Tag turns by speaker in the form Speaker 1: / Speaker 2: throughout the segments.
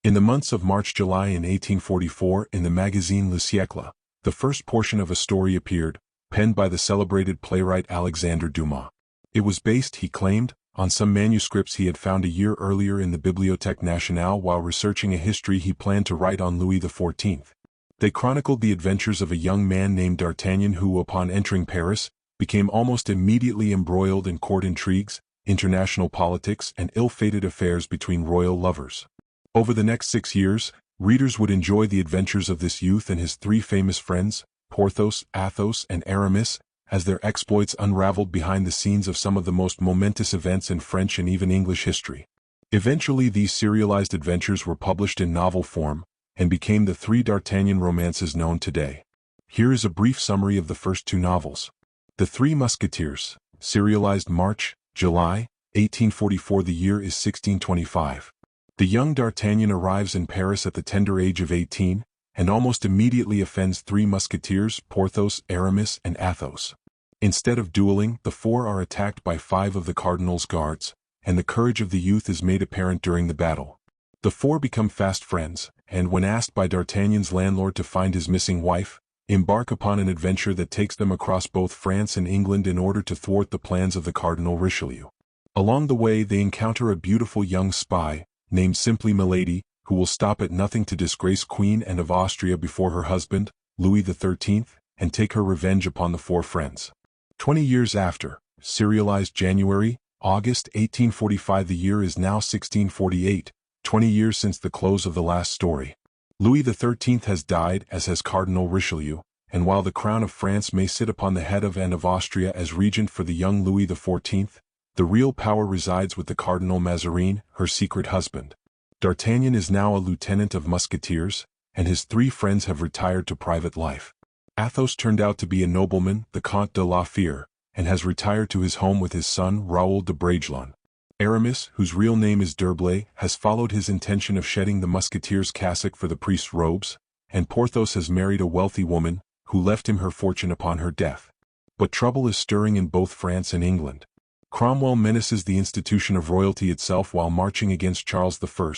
Speaker 1: In the months of March-July in 1844 in the magazine Le Siècle, the first portion of a story appeared, penned by the celebrated playwright Alexandre Dumas. It was based, he claimed, on some manuscripts he had found a year earlier in the Bibliothèque Nationale while researching a history he planned to write on Louis XIV. They chronicled the adventures of a young man named D'Artagnan who, upon entering Paris, became almost immediately embroiled in court intrigues, international politics, and ill-fated affairs between royal lovers. Over the next 6 years, readers would enjoy the adventures of this youth and his 3 famous friends, Porthos, Athos, and Aramis, as their exploits unraveled behind the scenes of some of the most momentous events in French and even English history. Eventually these serialized adventures were published in novel form, and became the 3 D'Artagnan romances known today. Here is a brief summary of the first 2 novels. The Three Musketeers, serialized March, July, 1844. The year is 1625. The young D'Artagnan arrives in Paris at the tender age of 18, and almost immediately offends 3 musketeers, Porthos, Aramis, and Athos. Instead of dueling, the 4 are attacked by 5 of the cardinal's guards, and the courage of the youth is made apparent during the battle. The 4 become fast friends, and when asked by D'Artagnan's landlord to find his missing wife, embark upon an adventure that takes them across both France and England in order to thwart the plans of the Cardinal Richelieu. Along the way they encounter a beautiful young spy, named simply Milady, who will stop at nothing to disgrace Queen Anne of Austria before her husband, Louis XIII, and take her revenge upon the 4 friends. 20 years after, serialized January, August 1845. The year is now 1648, 20 years since the close of the last story. Louis XIII has died, as has Cardinal Richelieu, and while the crown of France may sit upon the head of Anne of Austria as regent for the young Louis XIV, the real power resides with the Cardinal Mazarin, her secret husband. D'Artagnan is now a lieutenant of Musketeers, and his 3 friends have retired to private life. Athos turned out to be a nobleman, the Comte de la Fère, and has retired to his home with his son Raoul de Bragelonne. Aramis, whose real name is D'Herblay, has followed his intention of shedding the musketeer's cassock for the priest's robes, and Porthos has married a wealthy woman, who left him her fortune upon her death. But trouble is stirring in both France and England. Cromwell menaces the institution of royalty itself while marching against Charles I,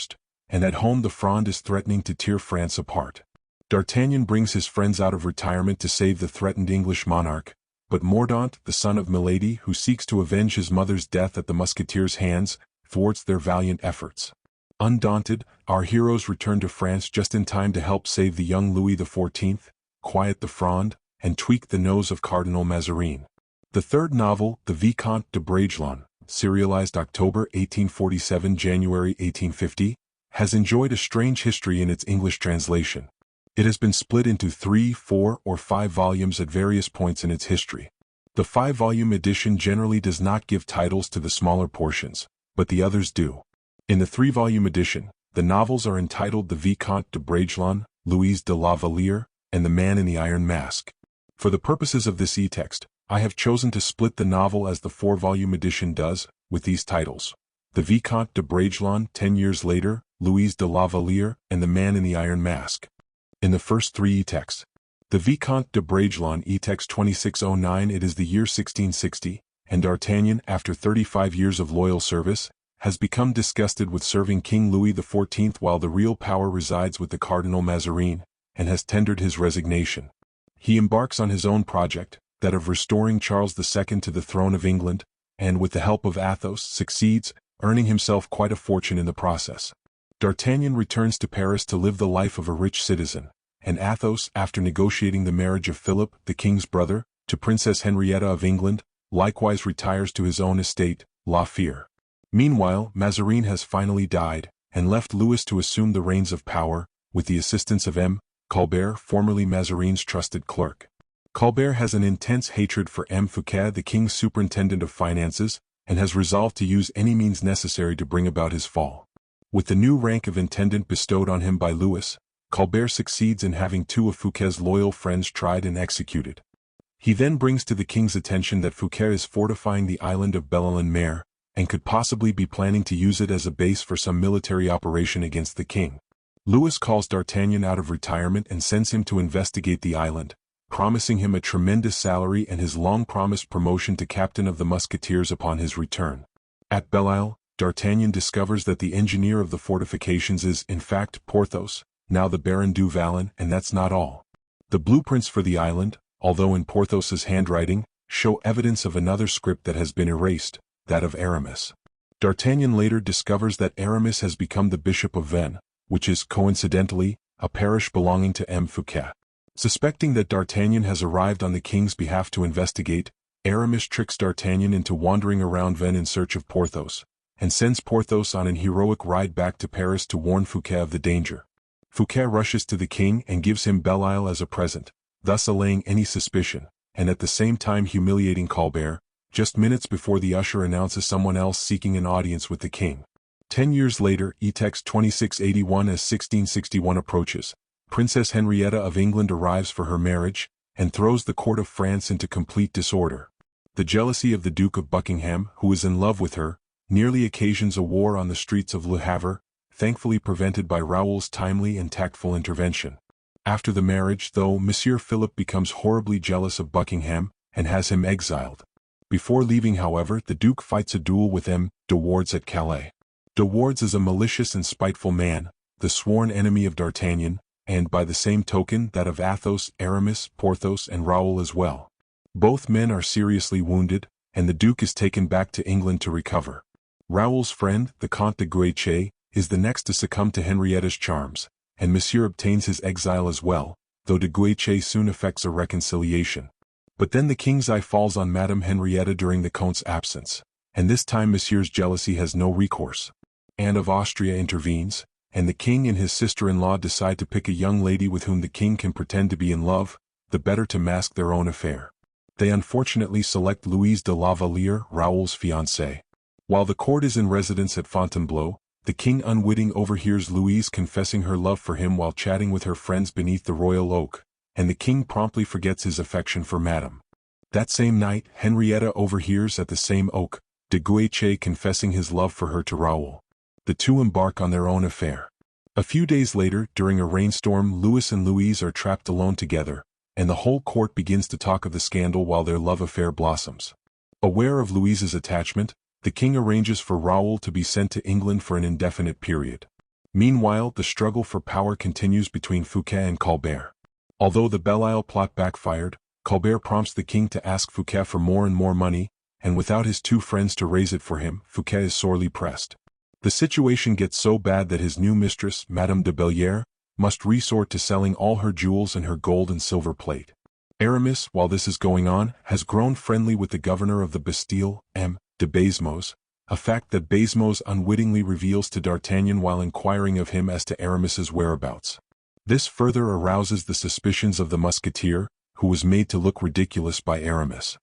Speaker 1: and at home the Fronde is threatening to tear France apart. D'Artagnan brings his friends out of retirement to save the threatened English monarch, but Mordaunt, the son of Milady, who seeks to avenge his mother's death at the musketeers' hands, thwarts their valiant efforts. Undaunted, our heroes return to France just in time to help save the young Louis XIV, quiet the Fronde, and tweak the nose of Cardinal Mazarin. The third novel, The Vicomte de Bragelonne, serialized October 1847 January 1850, has enjoyed a strange history in its English translation. It has been split into 3, 4, or 5 volumes at various points in its history. The 5-volume edition generally does not give titles to the smaller portions, but the others do. In the 3-volume edition, the novels are entitled The Vicomte de Bragelonne, Louise de la Vallière, and The Man in the Iron Mask. For the purposes of this e-text, I have chosen to split the novel as the 4-volume edition does, with these titles: The Vicomte de Bragelonne, 10 years later, Louise de la Vallière, and The Man in the Iron Mask. In the first 3 e-texts, The Vicomte de Bragelonne e-text 2609, it is the year 1660, and D'Artagnan, after 35 years of loyal service, has become disgusted with serving King Louis XIV while the real power resides with the Cardinal Mazarin, and has tendered his resignation. He embarks on his own project, that of restoring Charles II to the throne of England, and with the help of Athos succeeds, earning himself quite a fortune in the process. D'Artagnan returns to Paris to live the life of a rich citizen, and Athos, after negotiating the marriage of Philip, the king's brother, to Princess Henrietta of England, likewise retires to his own estate, La Fère. Meanwhile, Mazarin has finally died, and left Louis to assume the reins of power, with the assistance of M. Colbert, formerly Mazarin's trusted clerk. Colbert has an intense hatred for M. Fouquet, the king's superintendent of finances, and has resolved to use any means necessary to bring about his fall. With the new rank of intendant bestowed on him by Louis, Colbert succeeds in having 2 of Fouquet's loyal friends tried and executed. He then brings to the king's attention that Fouquet is fortifying the island of Belle-Île-en-Mer, and could possibly be planning to use it as a base for some military operation against the king. Louis calls D'Artagnan out of retirement and sends him to investigate the island, promising him a tremendous salary and his long-promised promotion to captain of the Musketeers upon his return. At Belle-Île, D'Artagnan discovers that the engineer of the fortifications is, in fact, Porthos, now the Baron du Vallon, and that's not all. The blueprints for the island, although in Porthos's handwriting, show evidence of another script that has been erased, that of Aramis. D'Artagnan later discovers that Aramis has become the Bishop of Vannes, which is, coincidentally, a parish belonging to M. Fouquet. Suspecting that D'Artagnan has arrived on the king's behalf to investigate, Aramis tricks D'Artagnan into wandering around Vannes in search of Porthos, and sends Porthos on an heroic ride back to Paris to warn Fouquet of the danger. Fouquet rushes to the king and gives him Belle-Isle as a present, thus allaying any suspicion, and at the same time humiliating Colbert, just minutes before the usher announces someone else seeking an audience with the king. 10 years later, Etext 2681 as 1661 approaches, Princess Henrietta of England arrives for her marriage, and throws the court of France into complete disorder. The jealousy of the Duke of Buckingham, who is in love with her, nearly occasions a war on the streets of Le Havre, thankfully prevented by Raoul's timely and tactful intervention. After the marriage, though, Monsieur Philip becomes horribly jealous of Buckingham, and has him exiled. Before leaving, however, the Duke fights a duel with M. de Wardes at Calais. De Wardes is a malicious and spiteful man, the sworn enemy of D'Artagnan, and by the same token that of Athos, Aramis, Porthos and Raoul as well. Both men are seriously wounded, and the Duke is taken back to England to recover. Raoul's friend, the Comte de Guiche, is the next to succumb to Henrietta's charms, and Monsieur obtains his exile as well, though de Guiche soon effects a reconciliation. But then the king's eye falls on Madame Henrietta during the Comte's absence, and this time Monsieur's jealousy has no recourse. Anne of Austria intervenes, and the king and his sister-in-law decide to pick a young lady with whom the king can pretend to be in love, the better to mask their own affair. They unfortunately select Louise de la Valliere, Raoul's fiancée. While the court is in residence at Fontainebleau, the king unwitting overhears Louise confessing her love for him while chatting with her friends beneath the royal oak, and the king promptly forgets his affection for Madame. That same night, Henrietta overhears at the same oak, de Guiche confessing his love for her to Raoul. The two embark on their own affair. A few days later, during a rainstorm, Louis and Louise are trapped alone together, and the whole court begins to talk of the scandal while their love affair blossoms. Aware of Louise's attachment, the king arranges for Raoul to be sent to England for an indefinite period. Meanwhile, the struggle for power continues between Fouquet and Colbert. Although the Belle-Isle plot backfired, Colbert prompts the king to ask Fouquet for more and more money, and without his two friends to raise it for him, Fouquet is sorely pressed. The situation gets so bad that his new mistress, Madame de Belliere, must resort to selling all her jewels and her gold and silver plate. Aramis, while this is going on, has grown friendly with the governor of the Bastille, M. de Baismos, a fact that Baismos unwittingly reveals to D'Artagnan while inquiring of him as to Aramis's whereabouts. This further arouses the suspicions of the Musketeer, who was made to look ridiculous by Aramis.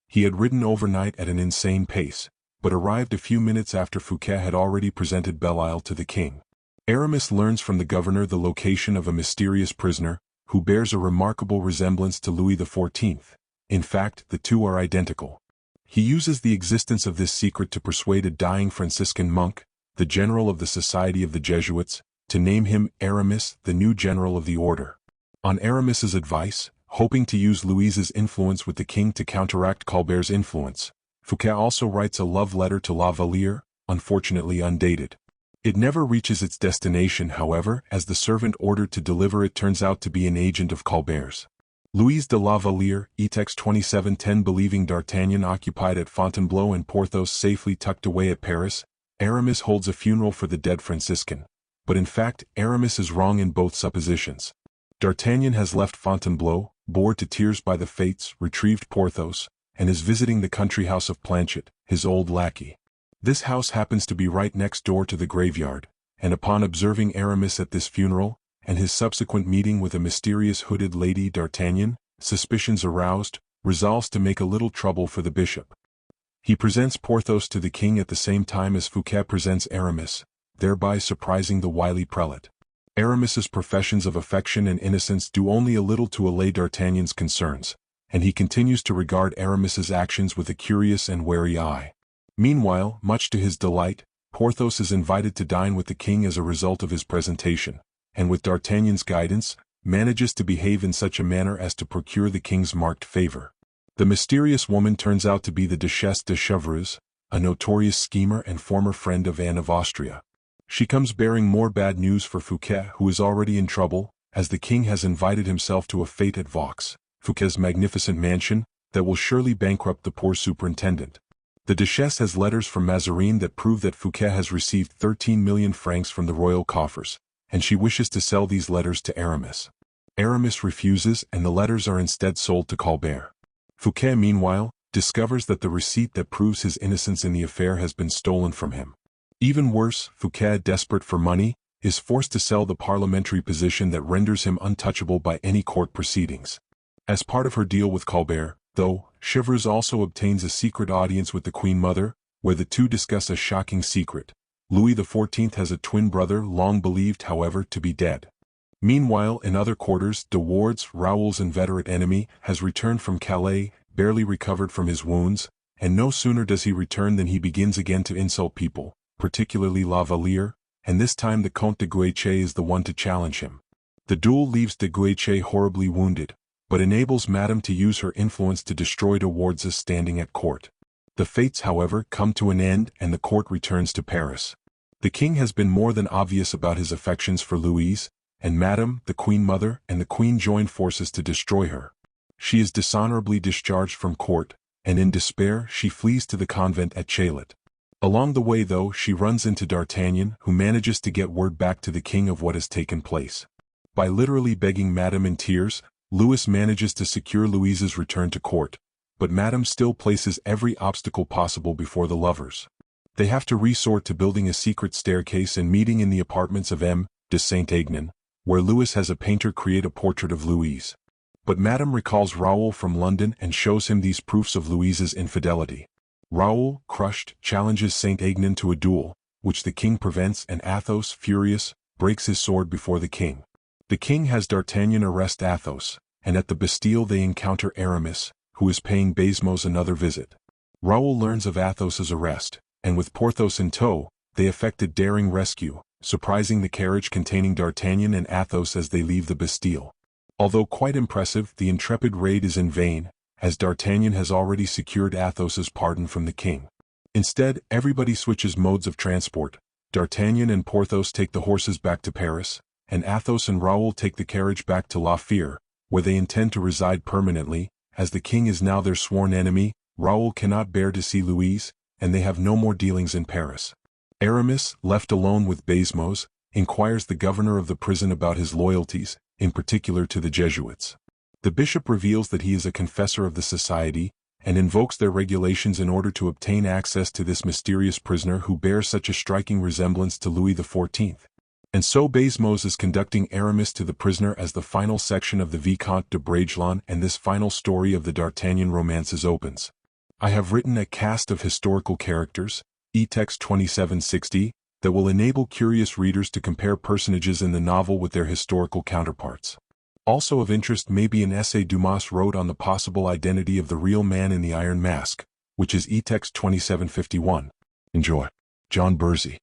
Speaker 1: He had ridden overnight at an insane pace, but arrived a few minutes after Fouquet had already presented Belle-Isle to the king. Aramis learns from the governor the location of a mysterious prisoner, who bears a remarkable resemblance to Louis XIV. In fact, the two are identical. He uses the existence of this secret to persuade a dying Franciscan monk, the general of the Society of the Jesuits, to name him Aramis, the new general of the order. On Aramis's advice, hoping to use Louise's influence with the king to counteract Colbert's influence, Fouquet also writes a love letter to La Valliere, unfortunately undated. It never reaches its destination, however, as the servant ordered to deliver it turns out to be an agent of Colbert's. Louise de la Valliere, Etext 2710. Believing D'Artagnan occupied at Fontainebleau and Porthos safely tucked away at Paris, Aramis holds a funeral for the dead Franciscan. But in fact, Aramis is wrong in both suppositions. D'Artagnan has left Fontainebleau, bored to tears by the fates, retrieved Porthos, and is visiting the country house of Planchet, his old lackey. This house happens to be right next door to the graveyard, and upon observing Aramis at this funeral, and his subsequent meeting with a mysterious hooded lady, D'Artagnan, suspicions aroused, resolves to make a little trouble for the bishop. He presents Porthos to the king at the same time as Fouquet presents Aramis, thereby surprising the wily prelate. Aramis's professions of affection and innocence do only a little to allay D'Artagnan's concerns, and he continues to regard Aramis's actions with a curious and wary eye. Meanwhile, much to his delight, Porthos is invited to dine with the king as a result of his presentation, and with D'Artagnan's guidance, manages to behave in such a manner as to procure the king's marked favor. The mysterious woman turns out to be the Duchesse de Chevreuse, a notorious schemer and former friend of Anne of Austria. She comes bearing more bad news for Fouquet, who is already in trouble, as the king has invited himself to a fete at Vaux, Fouquet's magnificent mansion, that will surely bankrupt the poor superintendent. The Duchesse has letters from Mazarin that prove that Fouquet has received 13 million francs from the royal coffers, and she wishes to sell these letters to Aramis. Aramis refuses, and the letters are instead sold to Colbert. Fouquet, meanwhile, discovers that the receipt that proves his innocence in the affair has been stolen from him. Even worse, Fouquet, desperate for money, is forced to sell the parliamentary position that renders him untouchable by any court proceedings. As part of her deal with Colbert, though, Chevreuse also obtains a secret audience with the Queen Mother, where the two discuss a shocking secret. Louis XIV has a twin brother long believed, however, to be dead. Meanwhile, in other quarters, De Wardes, Raoul's inveterate enemy, has returned from Calais, barely recovered from his wounds, and no sooner does he return than he begins again to insult people, particularly La Valliere, and this time the Comte de Guiche is the one to challenge him. The duel leaves de Guiche horribly wounded, but enables Madame to use her influence to destroy De Wardes' standing at court. The fates, however, come to an end and the court returns to Paris. The king has been more than obvious about his affections for Louise, and Madame, the Queen Mother, and the Queen join forces to destroy her. She is dishonorably discharged from court, and in despair she flees to the convent at Chaillot. Along the way, though, she runs into D'Artagnan, who manages to get word back to the king of what has taken place. By literally begging Madame in tears, Louis manages to secure Louise's return to court, but Madame still places every obstacle possible before the lovers. They have to resort to building a secret staircase and meeting in the apartments of M. de Saint-Aignan, where Louis has a painter create a portrait of Louise. But Madame recalls Raoul from London and shows him these proofs of Louise's infidelity. Raoul, crushed, challenges Saint-Aignan to a duel, which the king prevents, and Athos, furious, breaks his sword before the king. The king has D'Artagnan arrest Athos, and at the Bastille they encounter Aramis, who is paying Basmos another visit. Raoul learns of Athos's arrest, and with Porthos in tow, they effect a daring rescue, surprising the carriage containing D'Artagnan and Athos as they leave the Bastille. Although quite impressive, the intrepid raid is in vain, as D'Artagnan has already secured Athos's pardon from the king. Instead, everybody switches modes of transport. D'Artagnan and Porthos take the horses back to Paris, and Athos and Raoul take the carriage back to La Fère, where they intend to reside permanently. As the king is now their sworn enemy, Raoul cannot bear to see Louise, and they have no more dealings in Paris. Aramis, left alone with Basmos, inquires the governor of the prison about his loyalties, in particular to the Jesuits. The bishop reveals that he is a confessor of the society, and invokes their regulations in order to obtain access to this mysterious prisoner who bears such a striking resemblance to Louis XIV. And so Basmos is conducting Aramis to the prisoner as the final section of the Vicomte de Bragelonne and this final story of the D'Artagnan romances opens. I have written a cast of historical characters, e-text 2760, that will enable curious readers to compare personages in the novel with their historical counterparts. Also of interest may be an essay Dumas wrote on the possible identity of the real man in the Iron Mask, which is e-text 2751. Enjoy. John Bursey.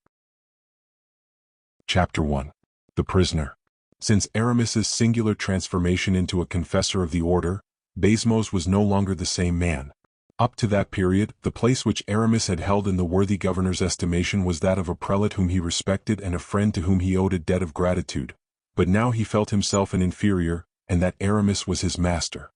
Speaker 1: Chapter 1. The Prisoner. Since Aramis's singular transformation into a confessor of the order, Basmos was no longer the same man. Up to that period, the place which Aramis had held in the worthy governor's estimation was that of a prelate whom he respected and a friend to whom he owed a debt of gratitude. But now he felt himself an inferior, and that Aramis was his master.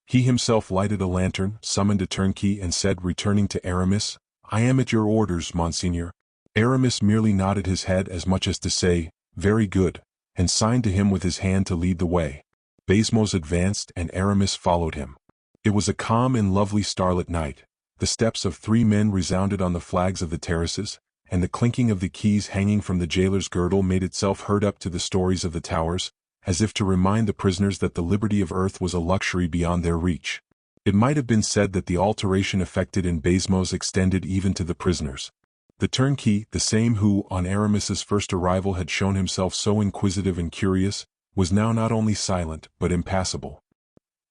Speaker 1: He himself lighted a lantern, summoned a turnkey, and said, returning to Aramis, "I am at your orders, Monseigneur." Aramis merely nodded his head as much as to say, "Very good," and signed to him with his hand to lead the way. Basmos advanced, and Aramis followed him. It was a calm and lovely starlit night. The steps of 3 men resounded on the flags of the terraces, and the clinking of the keys hanging from the jailer's girdle made itself heard up to the stories of the towers, as if to remind the prisoners that the liberty of earth was a luxury beyond their reach. It might have been said that the alteration effected in Basmos extended even to the prisoners. The turnkey, the same who, on Aramis's first arrival had shown himself so inquisitive and curious, was now not only silent, but impassible.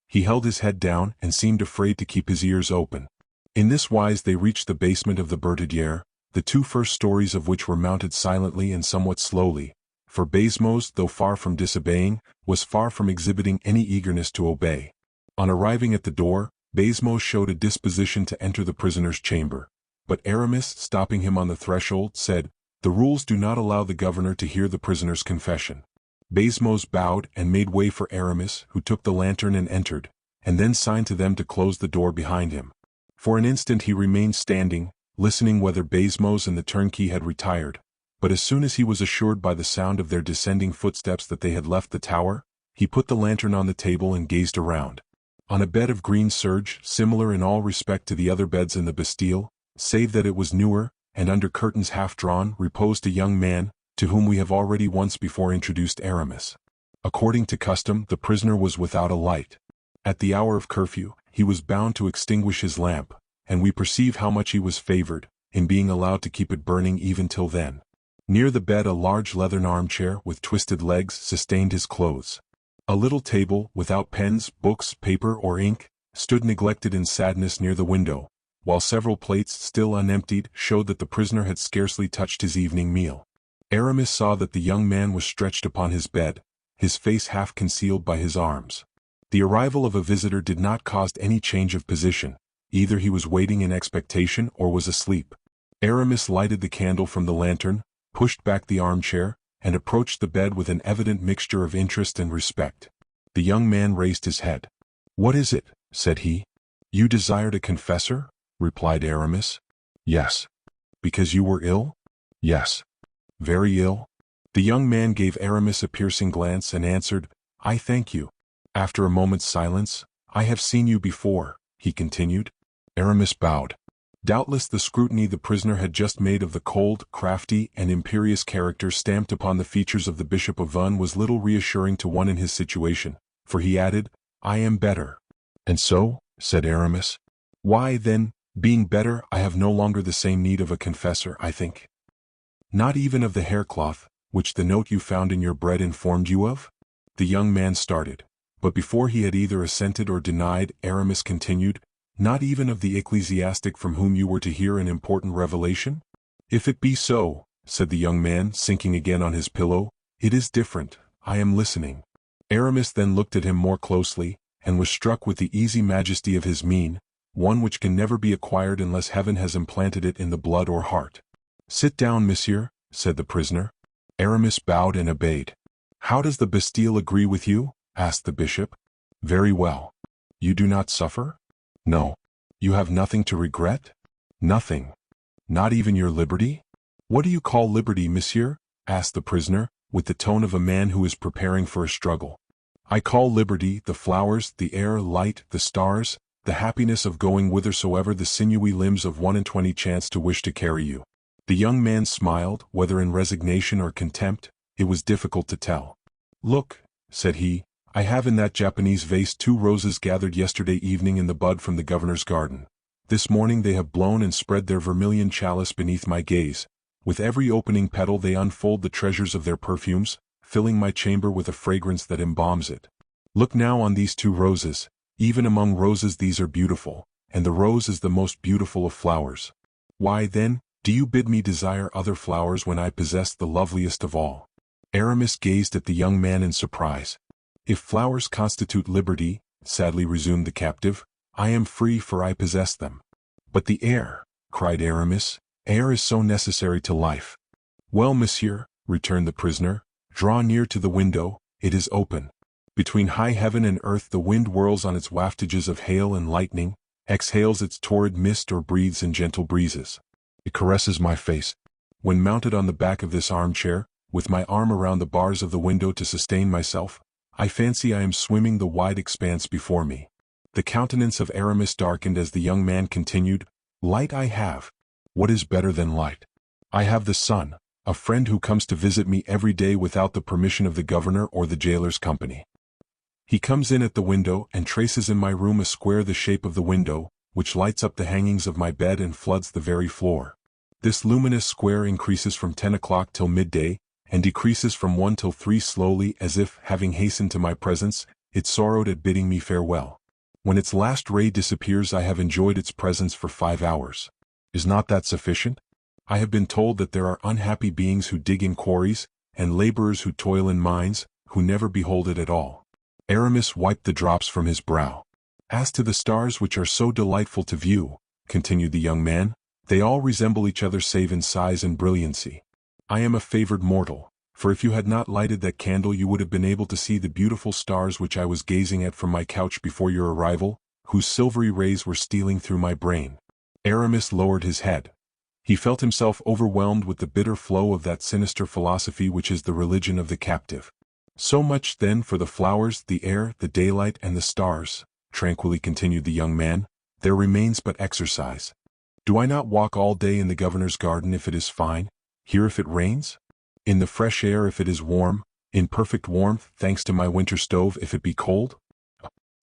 Speaker 1: He held his head down, and seemed afraid to keep his ears open. In this wise they reached the basement of the Bertaudiere, the 2 first stories of which were mounted silently and somewhat slowly, for Basmos, though far from disobeying, was far from exhibiting any eagerness to obey. On arriving at the door, Basmos showed a disposition to enter the prisoner's chamber. But Aramis, stopping him on the threshold, said, "The rules do not allow the governor to hear the prisoner's confession." Baisemeaux bowed and made way for Aramis, who took the lantern and entered, and then signed to them to close the door behind him. For an instant he remained standing, listening whether Baisemeaux and the turnkey had retired, but as soon as he was assured by the sound of their descending footsteps that they had left the tower, he put the lantern on the table and gazed around. On a bed of green serge, similar in all respect to the other beds in the Bastille, save that it was newer, and under curtains half drawn, reposed a young man, to whom we have already once before introduced Aramis. According to custom, the prisoner was without a light. At the hour of curfew, he was bound to extinguish his lamp, and we perceive how much he was favored, in being allowed to keep it burning even till then. Near the bed a large leathern armchair with twisted legs sustained his clothes. A little table, without pens, books, paper, or ink, stood neglected in sadness near the window, while several plates, still unemptied, showed that the prisoner had scarcely touched his evening meal. Aramis saw that the young man was stretched upon his bed, his face half concealed by his arms. The arrival of a visitor did not cause any change of position. Either he was waiting in expectation or was asleep. Aramis lighted the candle from the lantern, pushed back the armchair, and approached the bed with an evident mixture of interest and respect. The young man raised his head. "What is it?" said he. "You desired a confessor?" replied Aramis. "Yes." "Because you were ill?" "Yes." "Very ill?" The young man gave Aramis a piercing glance and answered, "I thank you." After a moment's silence, "I have seen you before," he continued. Aramis bowed. Doubtless the scrutiny the prisoner had just made of the cold, crafty, and imperious character stamped upon the features of the Bishop of Vannes was little reassuring to one in his situation, for he added, "I am better." "And so?" said Aramis. "Why, then, being better, I have no longer the same need of a confessor, I think." "Not even of the haircloth, which the note you found in your bread informed you of?" The young man started, but before he had either assented or denied, Aramis continued, "Not even of the ecclesiastic from whom you were to hear an important revelation?" "If it be so," said the young man, sinking again on his pillow, "it is different. I am listening." Aramis then looked at him more closely, and was struck with the easy majesty of his mien, one which can never be acquired unless heaven has implanted it in the blood or heart. "Sit down, monsieur," said the prisoner. Aramis bowed and obeyed. "How does the Bastille agree with you?" asked the bishop. "Very well." "You do not suffer?" "No." "You have nothing to regret?" "Nothing." "Not even your liberty?" "What do you call liberty, monsieur?" asked the prisoner, with the tone of a man who is preparing for a struggle. "I call liberty the flowers, the air, light, the stars, the happiness of going whithersoever the sinewy limbs of 21 chance to wish to carry you." The young man smiled, whether in resignation or contempt, it was difficult to tell. "Look," said he, "I have in that Japanese vase 2 roses gathered yesterday evening in the bud from the governor's garden. This morning they have blown and spread their vermilion chalice beneath my gaze. With every opening petal they unfold the treasures of their perfumes, filling my chamber with a fragrance that embalms it. Look now on these 2 roses. Even among roses these are beautiful, and the rose is the most beautiful of flowers. Why, then, do you bid me desire other flowers when I possess the loveliest of all?" Aramis gazed at the young man in surprise. "If flowers constitute liberty," sadly resumed the captive, "I am free, for I possess them." "But the air," cried Aramis, "air is so necessary to life." "Well, monsieur," returned the prisoner, "draw near to the window, it is open. Between high heaven and earth the wind whirls on its waftages of hail and lightning, exhales its torrid mist or breathes in gentle breezes. It caresses my face. When mounted on the back of this armchair, with my arm around the bars of the window to sustain myself, I fancy I am swimming the wide expanse before me." The countenance of Aramis darkened as the young man continued, "Light I have. What is better than light? I have the sun, a friend who comes to visit me every day without the permission of the governor or the jailer's company. He comes in at the window and traces in my room a square the shape of the window, which lights up the hangings of my bed and floods the very floor. This luminous square increases from 10 o'clock till midday, and decreases from 1 till 3 slowly, as if, having hastened to my presence, it sorrowed at bidding me farewell. When its last ray disappears I have enjoyed its presence for 5 hours. Is not that sufficient? I have been told that there are unhappy beings who dig in quarries, and laborers who toil in mines, who never behold it at all." Aramis wiped the drops from his brow. "As to the stars which are so delightful to view," continued the young man, They all resemble each other save in size and brilliancy. I am a favored mortal, for if you had not lighted that candle you would have been able to see the beautiful stars which I was gazing at from my couch before your arrival, whose silvery rays were stealing through my brain." Aramis lowered his head. He felt himself overwhelmed with the bitter flow of that sinister philosophy which is the religion of the captive. "So much then for the flowers, the air, the daylight, and the stars," tranquilly continued the young man. "There remains but exercise. Do I not walk all day in the governor's garden if it is fine, here if it rains? In the fresh air if it is warm, in perfect warmth thanks to my winter stove if it be cold?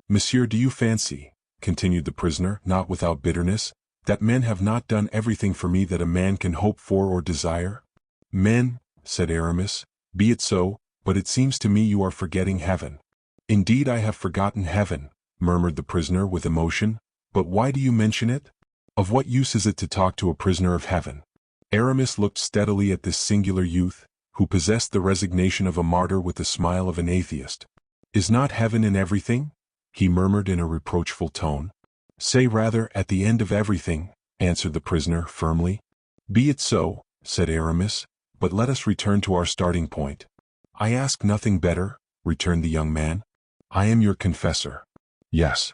Speaker 1: Monsieur, do you fancy," continued the prisoner, not without bitterness, "that men have not done everything for me that a man can hope for or desire?" "Men," said Aramis, "be it so, but it seems to me you are forgetting heaven." "Indeed I have forgotten heaven," murmured the prisoner with emotion, "but why do you mention it? Of what use is it to talk to a prisoner of heaven?" Aramis looked steadily at this singular youth, who possessed the resignation of a martyr with the smile of an atheist. "Is not heaven in everything?" he murmured in a reproachful tone. "Say rather, at the end of everything," answered the prisoner firmly. "Be it so," said Aramis, "but let us return to our starting point." "I ask nothing better," returned the young man. "I am your confessor." "Yes.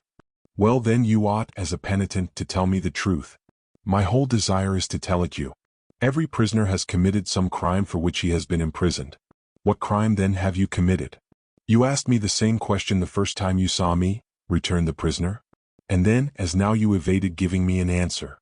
Speaker 1: Well then you ought, as a penitent, to tell me the truth. My whole desire is to tell it you. Every prisoner has committed some crime for which he has been imprisoned. What crime then have you committed?" "You asked me the same question the first time you saw me," returned the prisoner. "And then, as now you evaded giving me an answer.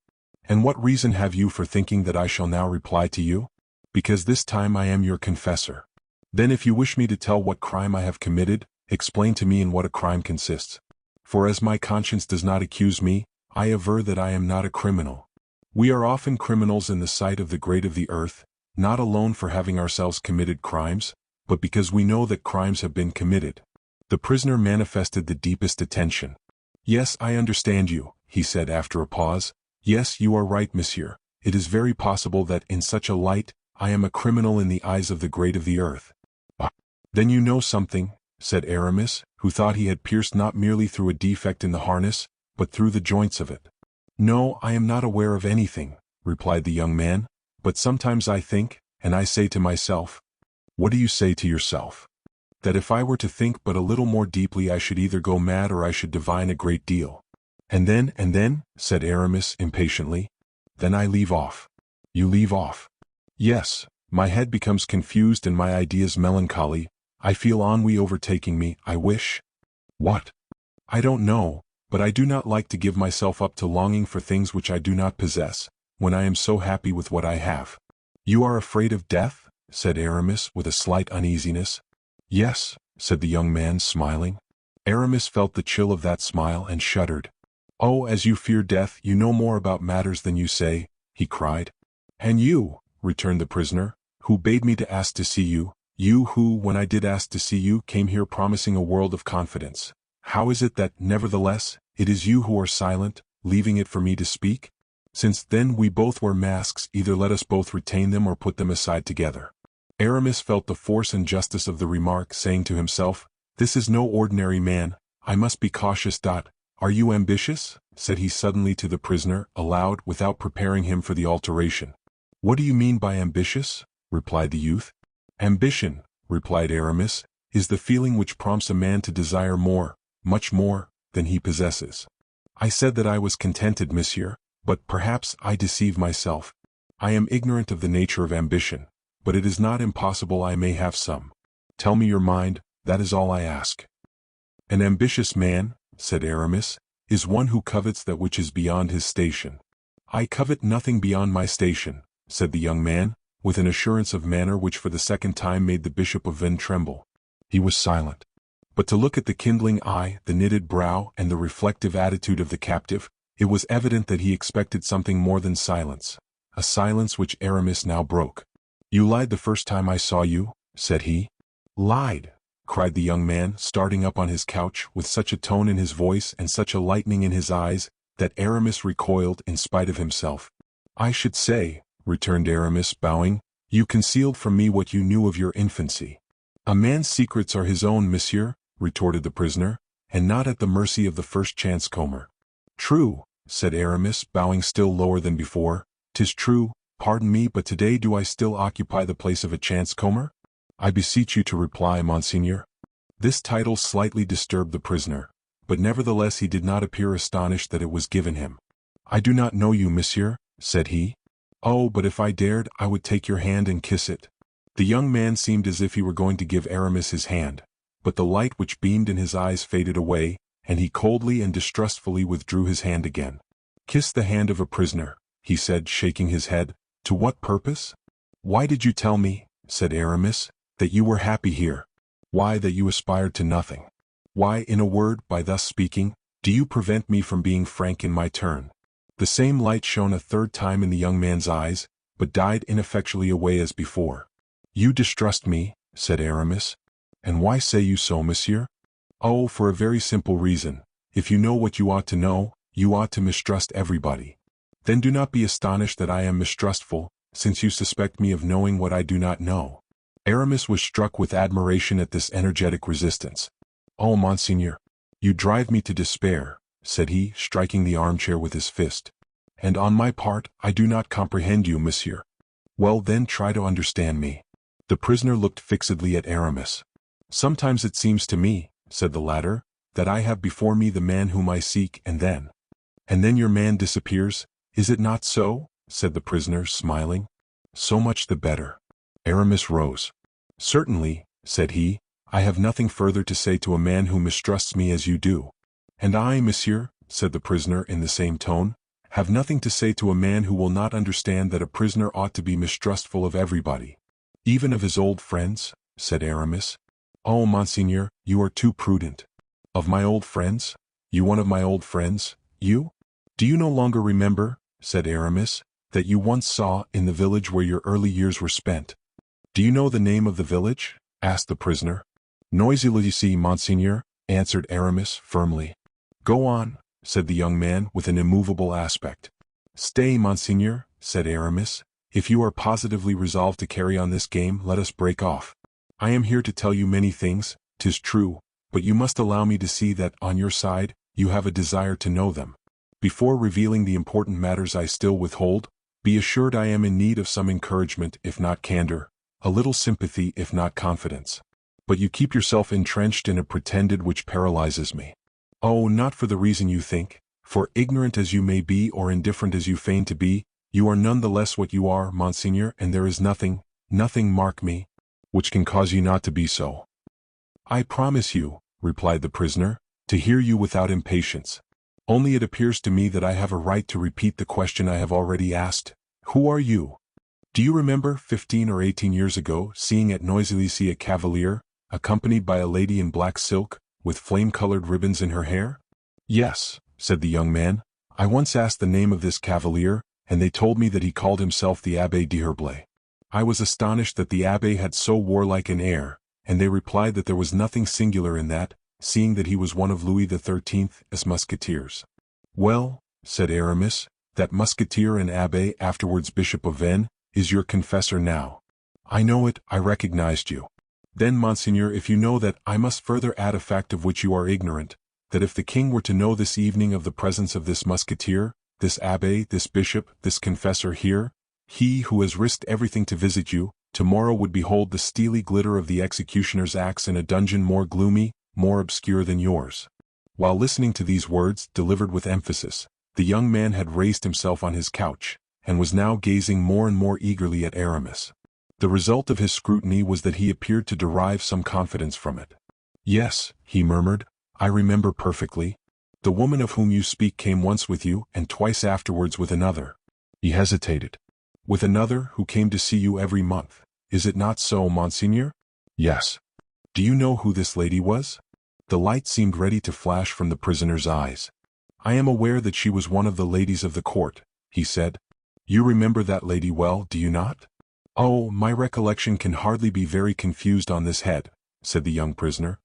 Speaker 1: And what reason have you for thinking that I shall now reply to you? Because this time I am your confessor. Then if you wish me to tell what crime I have committed, explain to me in what a crime consists. For as my conscience does not accuse me, I aver that I am not a criminal. We are often criminals in the sight of the great of the earth, not alone for having ourselves committed crimes, but because we know that crimes have been committed." The prisoner manifested the deepest attention. "Yes, I understand you," he said after a pause. "Yes, you are right, monsieur. It is very possible that, in such a light, I am a criminal in the eyes of the great of the earth." "Ah, then you know something," said Aramis, who thought he had pierced not merely through a defect in the harness, but through the joints of it. "No, I am not aware of anything," replied the young man, "but sometimes I think, and I say to myself—" "What do you say to yourself?" "That if I were to think but a little more deeply I should either go mad or I should divine a great deal." And then, said Aramis impatiently, "then I leave off." "You leave off?" "Yes, my head becomes confused and my ideas melancholy. I feel ennui overtaking me. I wish—" "What?" "I don't know, but I do not like to give myself up to longing for things which I do not possess, when I am so happy with what I have." "You are afraid of death?" said Aramis with a slight uneasiness. "Yes," said the young man, smiling. Aramis felt the chill of that smile and shuddered. "Oh, as you fear death, you know more about matters than you say," he cried. "And you," returned the prisoner, "who bade me to ask to see you, you who, when I did ask to see you, came here promising a world of confidence, how is it that, nevertheless, it is you who are silent, leaving it for me to speak? Since then we both wear masks, either let us both retain them or put them aside together." Aramis felt the force and justice of the remark, saying to himself, "This is no ordinary man, I must be cautious. Are you ambitious?" said he suddenly to the prisoner, aloud, without preparing him for the alteration. "What do you mean by ambitious?" replied the youth. "Ambition," replied Aramis, "is the feeling which prompts a man to desire more, much more, than he possesses. I said that I was contented, monsieur, but perhaps I deceive myself. I am ignorant of the nature of ambition, but it is not impossible I may have some. Tell me your mind, that is all I ask." "An ambitious man," said Aramis, "is one who covets that which is beyond his station." "I covet nothing beyond my station," said the young man, with an assurance of manner which for the second time made the Bishop of Vannes tremble. He was silent. But to look at the kindling eye, the knitted brow, and the reflective attitude of the captive, it was evident that he expected something more than silence, a silence which Aramis now broke. "You lied the first time I saw you," said he. "Lied!" cried the young man, starting up on his couch, with such a tone in his voice and such a lightning in his eyes, that Aramis recoiled in spite of himself. "I should say," returned Aramis, bowing, "you concealed from me what you knew of your infancy." "A man's secrets are his own, monsieur," retorted the prisoner, "and not at the mercy of the first chance comer." "True," said Aramis, bowing still lower than before, "'Tis true, pardon me, but today do I still occupy the place of a chance comer? I beseech you to reply, Monseigneur." This title slightly disturbed the prisoner, but nevertheless he did not appear astonished that it was given him. "I do not know you, monsieur," said he. "Oh, but if I dared, I would take your hand and kiss it." The young man seemed as if he were going to give Aramis his hand, but the light which beamed in his eyes faded away, and he coldly and distrustfully withdrew his hand again. "Kiss the hand of a prisoner," he said, shaking his head. "To what purpose?" "Why did you tell me," said Aramis, "that you were happy here? Why, that you aspired to nothing? Why, in a word, by thus speaking, do you prevent me from being frank in my turn?" The same light shone a third time in the young man's eyes, but died ineffectually away as before. "You distrust me," said Aramis. "And why say you so, monsieur?" "Oh, for a very simple reason. If you know what you ought to know, you ought to mistrust everybody. Then do not be astonished that I am mistrustful, since you suspect me of knowing what I do not know." Aramis was struck with admiration at this energetic resistance. "Oh, Monseigneur, you drive me to despair," said he, striking the armchair with his fist. "And on my part, I do not comprehend you, monsieur." "Well, then try to understand me." The prisoner looked fixedly at Aramis. "Sometimes it seems to me," said the latter, "that I have before me the man whom I seek, and then your man disappears. Is it not so?" said the prisoner, smiling. "So much the better." Aramis rose. "Certainly," said he, "I have nothing further to say to a man who mistrusts me as you do." "And I, monsieur," said the prisoner in the same tone, "have nothing to say to a man who will not understand that a prisoner ought to be mistrustful of everybody." "Even of his old friends?" said Aramis. "Oh, Monseigneur, you are too prudent." "Of my old friends? You one of my old friends, you? Do you no longer remember," said Aramis, "that you once saw in the village where your early years were spent?" "Do you know the name of the village?" asked the prisoner. "Noisy-Lucy, Monseigneur," answered Aramis firmly. "Go on," said the young man with an immovable aspect. "Stay, Monseigneur," said Aramis. "If you are positively resolved to carry on this game, let us break off. I am here to tell you many things, 'tis true, but you must allow me to see that, on your side, you have a desire to know them. Before revealing the important matters I still withhold, be assured I am in need of some encouragement if not candor, a little sympathy if not confidence. But you keep yourself entrenched in a pretended which paralyzes me. Oh, not for the reason you think, for ignorant as you may be or indifferent as you feign to be, you are none the less what you are, Monseigneur, and there is nothing, mark me, which can cause you not to be so." "I promise you," replied the prisoner, "to hear you without impatience. Only it appears to me that I have a right to repeat the question I have already asked. Who are you? Do you remember, 15 or 18 years ago, seeing at Noisy-Lucy a cavalier, accompanied by a lady in black silk, with flame-colored ribbons in her hair?" "Yes," said the young man. "I once asked the name of this cavalier, and they told me that he called himself the Abbé d'Herblay. I was astonished that the abbé had so warlike an air, and they replied that there was nothing singular in that, seeing that he was one of Louis XIII's musketeers." "Well," said Aramis, "that musketeer and abbé, afterwards Bishop of Vannes, is your confessor now." "I know it, I recognized you." "Then, Monseigneur, if you know that, I must further add a fact of which you are ignorant, that if the king were to know this evening of the presence of this musketeer, this abbé, this bishop, this confessor here, he who has risked everything to visit you, tomorrow would behold the steely glitter of the executioner's axe in a dungeon more gloomy, more obscure than yours." While listening to these words, delivered with emphasis, the young man had raised himself on his couch, and was now gazing more and more eagerly at Aramis. The result of his scrutiny was that he appeared to derive some confidence from it. "Yes," he murmured, "I remember perfectly. The woman of whom you speak came once with you, and twice afterwards with another." He hesitated. "With another, who came to see you every month. Is it not so, Monseigneur?" "Yes." "Do you know who this lady was?" The light seemed ready to flash from the prisoner's eyes. "I am aware that she was one of the ladies of the court," he said. "You remember that lady well, do you not?" "Oh, my recollection can hardly be very confused on this head," said the young prisoner.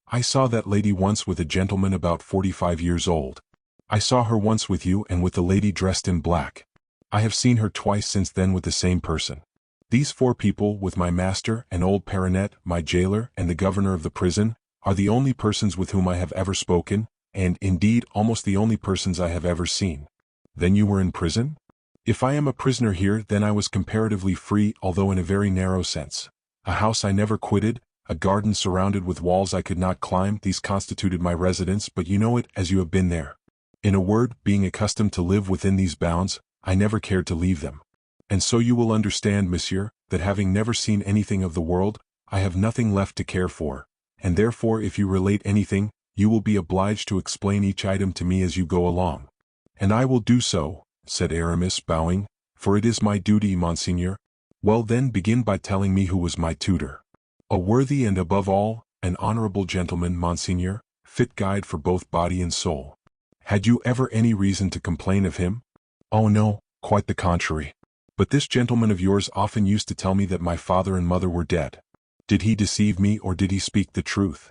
Speaker 1: "I saw that lady once with a gentleman about 45 years old. I saw her once with you and with the lady dressed in black. I have seen her twice since then with the same person. These 4 people, with my master and old Perronet, my jailer, and the governor of the prison, are the only persons with whom I have ever spoken, and, indeed, almost the only persons I have ever seen." "Then you were in prison?" If I am a prisoner here, then I was comparatively free, although in a very narrow sense. A house I never quitted, a garden surrounded with walls I could not climb, these constituted my residence, but you know it as you have been there. In a word, being accustomed to live within these bounds, I never cared to leave them. And so you will understand, monsieur, that having never seen anything of the world, I have nothing left to care for, and therefore if you relate anything, you will be obliged to explain each item to me as you go along. And I will do so, said Aramis, bowing, for it is my duty, monseigneur. Well then, begin by telling me who was my tutor. A worthy and above all, an honorable gentleman, monseigneur, fit guide for both body and soul. Had you ever any reason to complain of him? Oh no, quite the contrary. But this gentleman of yours often used to tell me that my father and mother were dead. Did he deceive me, or did he speak the truth?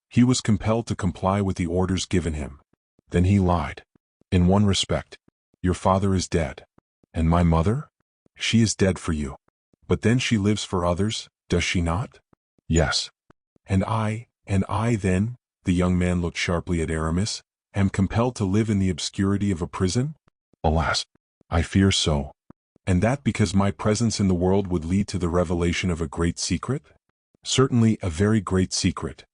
Speaker 1: He was compelled to comply with the orders given him. Then he lied. In one respect. Your father is dead. And my mother? She is dead for you. But then she lives for others, does she not? Yes. And I then, the young man looked sharply at Aramis, am compelled to live in the obscurity of a prison? Alas, I fear so. And that because my presence in the world would lead to the revelation of a great secret? Certainly a very great secret.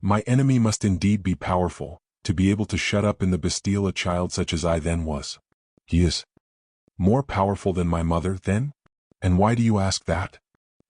Speaker 1: My enemy must indeed be powerful, to be able to shut up in the Bastille a child such as I then was. He is more powerful than my mother, then? And why do you ask that?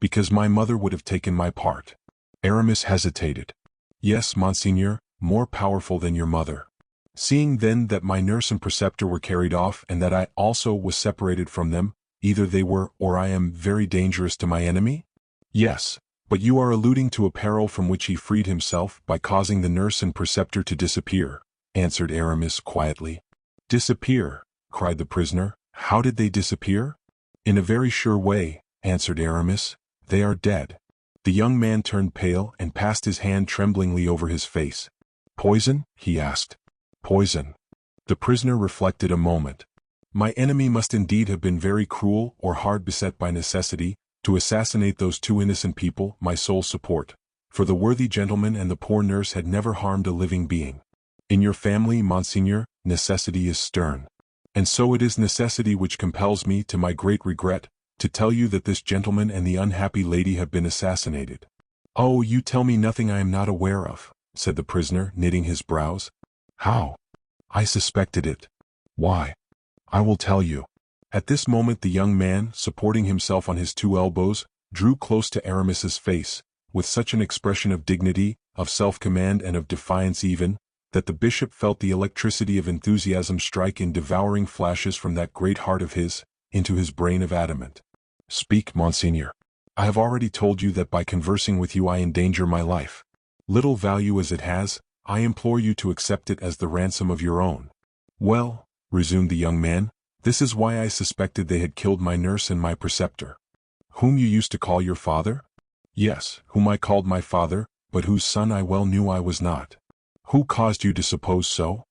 Speaker 1: Because my mother would have taken my part. Aramis hesitated. Yes, monseigneur, more powerful than your mother. Seeing then that my nurse and preceptor were carried off, and that I also was separated from them, either they were or I am very dangerous to my enemy? Yes, but you are alluding to a peril from which he freed himself by causing the nurse and preceptor to disappear, answered Aramis quietly. Disappear? Cried the prisoner. How did they disappear? In a very sure way, answered Aramis. They are dead. The young man turned pale and passed his hand tremblingly over his face. Poison? He asked. Poison. The prisoner reflected a moment. My enemy must indeed have been very cruel or hard beset by necessity, to assassinate those two innocent people, my sole support, for the worthy gentleman and the poor nurse had never harmed a living being. In your family, monseigneur, necessity is stern. And so it is necessity which compels me, to my great regret, to tell you that this gentleman and the unhappy lady have been assassinated. Oh, you tell me nothing I am not aware of, said the prisoner, knitting his brows. How? I suspected it. Why? I will tell you. At this moment the young man, supporting himself on his two elbows, drew close to Aramis's face, with such an expression of dignity, of self-command and of defiance even, that the bishop felt the electricity of enthusiasm strike in devouring flashes from that great heart of his, into his brain of adamant. Speak, monseigneur. I have already told you that by conversing with you I endanger my life. Little value as it has, I implore you to accept it as the ransom of your own. Well, resumed the young man, this is why I suspected they had killed my nurse and my preceptor. Whom you used to call your father? Yes, whom I called my father, but whose son I well knew I was not. Who caused you to suppose so?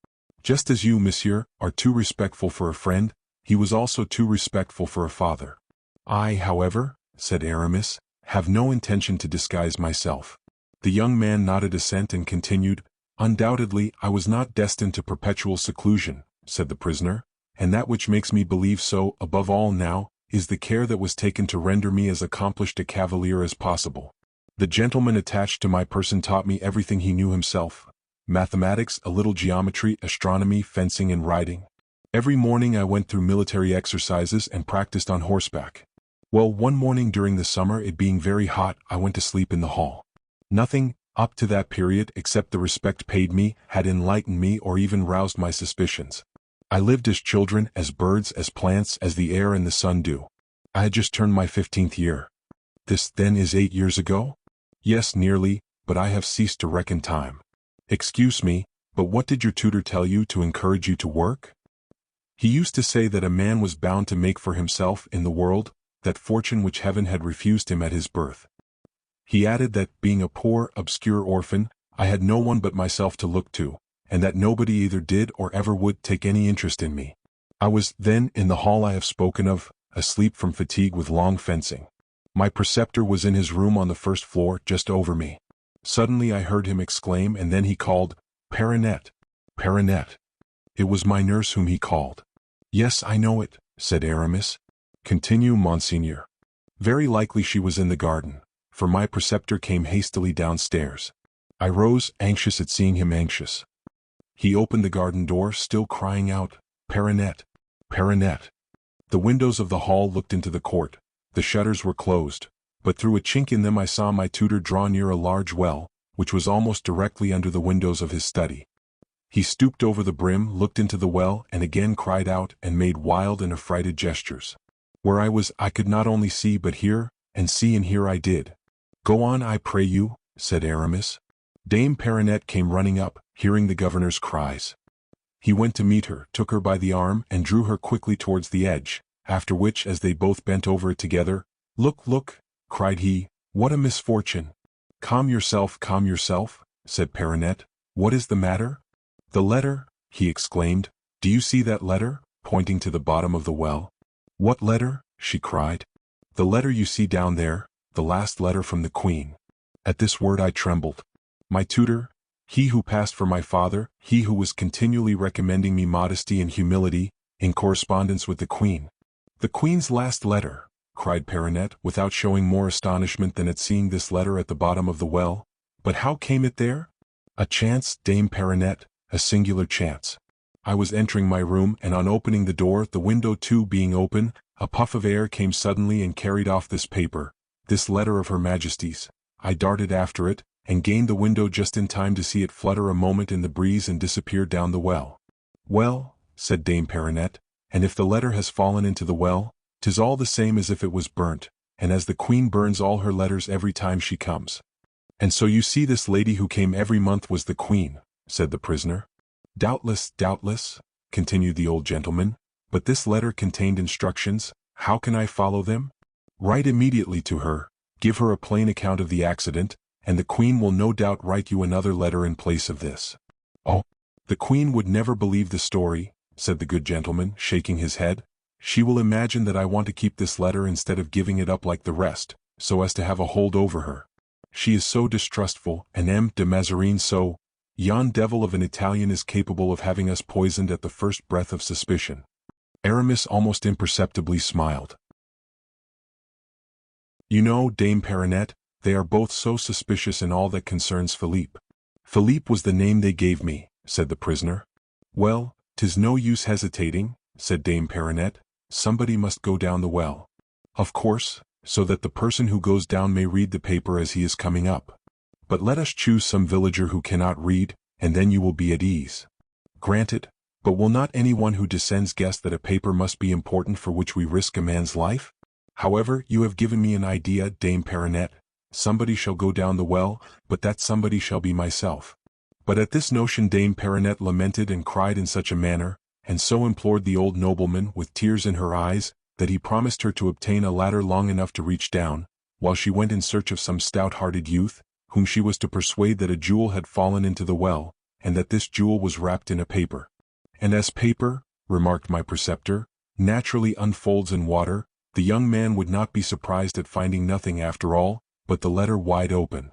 Speaker 1: Just as you, monsieur, are too respectful for a friend, he was also too respectful for a father. I, however, said Aramis, have no intention to disguise myself. The young man nodded assent and continued, Undoubtedly I was not destined to perpetual seclusion, said the prisoner, and that which makes me believe so, above all now, is the care that was taken to render me as accomplished a cavalier as possible. The gentleman attached to my person taught me everything he knew himself. Mathematics, a little geometry, astronomy, fencing and riding. Every morning I went through military exercises and practiced on horseback. Well, one morning during the summer, it being very hot, I went to sleep in the hall. Nothing, up to that period, except the respect paid me, had enlightened me or even roused my suspicions. I lived as children, as birds, as plants, as the air and the sun do. I had just turned my 15th year. This, then, is 8 years ago? Yes, nearly, but I have ceased to reckon time. Excuse me, but what did your tutor tell you to encourage you to work? He used to say that a man was bound to make for himself in the world that fortune which heaven had refused him at his birth. He added that, being a poor, obscure orphan, I had no one but myself to look to, and that nobody either did or ever would take any interest in me. I was, then, in the hall I have spoken of, asleep from fatigue with long fencing. My preceptor was in his room on the first floor, just over me. Suddenly I heard him exclaim, and then he called, Perinet! Perinet! It was my nurse whom he called. Yes, I know it, said Aramis. Continue, monseigneur. Very likely she was in the garden, for my preceptor came hastily downstairs. I rose, anxious at seeing him anxious. He opened the garden door, still crying out, "Perronnette! Perronnette!" The windows of the hall looked into the court. The shutters were closed, but through a chink in them I saw my tutor draw near a large well, which was almost directly under the windows of his study. He stooped over the brim, looked into the well, and again cried out and made wild and affrighted gestures. Where I was, I could not only see but hear, and see and hear I did. "Go on, I pray you," said Aramis. Dame Perronnette came running up, hearing the governor's cries. He went to meet her, took her by the arm, and drew her quickly towards the edge, after which, as they both bent over it together, "Look, look," cried he, "what a misfortune!" Calm yourself," said Perronnette. "What is the matter?" "The letter," he exclaimed. "Do you see that letter?" pointing to the bottom of the well. "What letter?" she cried. "The letter you see down there, the last letter from the Queen." At this word I trembled. My tutor, he who passed for my father, he who was continually recommending me modesty and humility, in correspondence with the Queen. "The Queen's last letter," cried Perronnette, without showing more astonishment than at seeing this letter at the bottom of the well. "But how came it there?" "A chance, Dame Perronnette, a singular chance. I was entering my room, and on opening the door, the window too being open, a puff of air came suddenly and carried off this paper, this letter of Her Majesty's. I darted after it, and gained the window just in time to see it flutter a moment in the breeze and disappear down the well." "Well," said Dame Perronnette, "and if the letter has fallen into the well, 'tis all the same as if it was burnt, and as the Queen burns all her letters every time she comes." "And so you see this lady who came every month was the Queen," said the prisoner. "Doubtless, doubtless," continued the old gentleman, "but this letter contained instructions. How can I follow them?" "Write immediately to her, give her a plain account of the accident, and the Queen will no doubt write you another letter in place of this." "Oh, the Queen would never believe the story," said the good gentleman, shaking his head. "She will imagine that I want to keep this letter instead of giving it up like the rest, so as to have a hold over her. She is so distrustful, and M. de Mazarin so. Yon devil of an Italian is capable of having us poisoned at the first breath of suspicion." Aramis almost imperceptibly smiled. "You know, Dame Perronnette, they are both so suspicious in all that concerns Philippe." "Philippe was the name they gave me," said the prisoner. "Well, 'tis no use hesitating," said Dame Perronnette. "Somebody must go down the well." "Of course, so that the person who goes down may read the paper as he is coming up. But let us choose some villager who cannot read, and then you will be at ease." "Granted, but will not anyone who descends guess that a paper must be important for which we risk a man's life? However, you have given me an idea, Dame Perronnette. Somebody shall go down the well, but that somebody shall be myself." But at this notion Dame Perronnette lamented and cried in such a manner, and so implored the old nobleman with tears in her eyes, that he promised her to obtain a ladder long enough to reach down, while she went in search of some stout-hearted youth, whom she was to persuade that a jewel had fallen into the well, and that this jewel was wrapped in a paper. "And as paper," remarked my preceptor, "naturally unfolds in water, the young man would not be surprised at finding nothing after all, but the letter wide open."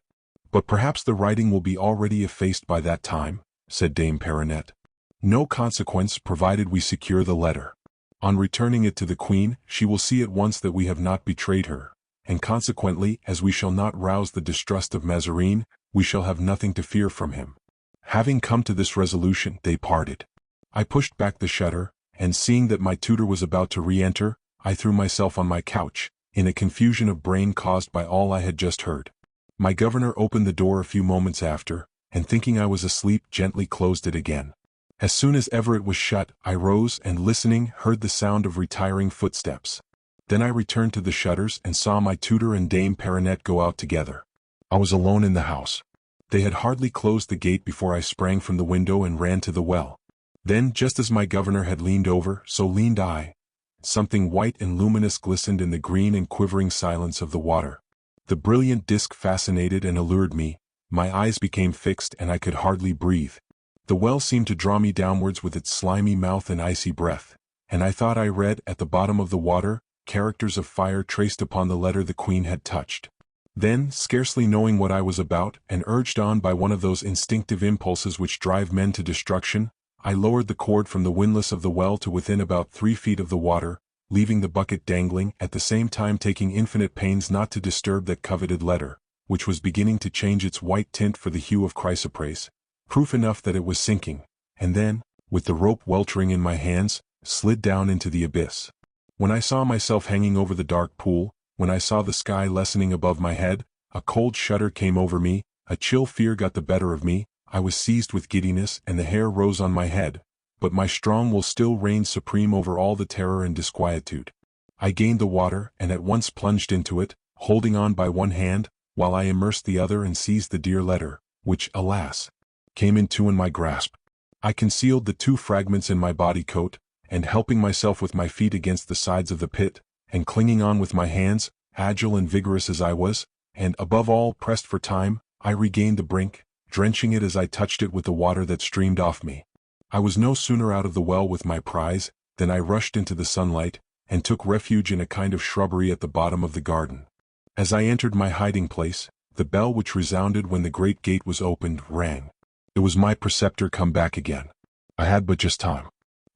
Speaker 1: "But perhaps the writing will be already effaced by that time," said Dame Perronnette. "No consequence, provided we secure the letter. On returning it to the Queen, she will see at once that we have not betrayed her, and consequently, as we shall not rouse the distrust of Mazarin, we shall have nothing to fear from him." Having come to this resolution, they parted. I pushed back the shutter, and seeing that my tutor was about to re-enter, I threw myself on my couch, in a confusion of brain caused by all I had just heard. My governor opened the door a few moments after, and thinking I was asleep, gently closed it again. As soon as ever it was shut, I rose and, listening, heard the sound of retiring footsteps. Then I returned to the shutters and saw my tutor and Dame Perronnette go out together. I was alone in the house. They had hardly closed the gate before I sprang from the window and ran to the well. Then, just as my governor had leaned over, so leaned I. Something white and luminous glistened in the green and quivering silence of the water. The brilliant disk fascinated and allured me. My eyes became fixed and I could hardly breathe. The well seemed to draw me downwards with its slimy mouth and icy breath, and I thought I read, at the bottom of the water, characters of fire traced upon the letter the Queen had touched. Then, scarcely knowing what I was about, and urged on by one of those instinctive impulses which drive men to destruction, I lowered the cord from the windlass of the well to within about 3 feet of the water, leaving the bucket dangling, at the same time taking infinite pains not to disturb that coveted letter, which was beginning to change its white tint for the hue of chrysoprase, proof enough that it was sinking, and then, with the rope weltering in my hands, slid down into the abyss. When I saw myself hanging over the dark pool, when I saw the sky lessening above my head, a cold shudder came over me, a chill fear got the better of me, I was seized with giddiness and the hair rose on my head, but my strong will still reigned supreme over all the terror and disquietude. I gained the water and at once plunged into it, holding on by one hand, while I immersed the other and seized the dear letter, which, alas, came in two in my grasp. I concealed the two fragments in my body coat, and helping myself with my feet against the sides of the pit, and clinging on with my hands, agile and vigorous as I was, and, above all, pressed for time, I regained the brink, drenching it as I touched it with the water that streamed off me. I was no sooner out of the well with my prize, than I rushed into the sunlight, and took refuge in a kind of shrubbery at the bottom of the garden. As I entered my hiding place, the bell which resounded when the great gate was opened rang. It was my preceptor come back again. I had but just time.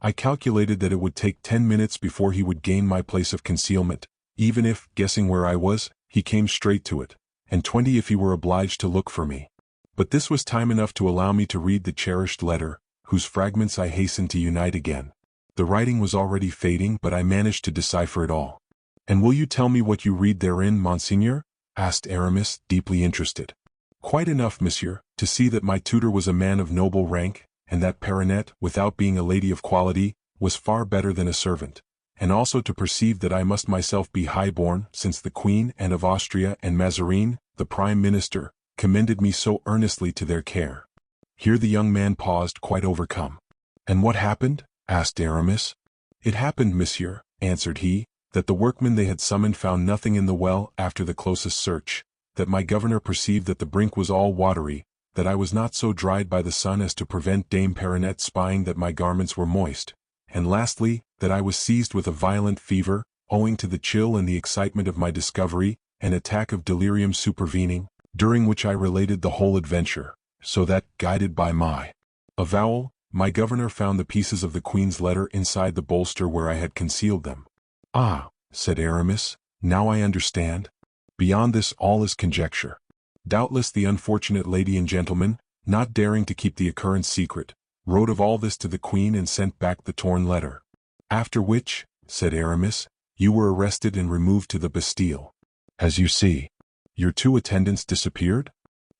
Speaker 1: I calculated that it would take 10 minutes before he would gain my place of concealment, even if, guessing where I was, he came straight to it, and 20 if he were obliged to look for me. But this was time enough to allow me to read the cherished letter, whose fragments I hastened to unite again. The writing was already fading, but I managed to decipher it all. "And will you tell me what you read therein, monseigneur?" asked Aramis, deeply interested. "Quite enough, monsieur, to see that my tutor was a man of noble rank, and that Perronnette, without being a lady of quality, was far better than a servant, and also to perceive that I must myself be high-born, since the Queen and of Austria and Mazarin, the Prime Minister, commended me so earnestly to their care." Here the young man paused, quite overcome. "And what happened?" asked Aramis. "It happened, monsieur," answered he, "that the workmen they had summoned found nothing in the well after the closest search, that my governor perceived that the brink was all watery, that I was not so dried by the sun as to prevent Dame Perronnette spying that my garments were moist, and lastly, that I was seized with a violent fever, owing to the chill and the excitement of my discovery, an attack of delirium supervening, during which I related the whole adventure, so that, guided by my avowal, my governor found the pieces of the Queen's letter inside the bolster where I had concealed them." "Ah," said Aramis, "now I understand. Beyond this all is conjecture. Doubtless the unfortunate lady and gentleman, not daring to keep the occurrence secret, wrote of all this to the Queen and sent back the torn letter. After which," said Aramis, "you were arrested and removed to the Bastille. As you see, your two attendants disappeared?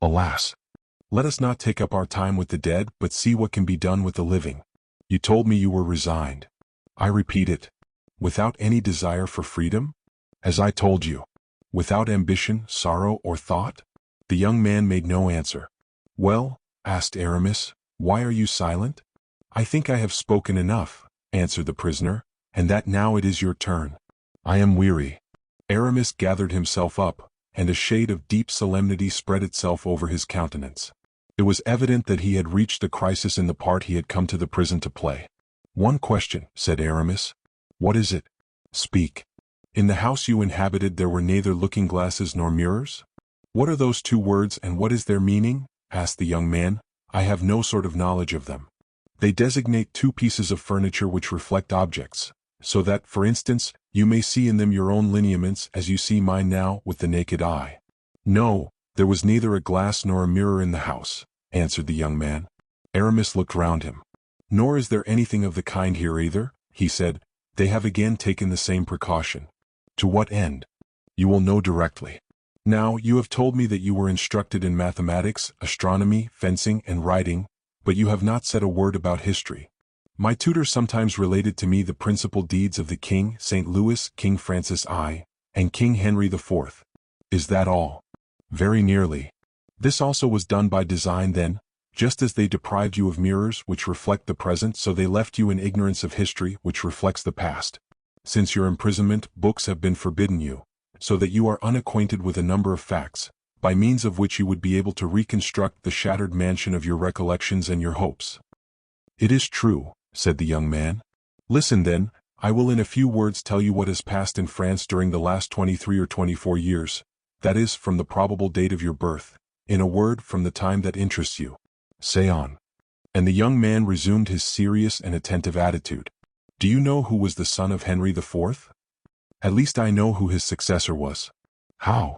Speaker 1: Alas! Let us not take up our time with the dead, but see what can be done with the living. You told me you were resigned. I repeat it. Without any desire for freedom? As I told you. Without ambition, sorrow, or thought?" The young man made no answer. "Well," asked Aramis, "why are you silent?" "I think I have spoken enough," answered the prisoner, "and that now it is your turn. I am weary." Aramis gathered himself up, and a shade of deep solemnity spread itself over his countenance. It was evident that he had reached the crisis in the part he had come to the prison to play. "One question," said Aramis. "What is it? Speak. In the house you inhabited there were neither looking-glasses nor mirrors?" "What are those two words and what is their meaning?" asked the young man. "I have no sort of knowledge of them." "They designate two pieces of furniture which reflect objects, so that, for instance, you may see in them your own lineaments as you see mine now with the naked eye." "No, there was neither a glass nor a mirror in the house," answered the young man. Aramis looked round him. "Nor is there anything of the kind here either," he said. "They have again taken the same precaution." "To what end?" "You will know directly. Now, you have told me that you were instructed in mathematics, astronomy, fencing, and riding, but you have not said a word about history. My tutor sometimes related to me the principal deeds of the King St. Louis, King Francis I, and King Henry IV. Is that all?" "Very nearly. This also was done by design then, just as they deprived you of mirrors which reflect the present, so they left you in ignorance of history which reflects the past. Since your imprisonment, books have been forbidden you, so that you are unacquainted with a number of facts, by means of which you would be able to reconstruct the shattered mansion of your recollections and your hopes." "It is true," said the young man. "Listen then, I will in a few words tell you what has passed in France during the last 23 or 24 years, that is, from the probable date of your birth, in a word, from the time that interests you." "Say on." And the young man resumed his serious and attentive attitude. Do you know who was the son of Henry IV? At least I know who his successor was. How?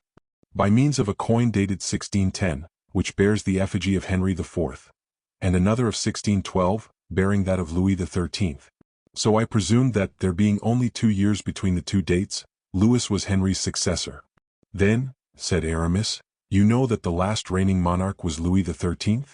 Speaker 1: By means of a coin dated 1610, which bears the effigy of Henry IV, and another of 1612, bearing that of Louis XIII. So I presumed that, there being only 2 years between the two dates, Louis was Henry's successor. Then, said Aramis, you know that the last reigning monarch was Louis XIII?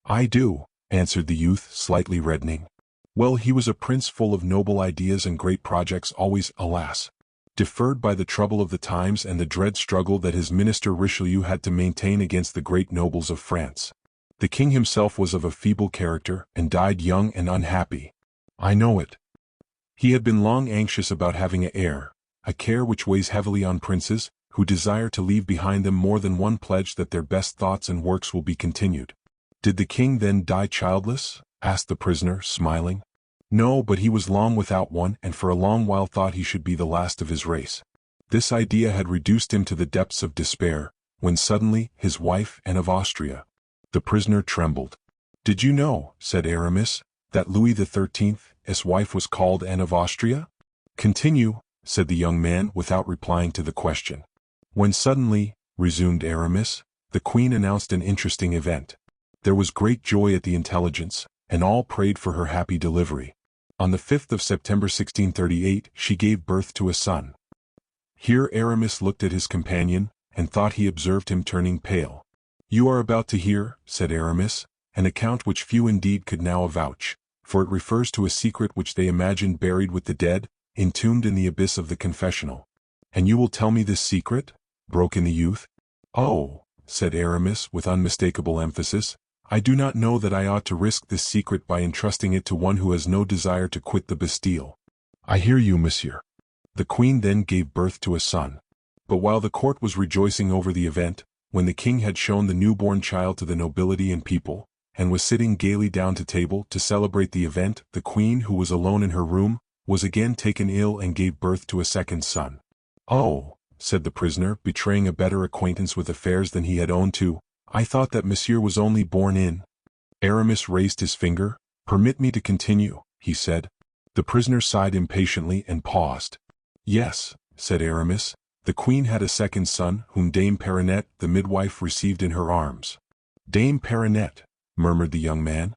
Speaker 1: I do, answered the youth, slightly reddening. Well, he was a prince full of noble ideas and great projects, always, alas, deferred by the trouble of the times and the dread struggle that his minister Richelieu had to maintain against the great nobles of France. The king himself was of a feeble character, and died young and unhappy. I know it. He had been long anxious about having an heir, a care which weighs heavily on princes, who desire to leave behind them more than one pledge that their best thoughts and works will be continued. Did the king then die childless? Asked the prisoner, smiling. No, but he was long without one, and for a long while thought he should be the last of his race. This idea had reduced him to the depths of despair, when suddenly, his wife, Anne of Austria. The prisoner trembled. Did you know, said Aramis, that Louis XIII's wife was called Anne of Austria? Continue, said the young man without replying to the question. When suddenly, resumed Aramis, the queen announced an interesting event. There was great joy at the intelligence, and all prayed for her happy delivery. On the 5th of September 1638 she gave birth to a son. Here Aramis looked at his companion, and thought he observed him turning pale. You are about to hear, said Aramis, an account which few indeed could now avouch, for it refers to a secret which they imagined buried with the dead, entombed in the abyss of the confessional. And you will tell me this secret? Broke in the youth. Oh, said Aramis with unmistakable emphasis, I do not know that I ought to risk this secret by entrusting it to one who has no desire to quit the Bastille. I hear you, monsieur. The queen then gave birth to a son. But while the court was rejoicing over the event, when the king had shown the newborn child to the nobility and people, and was sitting gaily down to table to celebrate the event, the queen, who was alone in her room, was again taken ill and gave birth to a second son. Oh, said the prisoner, betraying a better acquaintance with affairs than he had owned to, I thought that monsieur was only born in. Aramis raised his finger. Permit me to continue, he said. The prisoner sighed impatiently and paused. Yes, said Aramis, the queen had a second son, whom Dame Perronnette, the midwife, received in her arms. Dame Perronnette, murmured the young man.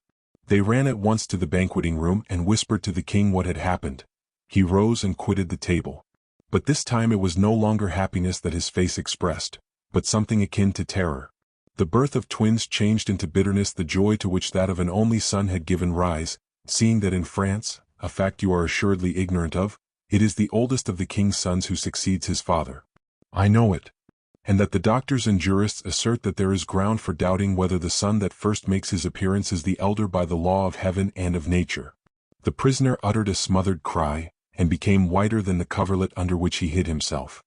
Speaker 1: They ran at once to the banqueting room and whispered to the king what had happened. He rose and quitted the table. But this time it was no longer happiness that his face expressed, but something akin to terror. The birth of twins changed into bitterness the joy to which that of an only son had given rise, seeing that in France, a fact you are assuredly ignorant of, it is the oldest of the king's sons who succeeds his father. I know it. And that the doctors and jurists assert that there is ground for doubting whether the son that first makes his appearance is the elder by the law of heaven and of nature. The prisoner uttered a smothered cry, and became whiter than the coverlet under which he hid himself.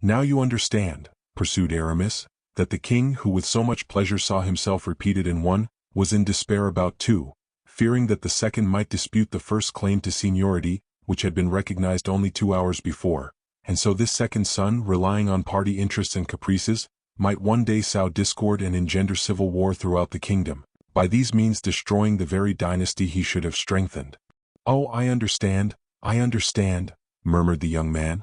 Speaker 1: Now you understand, pursued Aramis, that the king, who with so much pleasure saw himself repeated in one, was in despair about two, fearing that the second might dispute the first claim to seniority, which had been recognized only 2 hours before, and so this second son, relying on party interests and caprices, might one day sow discord and engender civil war throughout the kingdom, by these means destroying the very dynasty he should have strengthened. Oh, I understand, murmured the young man.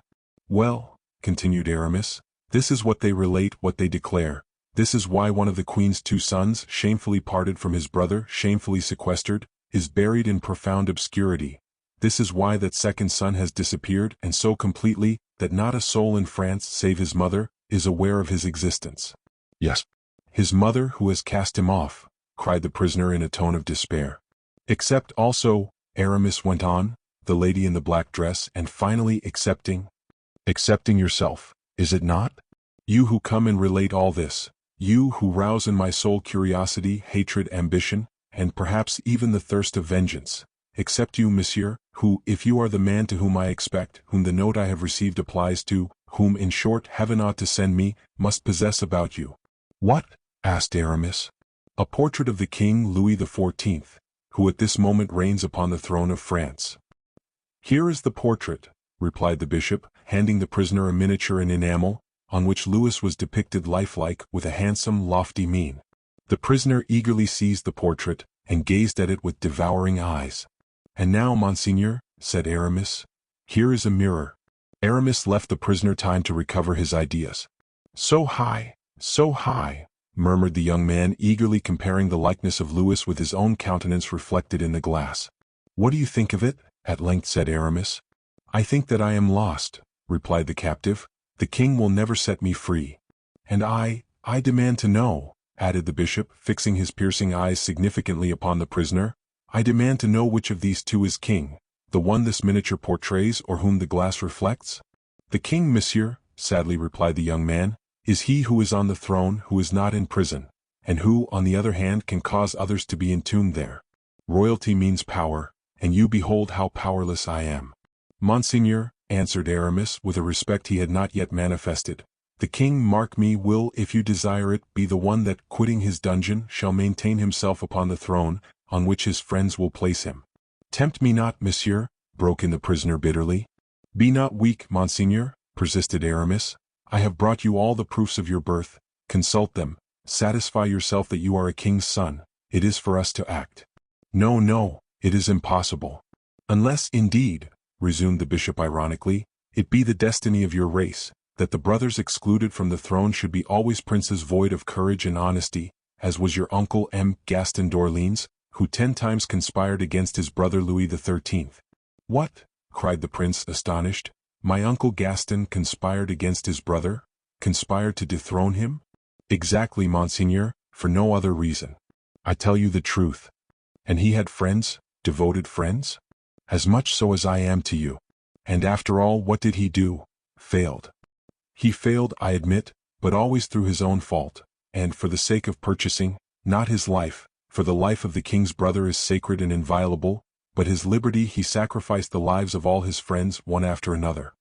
Speaker 1: Well, continued Aramis, this is what they relate, what they declare. This is why one of the queen's 2 sons, shamefully parted from his brother, shamefully sequestered, is buried in profound obscurity. This is why that second son has disappeared, and so completely, that not a soul in France, save his mother, is aware of his existence. Yes, his mother, who has cast him off, cried the prisoner in a tone of despair. Except also, Aramis went on, the lady in the black dress, and finally excepting yourself, is it not? You who come and relate all this, you who rouse in my soul curiosity, hatred, ambition, and perhaps even the thirst of vengeance, except you, monsieur, who, if you are the man to whom I expect, whom the note I have received applies to, whom in short heaven ought to send me, must possess about you. What? Asked Aramis. A portrait of the King Louis XIV, who at this moment reigns upon the throne of France. Here is the portrait, replied the bishop, handing the prisoner a miniature in enamel, on which Louis was depicted lifelike, with a handsome, lofty mien. The prisoner eagerly seized the portrait, and gazed at it with devouring eyes. And now, monseigneur, said Aramis. "Here is a mirror." Aramis left the prisoner time to recover his ideas. So high, murmured the young man, eagerly comparing the likeness of Louis with his own countenance reflected in the glass. "What do you think of it?" at length said Aramis. "I think that I am lost," replied the captive. "The king will never set me free." "And I demand to know," added the bishop, fixing his piercing eyes significantly upon the prisoner. "I demand to know which of these two is king, the one this miniature portrays or whom the glass reflects?" "The king, monsieur," sadly replied the young man, "is he who is on the throne, who is not in prison, and who, on the other hand, can cause others to be entombed there. Royalty means power, and you behold how powerless I am." "Monseigneur," answered Aramis with a respect he had not yet manifested, "the king, mark me, will, if you desire it, be the one that, quitting his dungeon, shall maintain himself upon the throne, on which his friends will place him." "Tempt me not, monsieur," broke in the prisoner bitterly. "Be not weak, monseigneur," persisted Aramis. "I have brought you all the proofs of your birth. Consult them. Satisfy yourself that you are a king's son. It is for us to act." No, it is impossible." "Unless, indeed," resumed the bishop ironically, "it be the destiny of your race, that the brothers excluded from the throne should be always princes void of courage and honesty, as was your uncle Gaston d'Orleans, who 10 times conspired against his brother Louis XIII. "What?" cried the prince, astonished. "My uncle Gaston conspired against his brother? Conspired to dethrone him?" "Exactly, monseigneur, for no other reason. I tell you the truth." "And he had friends, devoted friends?" "As much so as I am to you." "And after all, what did he do?" "Failed." "He failed, I admit, but always through his own fault, and for the sake of purchasing, not his life, for the life of the king's brother is sacred and inviolable, but his liberty he sacrificed the lives of all his friends one after another.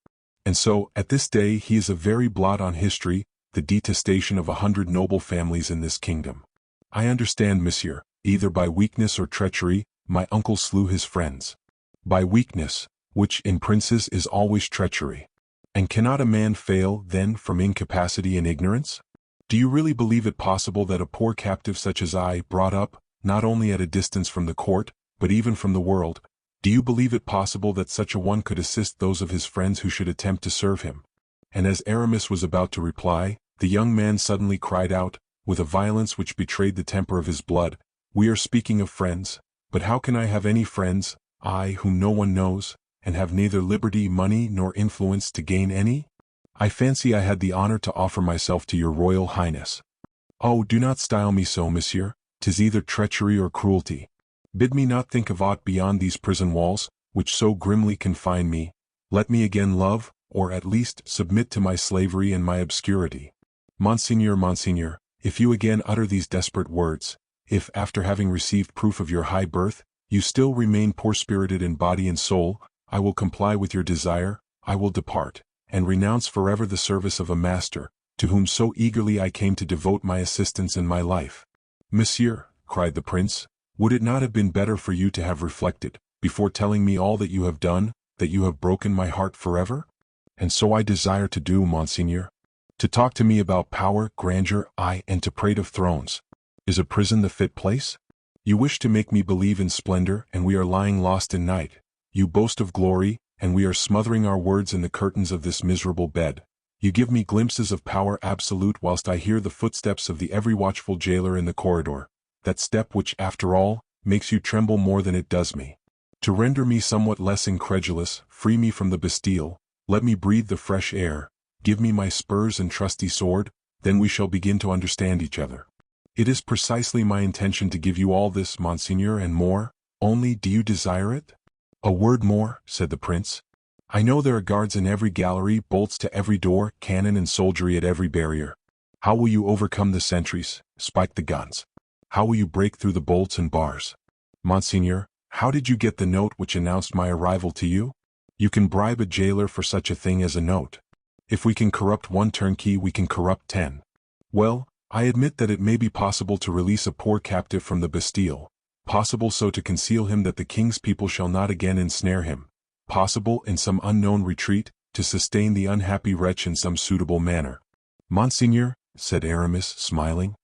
Speaker 1: And so, at this day he is a very blot on history, the detestation of 100 noble families in this kingdom. I understand, monsieur, either by weakness or treachery, my uncle slew his friends. By weakness, which in princes is always treachery. And cannot a man fail, then, from incapacity and ignorance? Do you really believe it possible that a poor captive such as I, brought up, not only at a distance from the court, but even from the world, do you believe it possible that such a one could assist those of his friends who should attempt to serve him?" And as Aramis was about to reply, the young man suddenly cried out, with a violence which betrayed the temper of his blood, "We are speaking of friends, but how can I have any friends, I whom no one knows, and have neither liberty, money, nor influence to gain any? I fancy I had the honor to offer myself to your royal highness." "Oh, do not style me so, monsieur, 'tis either treachery or cruelty. Bid me not think of aught beyond these prison walls, which so grimly confine me. Let me again love, or at least submit to my slavery and my obscurity. Monseigneur, if you again utter these desperate words, if, after having received proof of your high birth, you still remain poor-spirited in body and soul, I will comply with your desire, I will depart, and renounce forever the service of a master, to whom so eagerly I came to devote my assistance and my life." "Monsieur," cried the prince, "would it not have been better for you to have reflected, before telling me all that you have done, that you have broken my heart forever? And so I desire to do, monseigneur. To talk to me about power, grandeur, and to prate of thrones. Is a prison the fit place? You wish to make me believe in splendor, and we are lying lost in night. You boast of glory, and we are smothering our words in the curtains of this miserable bed. You give me glimpses of power absolute whilst I hear the footsteps of the ever watchful jailer in the corridor, that step which, after all, makes you tremble more than it does me. To render me somewhat less incredulous, free me from the Bastille, let me breathe the fresh air, give me my spurs and trusty sword, then we shall begin to understand each other. It is precisely my intention to give you all this, monseigneur, and more, only do you desire it?" "A word more," said the prince. "I know there are guards in every gallery, bolts to every door, cannon and soldiery at every barrier. How will you overcome the sentries, spike the guns? How will you break through the bolts and bars? Monseigneur, how did you get the note which announced my arrival to you? You can bribe a jailer for such a thing as a note. If we can corrupt one turnkey, we can corrupt 10. Well, I admit that it may be possible to release a poor captive from the Bastille, possible so to conceal him that the king's people shall not again ensnare him, possible, in some unknown retreat, to sustain the unhappy wretch in some suitable manner. Monseigneur, said Aramis, smiling,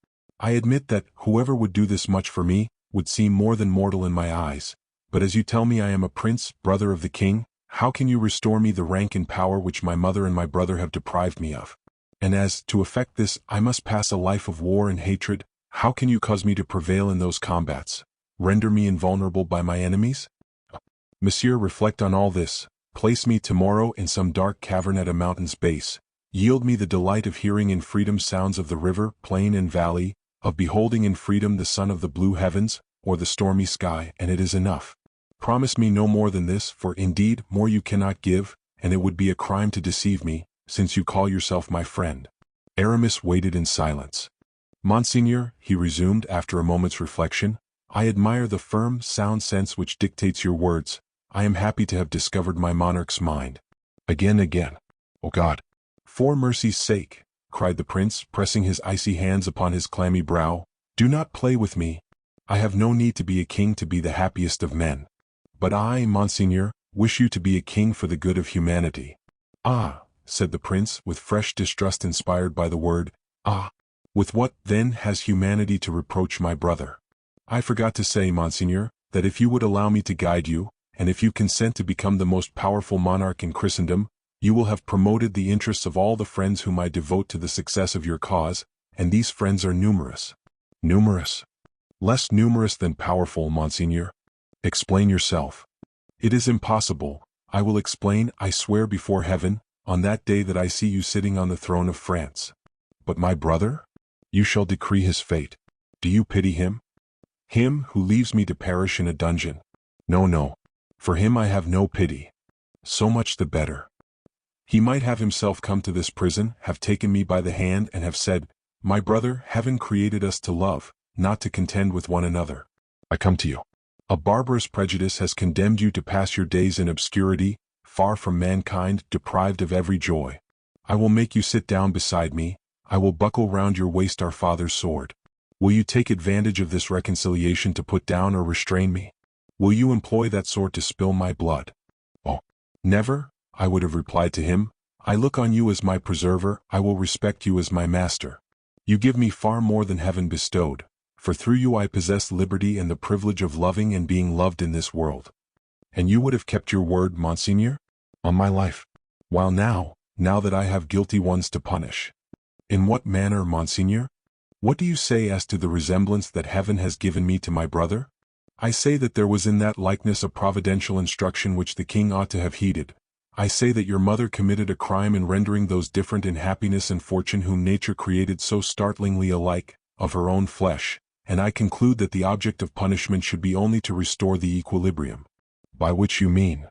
Speaker 1: I admit that, whoever would do this much for me, would seem more than mortal in my eyes, But as you tell me I am a prince, brother of the king, how can you restore me the rank and power which my mother and my brother have deprived me of? And as, to effect this, I must pass a life of war and hatred, how can you cause me to prevail in those combats? Render me invulnerable by my enemies? Monsieur, reflect on all this. Place me tomorrow in some dark cavern at a mountain's base. Yield me the delight of hearing in freedom sounds of the river, plain and valley, of beholding in freedom the sun of the blue heavens, or the stormy sky, and it is enough. Promise me no more than this, for indeed more you cannot give, and it would be a crime to deceive me, since you call yourself my friend. Aramis waited in silence. Monseigneur, he resumed after a moment's reflection, I admire the firm, sound sense which dictates your words. I am happy to have discovered my monarch's mind. Again. O God! For mercy's sake, cried the prince, pressing his icy hands upon his clammy brow, do not play with me. I have no need to be a king to be the happiest of men. But I, Monseigneur, wish you to be a king for the good of humanity. Ah, said the prince, with fresh distrust inspired by the word, ah. With what, then, has humanity to reproach my brother? I forgot to say, Monseigneur, that if you would allow me to guide you, and if you consent to become the most powerful monarch in Christendom, you will have promoted the interests of all the friends whom I devote to the success of your cause, and these friends are numerous. Numerous? Less numerous than powerful, Monseigneur. Explain yourself. It is impossible. I will explain, I swear before heaven, on that day that I see you sitting on the throne of France. But my brother? You shall decree his fate. Do you pity him? Him who leaves me to perish in a dungeon? No. For him I have no pity. So much the better. He might have himself come to this prison, have taken me by the hand and have said, my brother, heaven created us to love, not to contend with one another. I come to you. A barbarous prejudice has condemned you to pass your days in obscurity, far from mankind, deprived of every joy. I will make you sit down beside me, I will buckle round your waist our father's sword. Will you take advantage of this reconciliation to put down or restrain me? Will you employ that sword to spill my blood? Oh, never, I would have replied to him. I look on you as my preserver, I will respect you as my master. You give me far more than heaven bestowed, for through you I possess liberty and the privilege of loving and being loved in this world. And you would have kept your word, Monseigneur? On my life. While now that I have guilty ones to punish. In what manner, Monseigneur? What do you say as to the resemblance that heaven has given me to my brother? I say that there was in that likeness a providential instruction which the king ought to have heeded. I say that your mother committed a crime in rendering those different in happiness and fortune whom nature created so startlingly alike, of her own flesh, and I conclude that the object of punishment should be only to restore the equilibrium. By which you mean,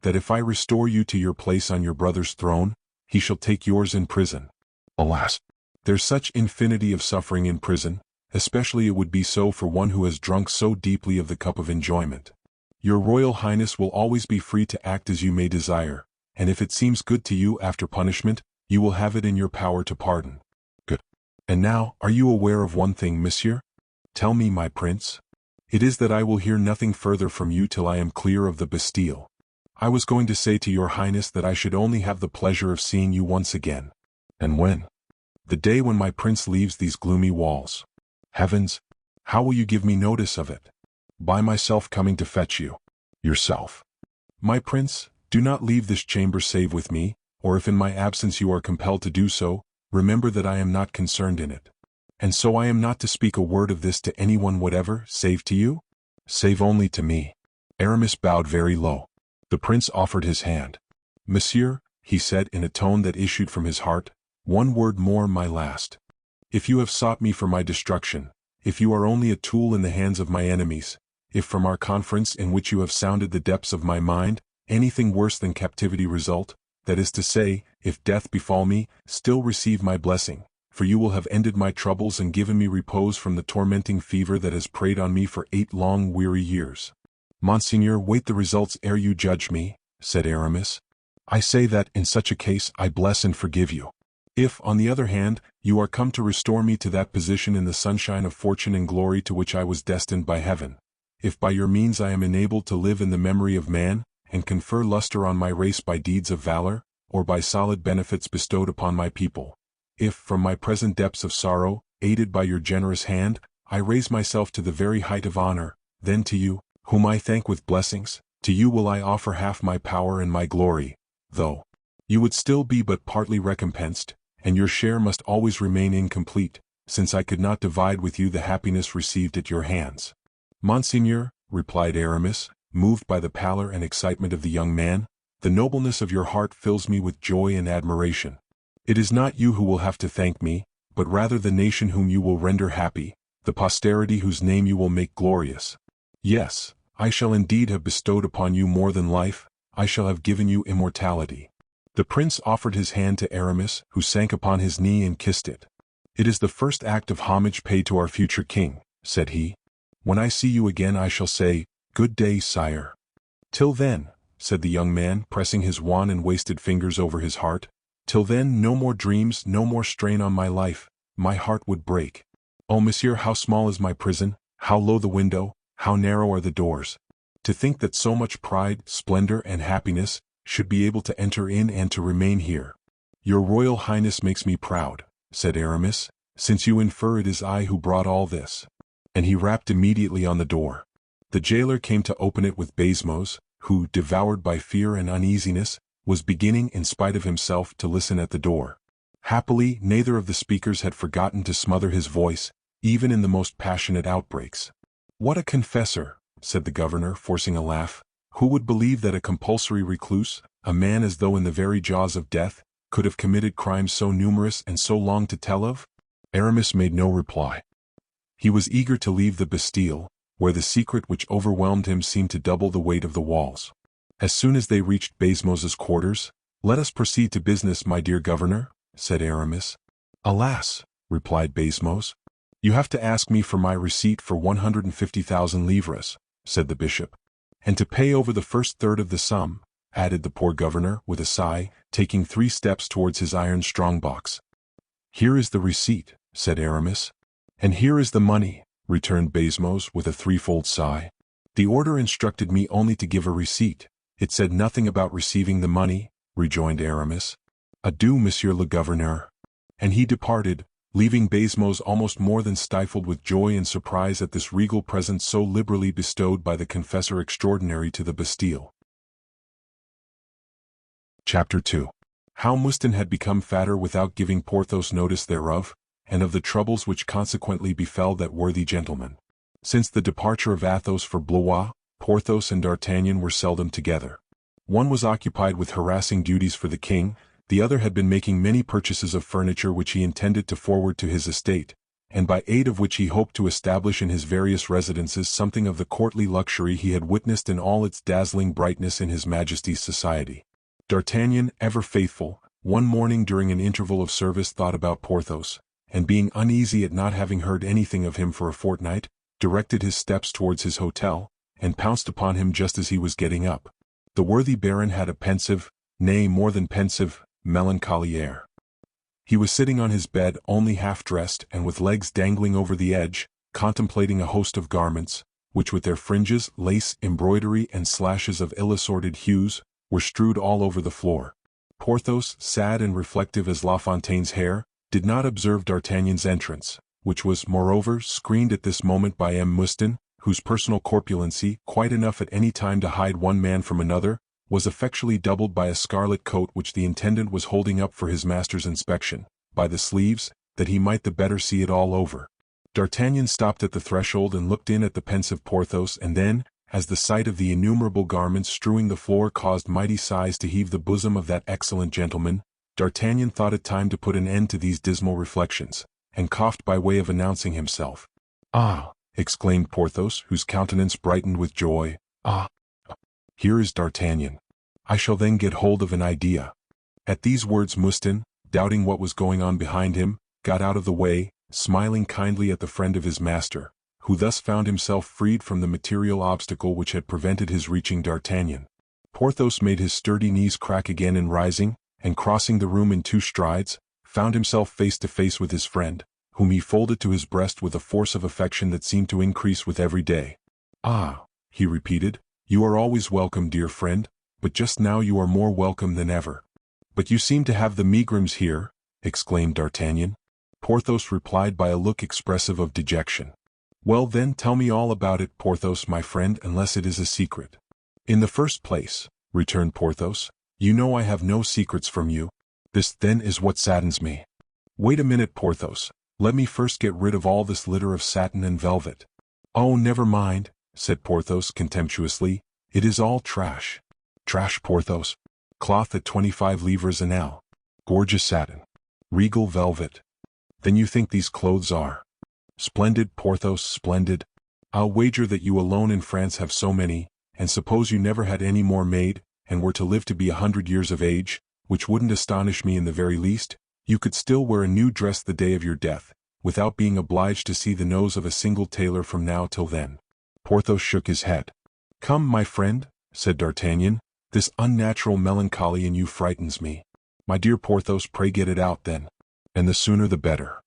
Speaker 1: that if I restore you to your place on your brother's throne, he shall take yours in prison. Alas! There's such infinity of suffering in prison, especially it would be so for one who has drunk so deeply of the cup of enjoyment. Your Royal Highness will always be free to act as you may desire, and if it seems good to you after punishment, you will have it in your power to pardon. Good. And now, are you aware of one thing, monsieur? Tell me, my prince. It is that I will hear nothing further from you till I am clear of the Bastille. I was going to say to your Highness that I should only have the pleasure of seeing you once again. And when? The day when my prince leaves these gloomy walls. Heavens! How will you give me notice of it? By myself coming to fetch you. Yourself. My prince, do not leave this chamber save with me, or if in my absence you are compelled to do so, remember that I am not concerned in it. And so I am not to speak a word of this to anyone whatever, save to you? Save only to me. Aramis bowed very low. The prince offered his hand. Monsieur, he said in a tone that issued from his heart, one word more, my last. If you have sought me for my destruction, if you are only a tool in the hands of my enemies, if from our conference in which you have sounded the depths of my mind, anything worse than captivity result, that is to say, if death befall me, still receive my blessing, for you will have ended my troubles and given me repose from the tormenting fever that has preyed on me for 8 long weary years. Monseigneur, wait the results ere you judge me, said Aramis. I say that, in such a case, I bless and forgive you. If, on the other hand, you are come to restore me to that position in the sunshine of fortune and glory to which I was destined by heaven, if by your means I am enabled to live in the memory of man, and confer luster on my race by deeds of valor, or by solid benefits bestowed upon my people, if, from my present depths of sorrow, aided by your generous hand, I raise myself to the very height of honor, then to you, whom I thank with blessings, to you will I offer half my power and my glory, though you would still be but partly recompensed, and your share must always remain incomplete, since I could not divide with you the happiness received at your hands. Monseigneur, replied Aramis, moved by the pallor and excitement of the young man, the nobleness of your heart fills me with joy and admiration. It is not you who will have to thank me, but rather the nation whom you will render happy, the posterity whose name you will make glorious. Yes, I shall indeed have bestowed upon you more than life, I shall have given you immortality. The prince offered his hand to Aramis, who sank upon his knee and kissed it. It is the first act of homage paid to our future king, said he. When I see you again I shall say, good day, sire. Till then, said the young man, pressing his wan and wasted fingers over his heart, till then no more dreams, no more strain on my life, my heart would break. Oh, monsieur, how small is my prison, how low the window, how narrow are the doors. To think that so much pride, splendor, and happiness should be able to enter in and to remain here. Your royal highness makes me proud, said Aramis, since you infer it is I who brought all this. And he rapped immediately on the door. The jailer came to open it with Baisemeaux, who, devoured by fear and uneasiness, was beginning, in spite of himself, to listen at the door. Happily, neither of the speakers had forgotten to smother his voice, even in the most passionate outbreaks. What a confessor, said the governor, forcing a laugh. Who would believe that a compulsory recluse, a man as though in the very jaws of death, could have committed crimes so numerous and so long to tell of? Aramis made no reply. He was eager to leave the Bastille, where the secret which overwhelmed him seemed to double the weight of the walls. As soon as they reached Baisemeaux's quarters, let us proceed to business, my dear governor, said Aramis. Alas, replied Baisemeaux, you have to ask me for my receipt for 150,000 livres, said the bishop. And to pay over the first third of the sum, added the poor governor, with a sigh, taking 3 steps towards his iron strong-box. Here is the receipt, said Aramis. And here is the money, returned Baisemeaux with a threefold sigh. The order instructed me only to give a receipt. It said nothing about receiving the money, rejoined Aramis. Adieu, monsieur le gouverneur. And he departed, leaving Baisemeaux almost more than stifled with joy and surprise at this regal present so liberally bestowed by the confessor extraordinary to the Bastille. Chapter 2. How Mouston had become fatter without giving Porthos notice thereof, and of the troubles which consequently befell that worthy gentleman. Since the departure of Athos for Blois, Porthos and D'Artagnan were seldom together. One was occupied with harassing duties for the king, the other had been making many purchases of furniture which he intended to forward to his estate, and by aid of which he hoped to establish in his various residences something of the courtly luxury he had witnessed in all its dazzling brightness in his Majesty's society. D'Artagnan, ever faithful, one morning during an interval of service thought about Porthos, and being uneasy at not having heard anything of him for a fortnight, directed his steps towards his hotel, and pounced upon him just as he was getting up. The worthy baron had a pensive, nay, more than pensive, melancholy air. He was sitting on his bed, only half-dressed and with legs dangling over the edge, contemplating a host of garments, which with their fringes, lace, embroidery, and slashes of ill-assorted hues, were strewed all over the floor. Porthos, sad and reflective as La Fontaine's hair, did not observe D'Artagnan's entrance, which was, moreover, screened at this moment by M. Mouston, whose personal corpulency, quite enough at any time to hide one man from another, was effectually doubled by a scarlet coat which the intendant was holding up for his master's inspection, by the sleeves, that he might the better see it all over. D'Artagnan stopped at the threshold and looked in at the pensive Porthos, and then, as the sight of the innumerable garments strewing the floor caused mighty sighs to heave the bosom of that excellent gentleman, D'Artagnan thought it time to put an end to these dismal reflections, and coughed by way of announcing himself. "Ah!" exclaimed Porthos, whose countenance brightened with joy. "Ah! Here is D'Artagnan. I shall then get hold of an idea." At these words Mouston, doubting what was going on behind him, got out of the way, smiling kindly at the friend of his master, who thus found himself freed from the material obstacle which had prevented his reaching D'Artagnan. Porthos made his sturdy knees crack again in rising, and crossing the room in 2 strides, found himself face to face with his friend, whom he folded to his breast with a force of affection that seemed to increase with every day. "Ah," he repeated, "you are always welcome, dear friend, but just now you are more welcome than ever." "But you seem to have the megrims here," exclaimed D'Artagnan. Porthos replied by a look expressive of dejection. Well then tell me all about it, Porthos my friend, unless it is a secret. In the first place, returned Porthos, you know I have no secrets from you. This then is what saddens me. Wait a minute, Porthos, let me first get rid of all this litter of satin and velvet. Oh, never mind, said Porthos contemptuously, it is all trash. Trash, Porthos. Cloth at 25 livres an ell. Gorgeous satin. Regal velvet. Then you think these clothes are splendid, Porthos, splendid. I'll wager that you alone in France have so many, and suppose you never had any more made, and were to live to be 100 years of age, which wouldn't astonish me in the very least, you could still wear a new dress the day of your death, without being obliged to see the nose of a single tailor from now till then. Porthos shook his head. Come, my friend, said D'Artagnan, this unnatural melancholy in you frightens me. My dear Porthos, pray get it out then. And the sooner the better.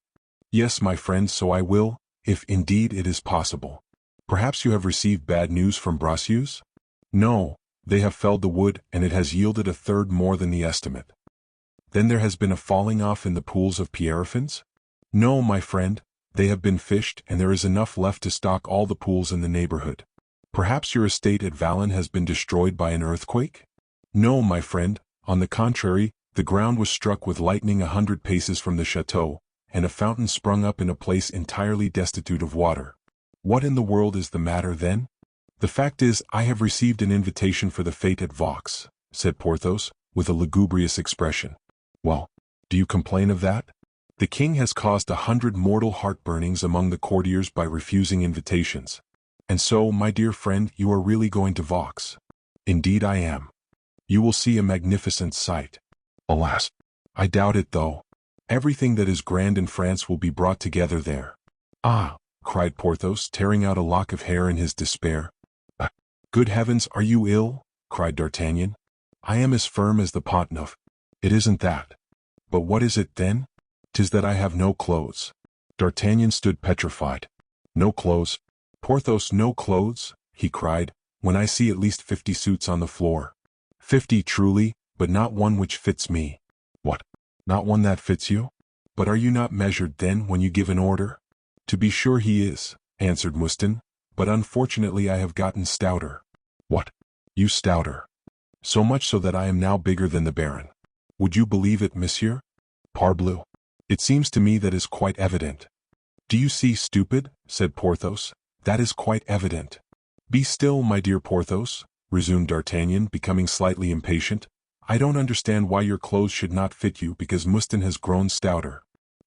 Speaker 1: Yes, my friend, so I will, if indeed it is possible. Perhaps you have received bad news from Bracieux? No, they have felled the wood, and it has yielded a third more than the estimate. Then there has been a falling off in the pools of Pierrefonds? No, my friend, they have been fished, and there is enough left to stock all the pools in the neighborhood. Perhaps your estate at Valin has been destroyed by an earthquake? No, my friend, on the contrary, the ground was struck with lightning 100 paces from the chateau, and a fountain sprung up in a place entirely destitute of water. What in the world is the matter then? The fact is, I have received an invitation for the fete at Vaux, said Porthos, with a lugubrious expression. Well, do you complain of that? The king has caused 100 mortal heartburnings among the courtiers by refusing invitations. And so, my dear friend, you are really going to Vaux? Indeed I am. You will see a magnificent sight. Alas, I doubt it though. Everything that is grand in France will be brought together there. Ah, cried Porthos, tearing out a lock of hair in his despair. Good heavens, are you ill? Cried D'Artagnan. I am as firm as the Pont-Neuf. It isn't that. But what is it then? 'Tis that I have no clothes. D'Artagnan stood petrified. No clothes? Porthos, no clothes? He cried, when I see at least 50 suits on the floor. 50 truly, but not one which fits me. What? Not one that fits you? But are you not measured then when you give an order? To be sure he is, answered Mouston, but unfortunately I have gotten stouter. What? You stouter? So much so that I am now bigger than the Baron. Would you believe it, monsieur? Parbleu. It seems to me that is quite evident. Do you see, stupid? Said Porthos. That is quite evident. Be still, my dear Porthos, resumed D'Artagnan, becoming slightly impatient. I don't understand why your clothes should not fit you because Mouston has grown stouter.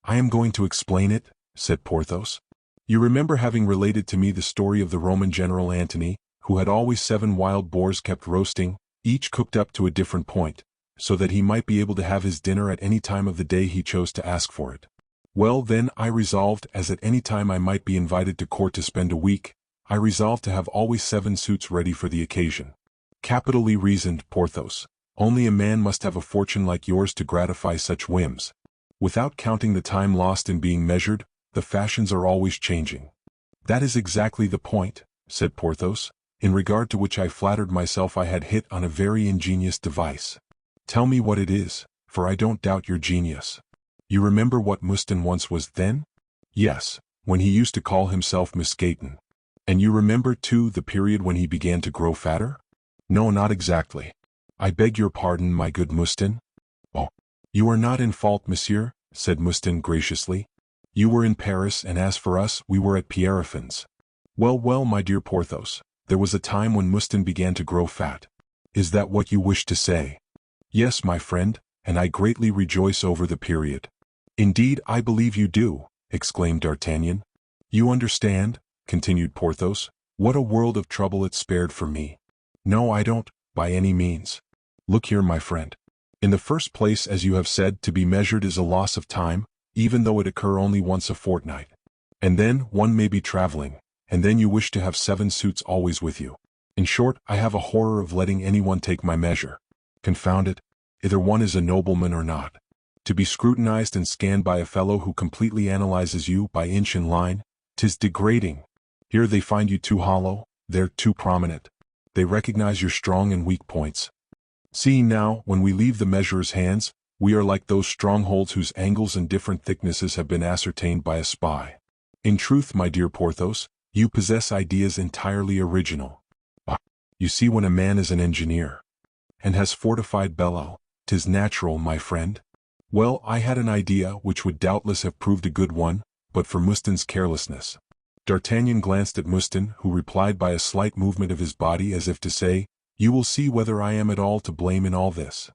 Speaker 1: I am going to explain it, said Porthos. You remember having related to me the story of the Roman general Antony, who had always 7 wild boars kept roasting, each cooked up to a different point, so that he might be able to have his dinner at any time of the day he chose to ask for it. Well then, I resolved, as at any time I might be invited to court to spend a week, I resolved to have always 7 suits ready for the occasion. Capitally reasoned, Porthos. Only a man must have a fortune like yours to gratify such whims. Without counting the time lost in being measured, the fashions are always changing. That is exactly the point, said Porthos, in regard to which I flattered myself I had hit on a very ingenious device. Tell me what it is, for I don't doubt your genius. You remember what Mouston once was then? Yes, when he used to call himself Musketeer. And you remember, too, the period when he began to grow fatter? No, not exactly. I beg your pardon, my good Mouston. Oh, you are not in fault, monsieur, said Mouston graciously. You were in Paris, and as for us, we were at Pierrefonds. Well, well, my dear Porthos, there was a time when Mouston began to grow fat. Is that what you wish to say? Yes, my friend, and I greatly rejoice over the period. Indeed, I believe you do, exclaimed D'Artagnan. You understand, continued Porthos, what a world of trouble it spared for me. No, I don't, by any means. Look here, my friend. In the first place, as you have said, to be measured is a loss of time, even though it occur only once a fortnight. And then, one may be traveling, and then you wish to have 7 suits always with you. In short, I have a horror of letting anyone take my measure. Confound it, either one is a nobleman or not. To be scrutinized and scanned by a fellow who completely analyzes you by inch and line, 'tis degrading. Here they find you too hollow, there too prominent. They recognize your strong and weak points. See now, when we leave the measurer's hands, we are like those strongholds whose angles and different thicknesses have been ascertained by a spy. In truth, my dear Porthos, You possess ideas entirely original. Ah, you see, when a man is an engineer, and has fortified Belle, 'tis natural, my friend. Well, I had an idea which would doubtless have proved a good one, but for Mouston's carelessness. D'Artagnan glanced at Mouston, who replied by a slight movement of his body as if to say, "You will see whether I am at all to blame in all this."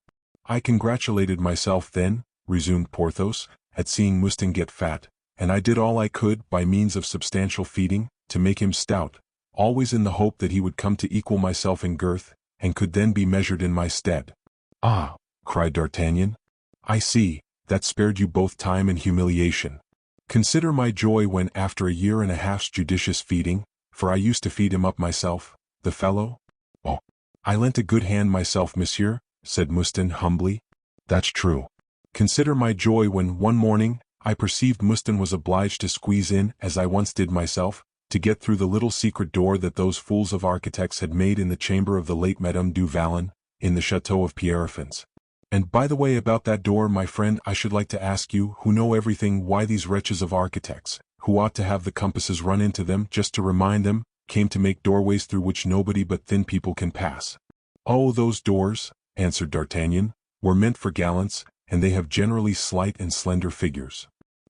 Speaker 1: "I congratulated myself then," resumed Porthos, "at seeing Mouston get fat, and I did all I could, by means of substantial feeding, to make him stout, always in the hope that he would come to equal myself in girth, and could then be measured in my stead." "Ah," cried D'Artagnan, "I see, that spared you both time and humiliation. Consider my joy when, after a year and a half's judicious feeding, for I used to feed him up myself, the fellow—" "Oh, I lent a good hand myself, monsieur," said Mouston humbly. "That's true. Consider my joy when, one morning, I perceived Mouston was obliged to squeeze in, as I once did myself, to get through the little secret door that those fools of architects had made in the chamber of the late Madame du Vallon, in the chateau of Pierrefonds. And by the way, about that door, my friend, I should like to ask you, who know everything, why these wretches of architects, who ought to have the compasses run into them just to remind them, came to make doorways through which nobody but thin people can pass." "Oh, those doors," answered D'Artagnan, "were meant for gallants, and they have generally slight and slender figures."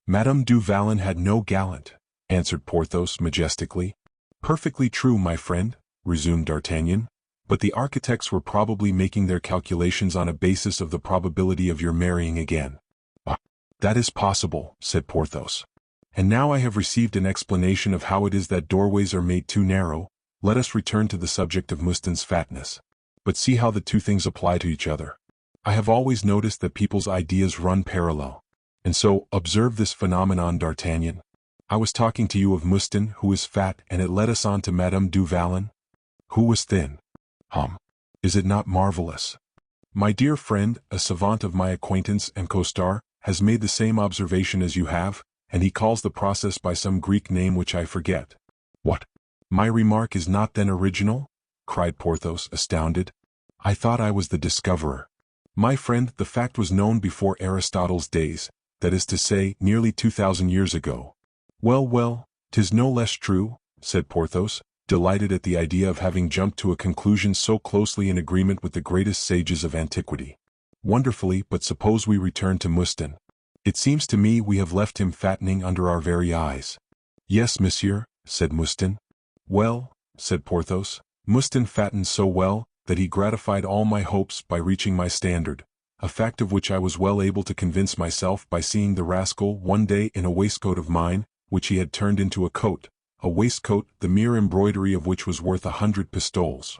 Speaker 1: "Madame du Vallon had no gallant," answered Porthos majestically. "Perfectly true, my friend," resumed D'Artagnan, "but the architects were probably making their calculations on a basis of the probability of your marrying again." "Ah, that is possible," said Porthos. "And now I have received an explanation of how it is that doorways are made too narrow, let us return to the subject of Mouston's fatness. But see how the two things apply to each other. I have always noticed that people's ideas run parallel. And so, observe this phenomenon, D'Artagnan. I was talking to you of Mouston, who is fat, and it led us on to Madame du Vallon, who was thin. Is it not marvelous? My dear friend, a savant of my acquaintance and co-star, has made the same observation as you have, and he calls the process by some Greek name which I forget." "What? My remark is not then original?" cried Porthos, astounded. "I thought I was the discoverer." "My friend, the fact was known before Aristotle's days, that is to say, nearly 2,000 years ago." "Well, well, 'tis no less true," said Porthos, delighted at the idea of having jumped to a conclusion so closely in agreement with the greatest sages of antiquity. "Wonderfully, but suppose we return to Mouston. It seems to me we have left him fattening under our very eyes." "Yes, monsieur," said Mouston. "Well," said Porthos, "Mouston fattened so well, that he gratified all my hopes by reaching my standard, a fact of which I was well able to convince myself by seeing the rascal one day in a waistcoat of mine, which he had turned into a coat, a waistcoat the mere embroidery of which was worth 100 pistoles.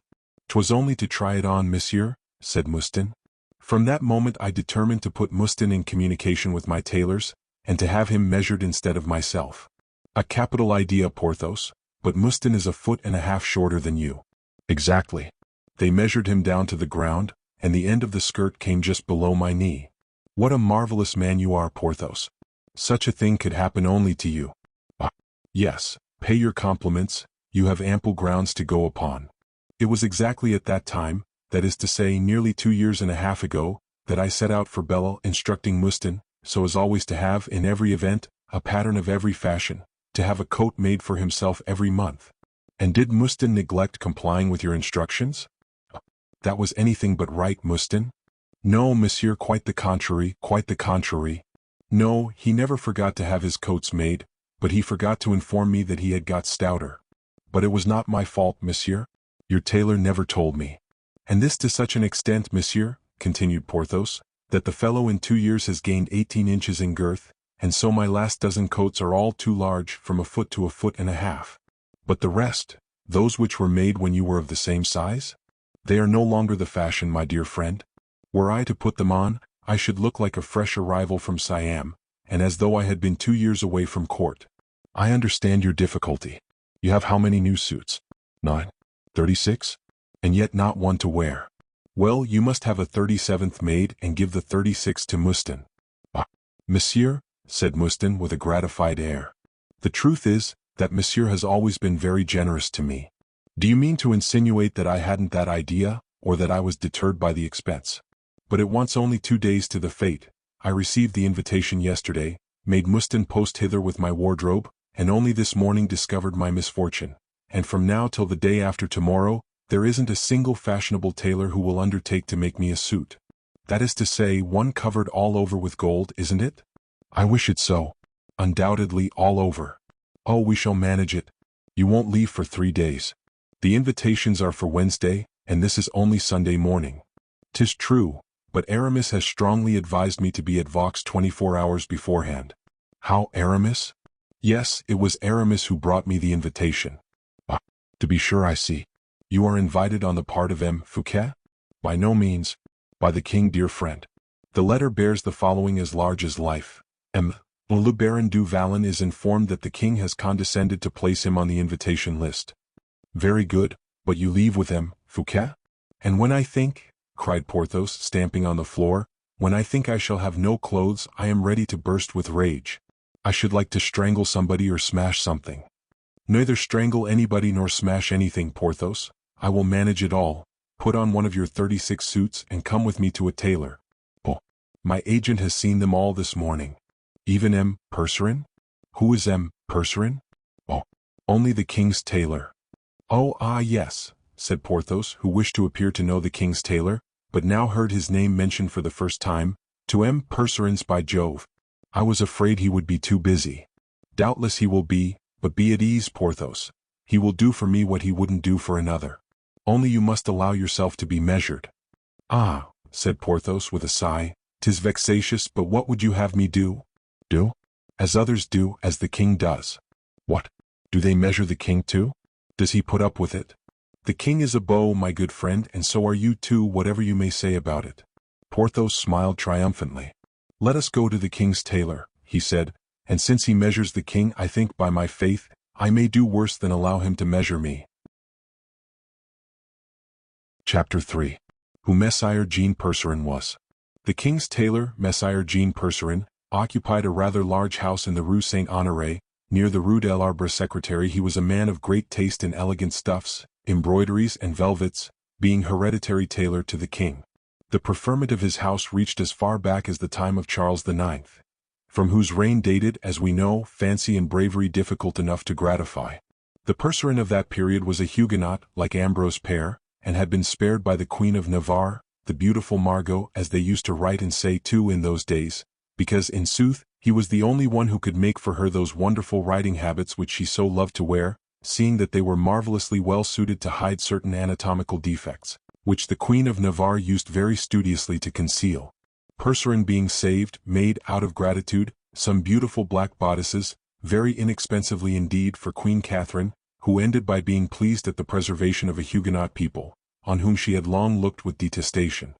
Speaker 1: "'Twas only to try it on, monsieur," said Mouston. From that moment I determined to put Mouston in communication with my tailors, and to have him measured instead of myself. "A capital idea, Porthos, but Mouston is a foot and a half shorter than you." "Exactly. They measured him down to the ground, and the end of the skirt came just below my knee." "What a marvelous man you are, Porthos. Such a thing could happen only to you." "Ah, yes, pay your compliments, you have ample grounds to go upon. It was exactly at that time, that is to say nearly 2 years and a half ago, that I set out for Belle, instructing Mouston, so as always to have, in every event, a pattern of every fashion, to have a coat made for himself every month." "And did Mouston neglect complying with your instructions?" "That was anything but right, Mouston." "No, monsieur, quite the contrary, quite the contrary. No, he never forgot to have his coats made, but he forgot to inform me that he had got stouter. But it was not my fault, monsieur. Your tailor never told me. And this to such an extent, monsieur," continued Porthos, "that the fellow in 2 years has gained 18 inches in girth, and so my last dozen coats are all too large, from a foot to a foot and a half." "But the rest, those which were made when you were of the same size? They are no longer the fashion, my dear friend. Were I to put them on, I should look like a fresh arrival from Siam, and as though I had been 2 years away from court." "I understand your difficulty. You have how many new suits?" 9. 36? And yet not one to wear. Well, you must have a 37th made and give the 36th to Mouston." "Ah, monsieur," said Mouston with a gratified air. "The truth is, that monsieur has always been very generous to me." "Do you mean to insinuate that I hadn't that idea, or that I was deterred by the expense? But it wants only 2 days to the fete. I received the invitation yesterday, made Mouston post hither with my wardrobe, and only this morning discovered my misfortune, and from now till the day after tomorrow, there isn't a single fashionable tailor who will undertake to make me a suit. That is to say, one covered all over with gold, isn't it? I wish it so. Undoubtedly all over. Oh, we shall manage it. You won't leave for 3 days. The invitations are for Wednesday, and this is only Sunday morning. 'Tis true, but Aramis has strongly advised me to be at Vaux 24 hours beforehand. How, Aramis? Yes, it was Aramis who brought me the invitation. Ah, to be sure, I see. You are invited on the part of M. Fouquet? By no means. By the king, dear friend. The letter bears the following as large as life. M. Le Baron du Vallon is informed that the king has condescended to place him on the invitation list. Very good, but you leave with M. Fouquet? And when I think, cried Porthos, stamping on the floor, when I think I shall have no clothes, I am ready to burst with rage. I should like to strangle somebody or smash something. Neither strangle anybody nor smash anything, Porthos. I will manage it all. Put on one of your 36 suits and come with me to a tailor. Oh, my agent has seen them all this morning. Even M. Percerin? Who is M. Percerin? Oh, only the king's tailor. Oh, ah, yes, said Porthos, who wished to appear to know the king's tailor, but now heard his name mentioned for the first time. To M. Percerin's, by Jove. I was afraid he would be too busy. Doubtless he will be, but be at ease, Porthos. He will do for me what he wouldn't do for another. Only you must allow yourself to be measured. Ah, said Porthos with a sigh, 'tis vexatious, but what would you have me do? Do? As others do, as the king does. What? Do they measure the king too? Does he put up with it? The king is a beau, my good friend, and so are you too, whatever you may say about it. Porthos smiled triumphantly. Let us go to the king's tailor, he said, and since he measures the king, I think, by my faith, I may do worse than allow him to measure me. Chapter 3. Who Messire Jean Percerin was. The king's tailor, Messire Jean Percerin, occupied a rather large house in the Rue Saint-Honoré, near the Rue de l'Arbre Secrétaire. He was a man of great taste in elegant stuffs, embroideries and velvets, being hereditary tailor to the king. The preferment of his house reached as far back as the time of Charles IX, from whose reign dated, as we know, fancy and bravery difficult enough to gratify. The Percerin of that period was a Huguenot, like Ambrose Pare, and had been spared by the Queen of Navarre, the beautiful Margot, as they used to write and say too in those days, because, in sooth, he was the only one who could make for her those wonderful riding habits which she so loved to wear, seeing that they were marvelously well suited to hide certain anatomical defects, which the Queen of Navarre used very studiously to conceal. Percerin being saved, made, out of gratitude, some beautiful black bodices, very inexpensively indeed for Queen Catherine, who ended by being pleased at the preservation of a Huguenot people, on whom she had long looked with detestation.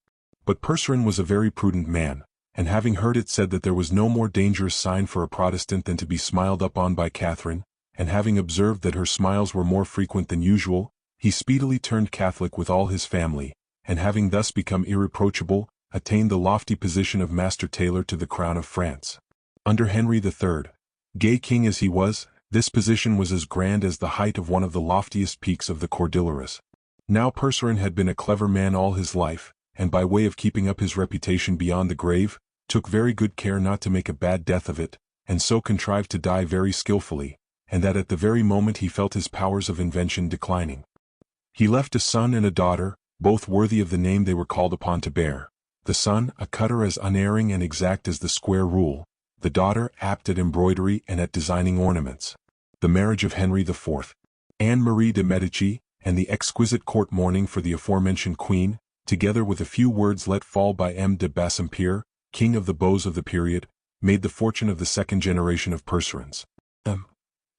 Speaker 1: But Percerin was a very prudent man, and having heard it said that there was no more dangerous sign for a Protestant than to be smiled upon by Catherine, and having observed that her smiles were more frequent than usual, he speedily turned Catholic with all his family, and having thus become irreproachable, attained the lofty position of Master Tailor to the crown of France. Under Henry III, gay king as he was, this position was as grand as the height of one of the loftiest peaks of the Cordilleras. Now Percerin had been a clever man all his life, and by way of keeping up his reputation beyond the grave, took very good care not to make a bad death of it, and so contrived to die very skillfully, and that at the very moment he felt his powers of invention declining. He left a son and a daughter, both worthy of the name they were called upon to bear. The son, a cutter as unerring and exact as the square rule, the daughter, apt at embroidery and at designing ornaments. The marriage of Henry IV, Anne-Marie de Medici, and the exquisite court mourning for the aforementioned queen, together with a few words let fall by M. de Bassompierre, king of the beaux of the period, made the fortune of the second generation of Percerins.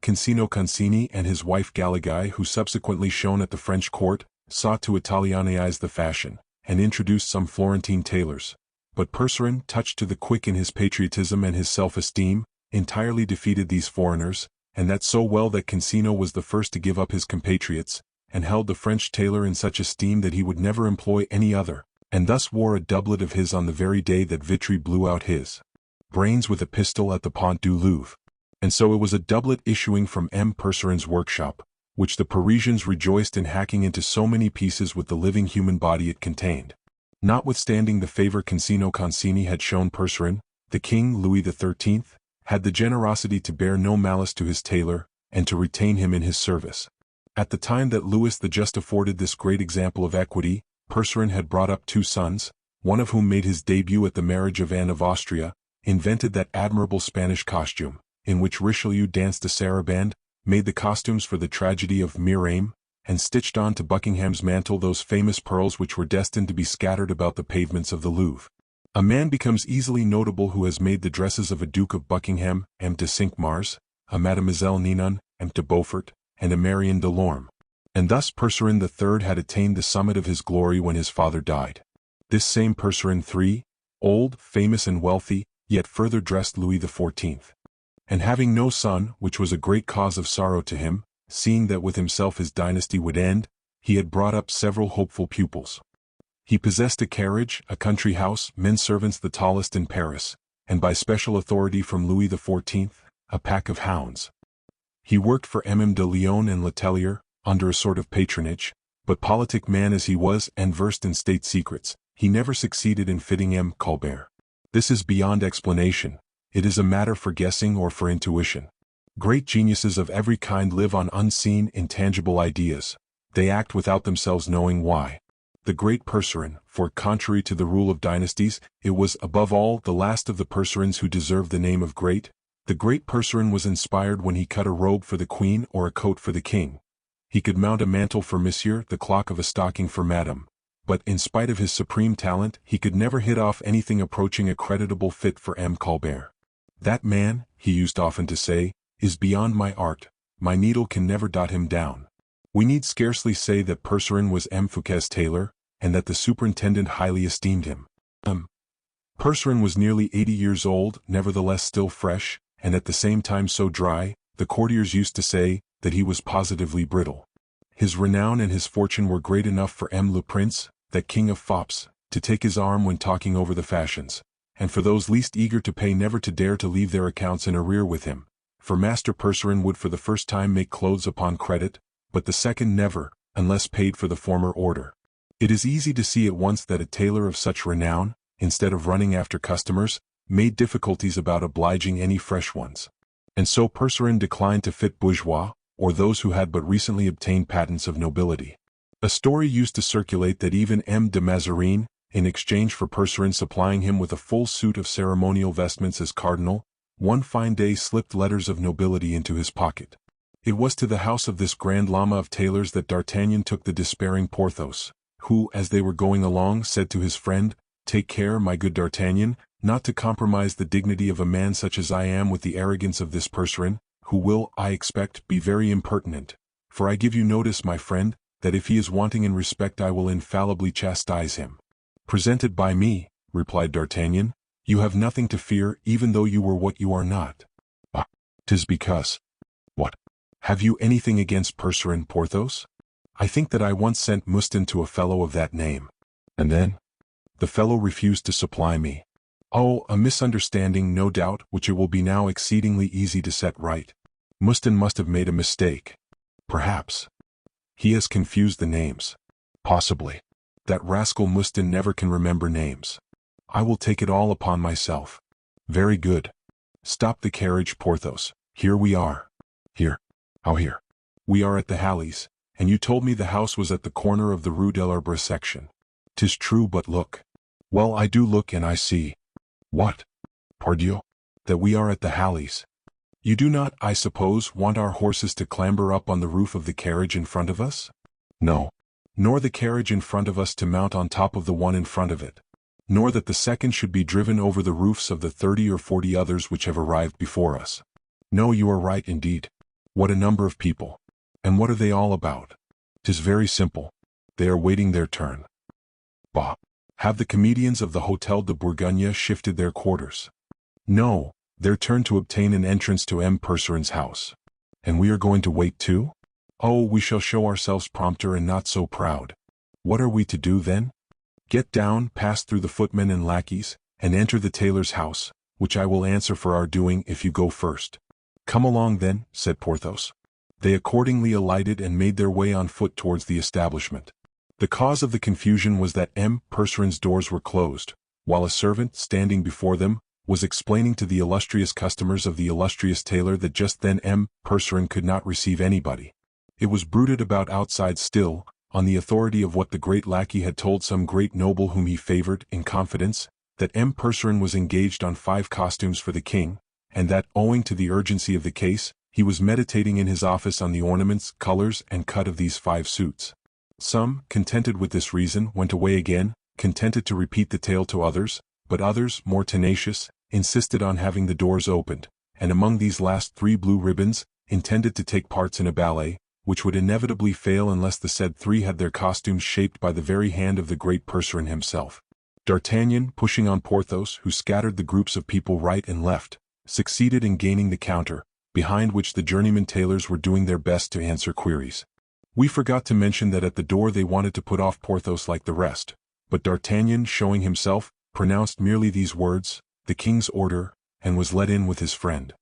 Speaker 1: Concino Concini and his wife Galigai, who subsequently shone at the French court, sought to Italianize the fashion, and introduced some Florentine tailors. But Percerin, touched to the quick in his patriotism and his self-esteem, entirely defeated these foreigners, and that so well that Concino was the first to give up his compatriots, and held the French tailor in such esteem that he would never employ any other, and thus wore a doublet of his on the very day that Vitry blew out his brains with a pistol at the Pont du Louvre. And so it was a doublet issuing from M. Percerin's workshop, which the Parisians rejoiced in hacking into so many pieces with the living human body it contained. Notwithstanding the favor Concino Concini had shown Percerin, the king, Louis XIII, had the generosity to bear no malice to his tailor, and to retain him in his service. At the time that Louis the Just afforded this great example of equity, Percerin had brought up 2 sons, one of whom made his debut at the marriage of Anne of Austria, invented that admirable Spanish costume, in which Richelieu danced a saraband, made the costumes for the tragedy of Miraim, and stitched on to Buckingham's mantle those famous pearls which were destined to be scattered about the pavements of the Louvre. A man becomes easily notable who has made the dresses of a Duke of Buckingham, M. de Cinq-Mars, a Mademoiselle Ninon, M. de Beaufort, and a Marion de Lorme. And thus Percerin III had attained the summit of his glory when his father died. This same Percerin III, old, famous and wealthy, yet further dressed Louis XIV. And having no son, which was a great cause of sorrow to him, seeing that with himself his dynasty would end, he had brought up several hopeful pupils. He possessed a carriage, a country house, men servants the tallest in Paris, and by special authority from Louis XIV, a pack of hounds. He worked for M. de Lyon and Letellier, under a sort of patronage, but politic man as he was and versed in state secrets, he never succeeded in fitting M. Colbert. This is beyond explanation. It is a matter for guessing or for intuition. Great geniuses of every kind live on unseen, intangible ideas. They act without themselves knowing why. The great Percerin, for contrary to the rule of dynasties, it was, above all, the last of the Percerins who deserved the name of great. The great Percerin was inspired when he cut a robe for the queen or a coat for the king. He could mount a mantle for monsieur, the clock of a stocking for madame. But in spite of his supreme talent, he could never hit off anything approaching a creditable fit for M. Colbert. That man, he used often to say, is beyond my art, my needle can never dot him down. We need scarcely say that Percerin was M. Fouquet's tailor, and that the superintendent highly esteemed him. Percerin was nearly 80 years old, nevertheless still fresh, and at the same time so dry, the courtiers used to say, that he was positively brittle. His renown and his fortune were great enough for M. le Prince, that king of fops, to take his arm when talking over the fashions, and for those least eager to pay never to dare to leave their accounts in arrear with him, for Master Percerin would for the first time make clothes upon credit, but the second never, unless paid for the former order. It is easy to see at once that a tailor of such renown, instead of running after customers, made difficulties about obliging any fresh ones. And so Percerin declined to fit bourgeois, or those who had but recently obtained patents of nobility. A story used to circulate that even M. de Mazarin, in exchange for Percerin supplying him with a full suit of ceremonial vestments as cardinal, one fine day slipped letters of nobility into his pocket. It was to the house of this grand lama of tailors that D'Artagnan took the despairing Porthos, who, as they were going along, said to his friend, "Take care, my good D'Artagnan, not to compromise the dignity of a man such as I am with the arrogance of this Percerin, who will, I expect, be very impertinent. For I give you notice, my friend, that if he is wanting in respect I will infallibly chastise him." "Presented by me," replied D'Artagnan, "you have nothing to fear, even though you were what you are not." "Ah, 'tis because—" "What? Have you anything against Percerin, Porthos?" "I think that I once sent Mustin to a fellow of that name." "And then?" "The fellow refused to supply me." "Oh, a misunderstanding, no doubt, which it will be now exceedingly easy to set right. Mustin must have made a mistake." "Perhaps." "He has confused the names." "Possibly. That rascal Mustin never can remember names." "I will take it all upon myself." "Very good. Stop the carriage, Porthos. Here we are." "Here? How here?" "We are at the Halles, and you told me the house was at the corner of the Rue de l'Arbre section." "'Tis true, but look." "Well, I do look and I see." "What?" "Pardieu, that we are at the Halles. You do not, I suppose, want our horses to clamber up on the roof of the carriage in front of us?" "No." "Nor the carriage in front of us to mount on top of the one in front of it. Nor that the second should be driven over the roofs of the 30 or 40 others which have arrived before us." "No, you are right indeed. What a number of people! And what are they all about?" "'Tis very simple. They are waiting their turn." "Bah! Have the comedians of the Hôtel de Bourgogne shifted their quarters?" "No, their turn to obtain an entrance to M. Percerin's house." "And we are going to wait too?" "Oh, we shall show ourselves prompter and not so proud." "What are we to do then?" "Get down, pass through the footmen and lackeys, and enter the tailor's house, which I will answer for our doing if you go first." "Come along then," said Porthos. They accordingly alighted and made their way on foot towards the establishment. The cause of the confusion was that M. Percerin's doors were closed, while a servant, standing before them, was explaining to the illustrious customers of the illustrious tailor that just then M. Percerin could not receive anybody. It was bruited about outside still, on the authority of what the great lackey had told some great noble whom he favored in confidence, that M. Percerin was engaged on 5 costumes for the king, and that, owing to the urgency of the case, he was meditating in his office on the ornaments, colors, and cut of these 5 suits. Some, contented with this reason, went away again, contented to repeat the tale to others, but others, more tenacious, insisted on having the doors opened, and among these last 3 blue ribbons, intended to take parts in a ballet, which would inevitably fail unless the said 3 had their costumes shaped by the very hand of the great Percerin himself. D'Artagnan, pushing on Porthos, who scattered the groups of people right and left, succeeded in gaining the counter, behind which the journeyman tailors were doing their best to answer queries. We forgot to mention that at the door they wanted to put off Porthos like the rest, but D'Artagnan, showing himself, pronounced merely these words, "The king's order," and was let in with his friend.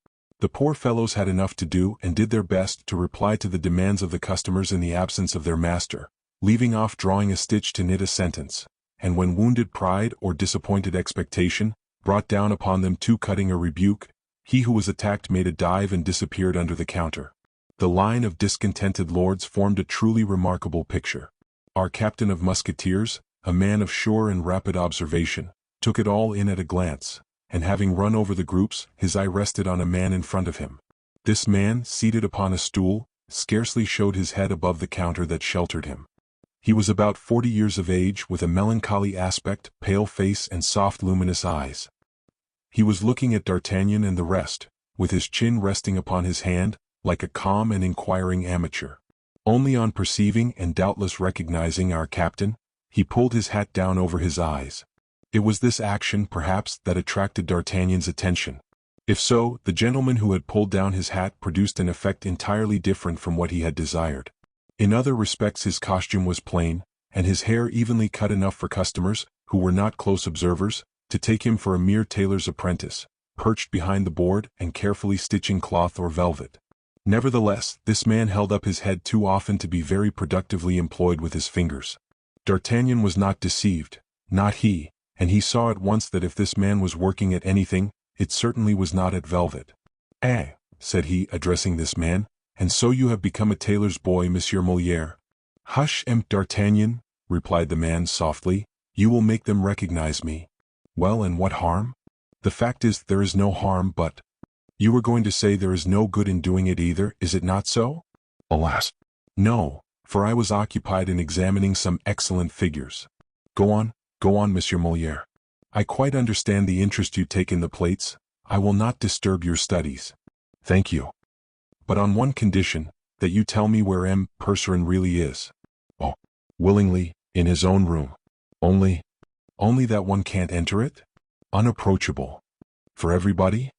Speaker 1: The poor fellows had enough to do and did their best to reply to the demands of the customers in the absence of their master, leaving off drawing a stitch to knit a sentence, and when wounded pride or disappointed expectation brought down upon them too cutting a rebuke, he who was attacked made a dive and disappeared under the counter. The line of discontented lords formed a truly remarkable picture. Our captain of musketeers, a man of sure and rapid observation, took it all in at a glance, and having run over the groups, his eye rested on a man in front of him. This man, seated upon a stool, scarcely showed his head above the counter that sheltered him. He was about 40 years of age, with a melancholy aspect, pale face, and soft luminous eyes. He was looking at D'Artagnan and the rest, with his chin resting upon his hand, like a calm and inquiring amateur. Only on perceiving and doubtless recognizing our captain, he pulled his hat down over his eyes. It was this action, perhaps, that attracted D'Artagnan's attention. If so, the gentleman who had pulled down his hat produced an effect entirely different from what he had desired. In other respects his costume was plain, and his hair evenly cut enough for customers, who were not close observers, to take him for a mere tailor's apprentice, perched behind the board and carefully stitching cloth or velvet. Nevertheless, this man held up his head too often to be very productively employed with his fingers. D'Artagnan was not deceived, not he, and he saw at once that if this man was working at anything, it certainly was not at velvet. "Eh," said he, addressing this man, "and so you have become a tailor's boy, Monsieur Molière?" "Hush, D'Artagnan," replied the man softly, "you will make them recognize me." "Well, and what harm?" "The fact is, there is no harm, but—" "You were going to say there is no good in doing it either, is it not so?" "Alas! No, for I was occupied in examining some excellent figures." Go on, Monsieur Molière. I quite understand the interest you take in the plates. I will not disturb your studies." "Thank you. But on one condition, that you tell me where M. Percerin really is." "Oh, willingly, in his own room. Only that one can't enter it? Unapproachable. For everybody?"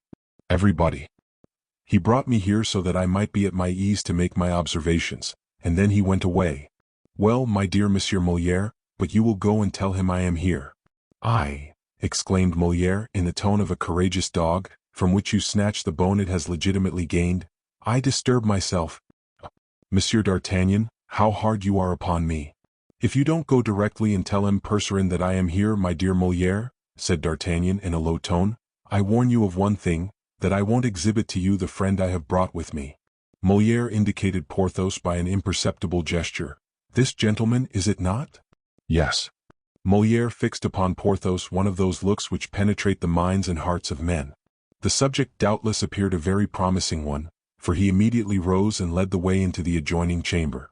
Speaker 1: "Everybody. He brought me here so that I might be at my ease to make my observations, and then he went away." "Well, my dear Monsieur Molière, but you will go and tell him I am here." "I," exclaimed Molière in the tone of a courageous dog, from which you snatch the bone it has legitimately gained, "I disturb myself. Monsieur D'Artagnan, how hard you are upon me." "If you don't go directly and tell M. Percerin that I am here, my dear Molière," said D'Artagnan in a low tone, "I warn you of one thing, that I won't exhibit to you the friend I have brought with me." Molière indicated Porthos by an imperceptible gesture. "This gentleman, is it not?" "Yes." Molière fixed upon Porthos one of those looks which penetrate the minds and hearts of men. The subject doubtless appeared a very promising one, for he immediately rose and led the way into the adjoining chamber.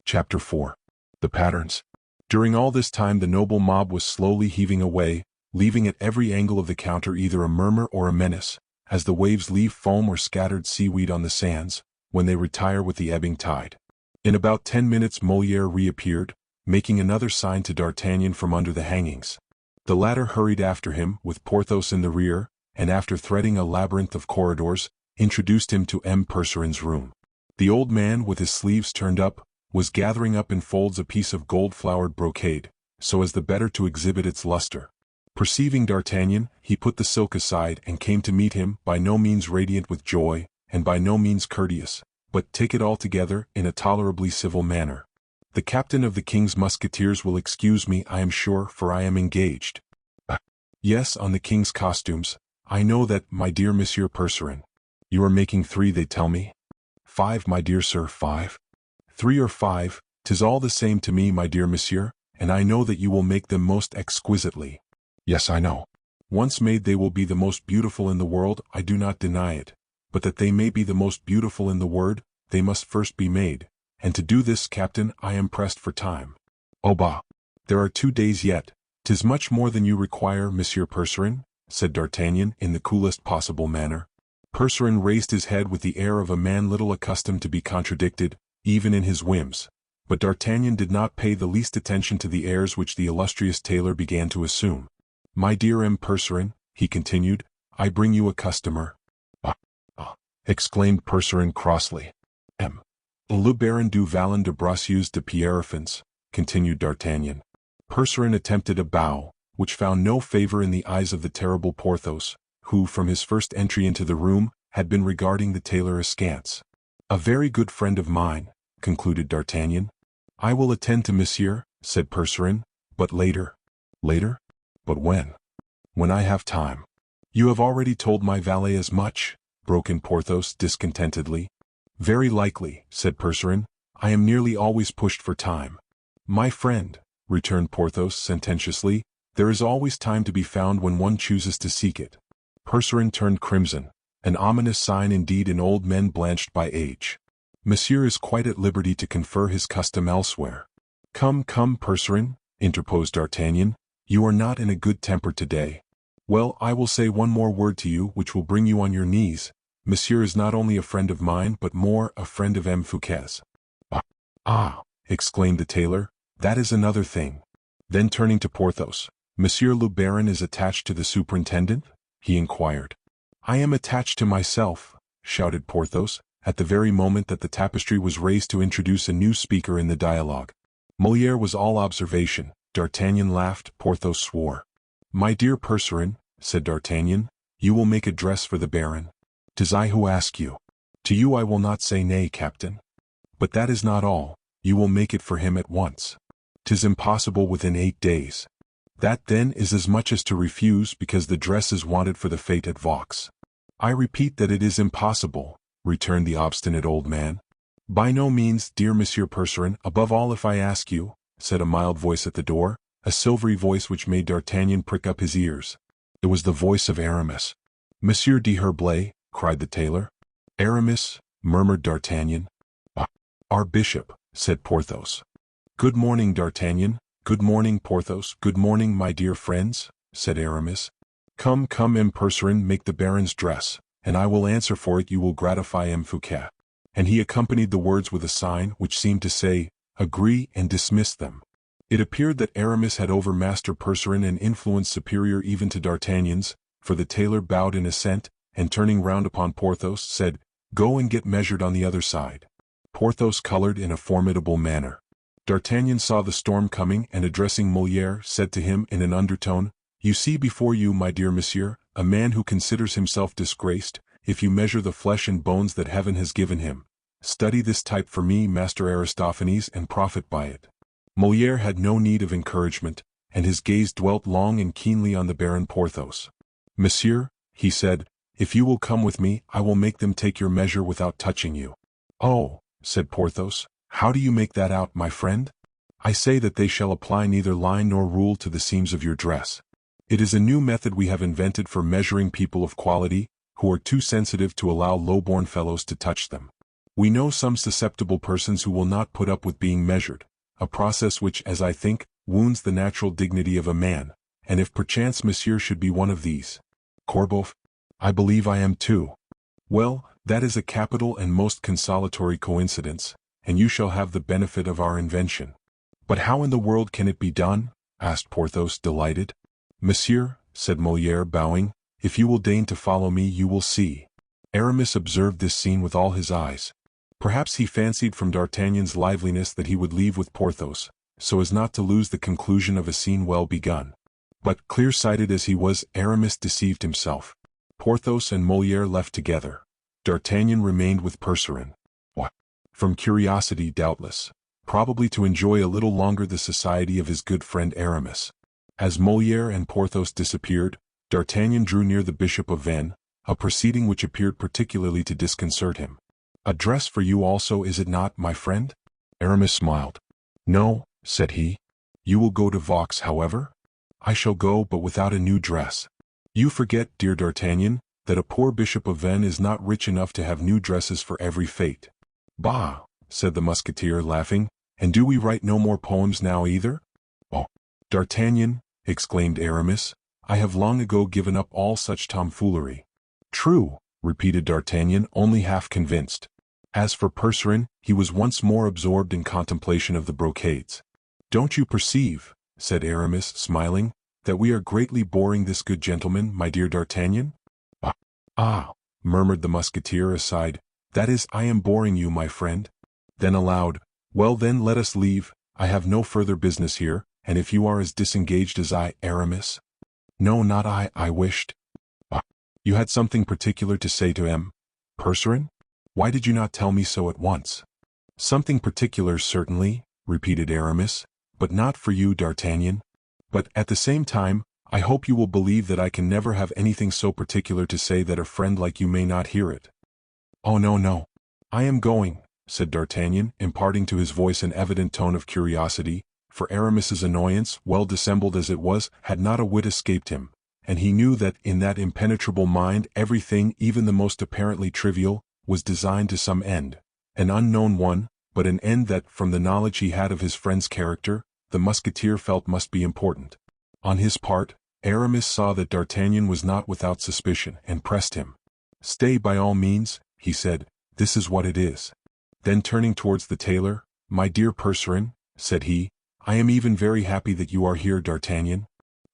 Speaker 1: Chapter 4. The Patterns. During all this time the noble mob was slowly heaving away, leaving at every angle of the counter either a murmur or a menace, as the waves leave foam or scattered seaweed on the sands, when they retire with the ebbing tide. In about 10 minutes Molière reappeared, making another sign to D'Artagnan from under the hangings. The latter hurried after him, with Porthos in the rear, and after threading a labyrinth of corridors, introduced him to M. Percerin's room. The old man, with his sleeves turned up, was gathering up in folds a piece of gold-flowered brocade, so as the better to exhibit its luster. Perceiving D'Artagnan, he put the silk aside and came to meet him, by no means radiant with joy, and by no means courteous, but, take it altogether, in a tolerably civil manner. "The captain of the king's musketeers will excuse me, I am sure, for I am engaged." Yes, on the king's costumes. I know that, my dear Monsieur Percerin. You are making 3, they tell me. 5, my dear sir, 5. 3 or 5, 'tis all the same to me, my dear monsieur, and I know that you will make them most exquisitely. Yes, I know. Once made they will be the most beautiful in the world, I do not deny it. But that they may be the most beautiful in the world, they must first be made. And to do this, Captain, I am pressed for time. Oh bah! There are 2 days yet. 'Tis much more than you require, Monsieur Percerin, said D'Artagnan in the coolest possible manner. Percerin raised his head with the air of a man little accustomed to be contradicted, even in his whims. But D'Artagnan did not pay the least attention to the airs which the illustrious tailor began to assume. My dear M. Percerin, he continued, I bring you a customer. Exclaimed Percerin crossly. M. Le Baron du Vallon de Bracieux de Pierrefonds, continued D'Artagnan. Percerin attempted a bow, which found no favor in the eyes of the terrible Porthos, who from his first entry into the room, had been regarding the tailor askance. A very good friend of mine, concluded D'Artagnan. I will attend to monsieur, said Percerin, but later. Later? But when? When I have time. You have already told my valet as much, broke in Porthos discontentedly. Very likely, said Percerin. I am nearly always pushed for time. My friend, returned Porthos sententiously, there is always time to be found when one chooses to seek it. Percerin turned crimson, an ominous sign indeed in old men blanched by age. Monsieur is quite at liberty to confer his custom elsewhere. Come, Percerin, interposed D'Artagnan, you are not in a good temper today. Well, I will say one more word to you which will bring you on your knees. Monsieur is not only a friend of mine but more a friend of M. Fouquet's. Ah, exclaimed the tailor, that is another thing. Then turning to Porthos, Monsieur le Baron is attached to the superintendent? He inquired. I am attached to myself, shouted Porthos, at the very moment that the tapestry was raised to introduce a new speaker in the dialogue. Molière was all observation. D'Artagnan laughed, Porthos swore. My dear Percerin, said D'Artagnan, you will make a dress for the Baron. 'Tis I who ask you. To you I will not say nay, Captain. But that is not all, you will make it for him at once. 'Tis impossible within 8 days. That then is as much as to refuse because the dress is wanted for the fete at Vaux. I repeat that it is impossible, returned the obstinate old man. By no means, dear Monsieur Percerin, above all if I ask you, said a mild voice at the door, a silvery voice which made D'Artagnan prick up his ears. It was the voice of Aramis. Monsieur d'Herblay, cried the tailor. Aramis, murmured D'Artagnan. Our bishop, said Porthos. Good morning, D'Artagnan. Good morning, Porthos. Good morning, my dear friends, said Aramis. Come, M. Percerin, make the Baron's dress, and I will answer for it you will gratify M. Fouquet. And he accompanied the words with a sign which seemed to say, agree, and dismissed them. It appeared that Aramis had over Master Percerin an influence superior even to D'Artagnan's, for the tailor bowed in assent, and turning round upon Porthos, said, Go and get measured on the other side. Porthos colored in a formidable manner. D'Artagnan saw the storm coming and addressing Molière, said to him in an undertone, You see before you, my dear monsieur, a man who considers himself disgraced, if you measure the flesh and bones that heaven has given him. Study this type for me, Master Aristophanes, and profit by it. Molière had no need of encouragement, and his gaze dwelt long and keenly on the Baron Porthos. Monsieur, he said, if you will come with me, I will make them take your measure without touching you. Oh, said Porthos, how do you make that out, my friend? I say that they shall apply neither line nor rule to the seams of your dress. It is a new method we have invented for measuring people of quality, who are too sensitive to allow low-born fellows to touch them. We know some susceptible persons who will not put up with being measured, a process which, as I think, wounds the natural dignity of a man, and if perchance monsieur should be one of these. Corbeuf, I believe I am too. Well, that is a capital and most consolatory coincidence, and you shall have the benefit of our invention. But how in the world can it be done? Asked Porthos, delighted. Monsieur, said Molière, bowing, if you will deign to follow me you will see. Aramis observed this scene with all his eyes. Perhaps he fancied from D'Artagnan's liveliness that he would leave with Porthos, so as not to lose the conclusion of a scene well begun. But, clear-sighted as he was, Aramis deceived himself. Porthos and Molière left together. D'Artagnan remained with Percerin. What? From curiosity, doubtless. Probably to enjoy a little longer the society of his good friend Aramis. As Molière and Porthos disappeared, D'Artagnan drew near the Bishop of Vannes, a proceeding which appeared particularly to disconcert him. "A dress for you also, is it not, my friend?" Aramis smiled. "No," said he. "You will go to Vaux, however?" "I shall go, but without a new dress." "You forget, dear D'Artagnan, that a poor Bishop of Vannes is not rich enough to have new dresses for every fete." "Bah!" said the Musketeer, laughing. "And do we write no more poems now either?" "Oh, D'Artagnan," exclaimed Aramis, "I have long ago given up all such tomfoolery." "True," repeated D'Artagnan, only half convinced. As for Percerin, he was once more absorbed in contemplation of the brocades. "Don't you perceive," said Aramis, smiling, "that we are greatly boring this good gentleman, my dear D'Artagnan?" Ah, murmured the Musketeer aside, "that is, I am boring you, my friend." Then aloud, "Well then, let us leave, I have no further business here, and if you are as disengaged as I, Aramis—" "No, not I, I wished—" "You had something particular to say to M. Percerin? Why did you not tell me so at once?" "Something particular, certainly," repeated Aramis, "but not for you, D'Artagnan. But, at the same time, I hope you will believe that I can never have anything so particular to say that a friend like you may not hear it." "Oh no, no. I am going," said D'Artagnan, imparting to his voice an evident tone of curiosity, for Aramis's annoyance, well dissembled as it was, had not a whit escaped him, and he knew that in that impenetrable mind everything, even the most apparently trivial, was designed to some end, an unknown one, but an end that, from the knowledge he had of his friend's character, the Musketeer felt must be important. On his part, Aramis saw that D'Artagnan was not without suspicion, and pressed him. "Stay by all means," he said, "this is what it is." Then turning towards the tailor, "My dear Percerin," said he, "I am even very happy that you are here, D'Artagnan."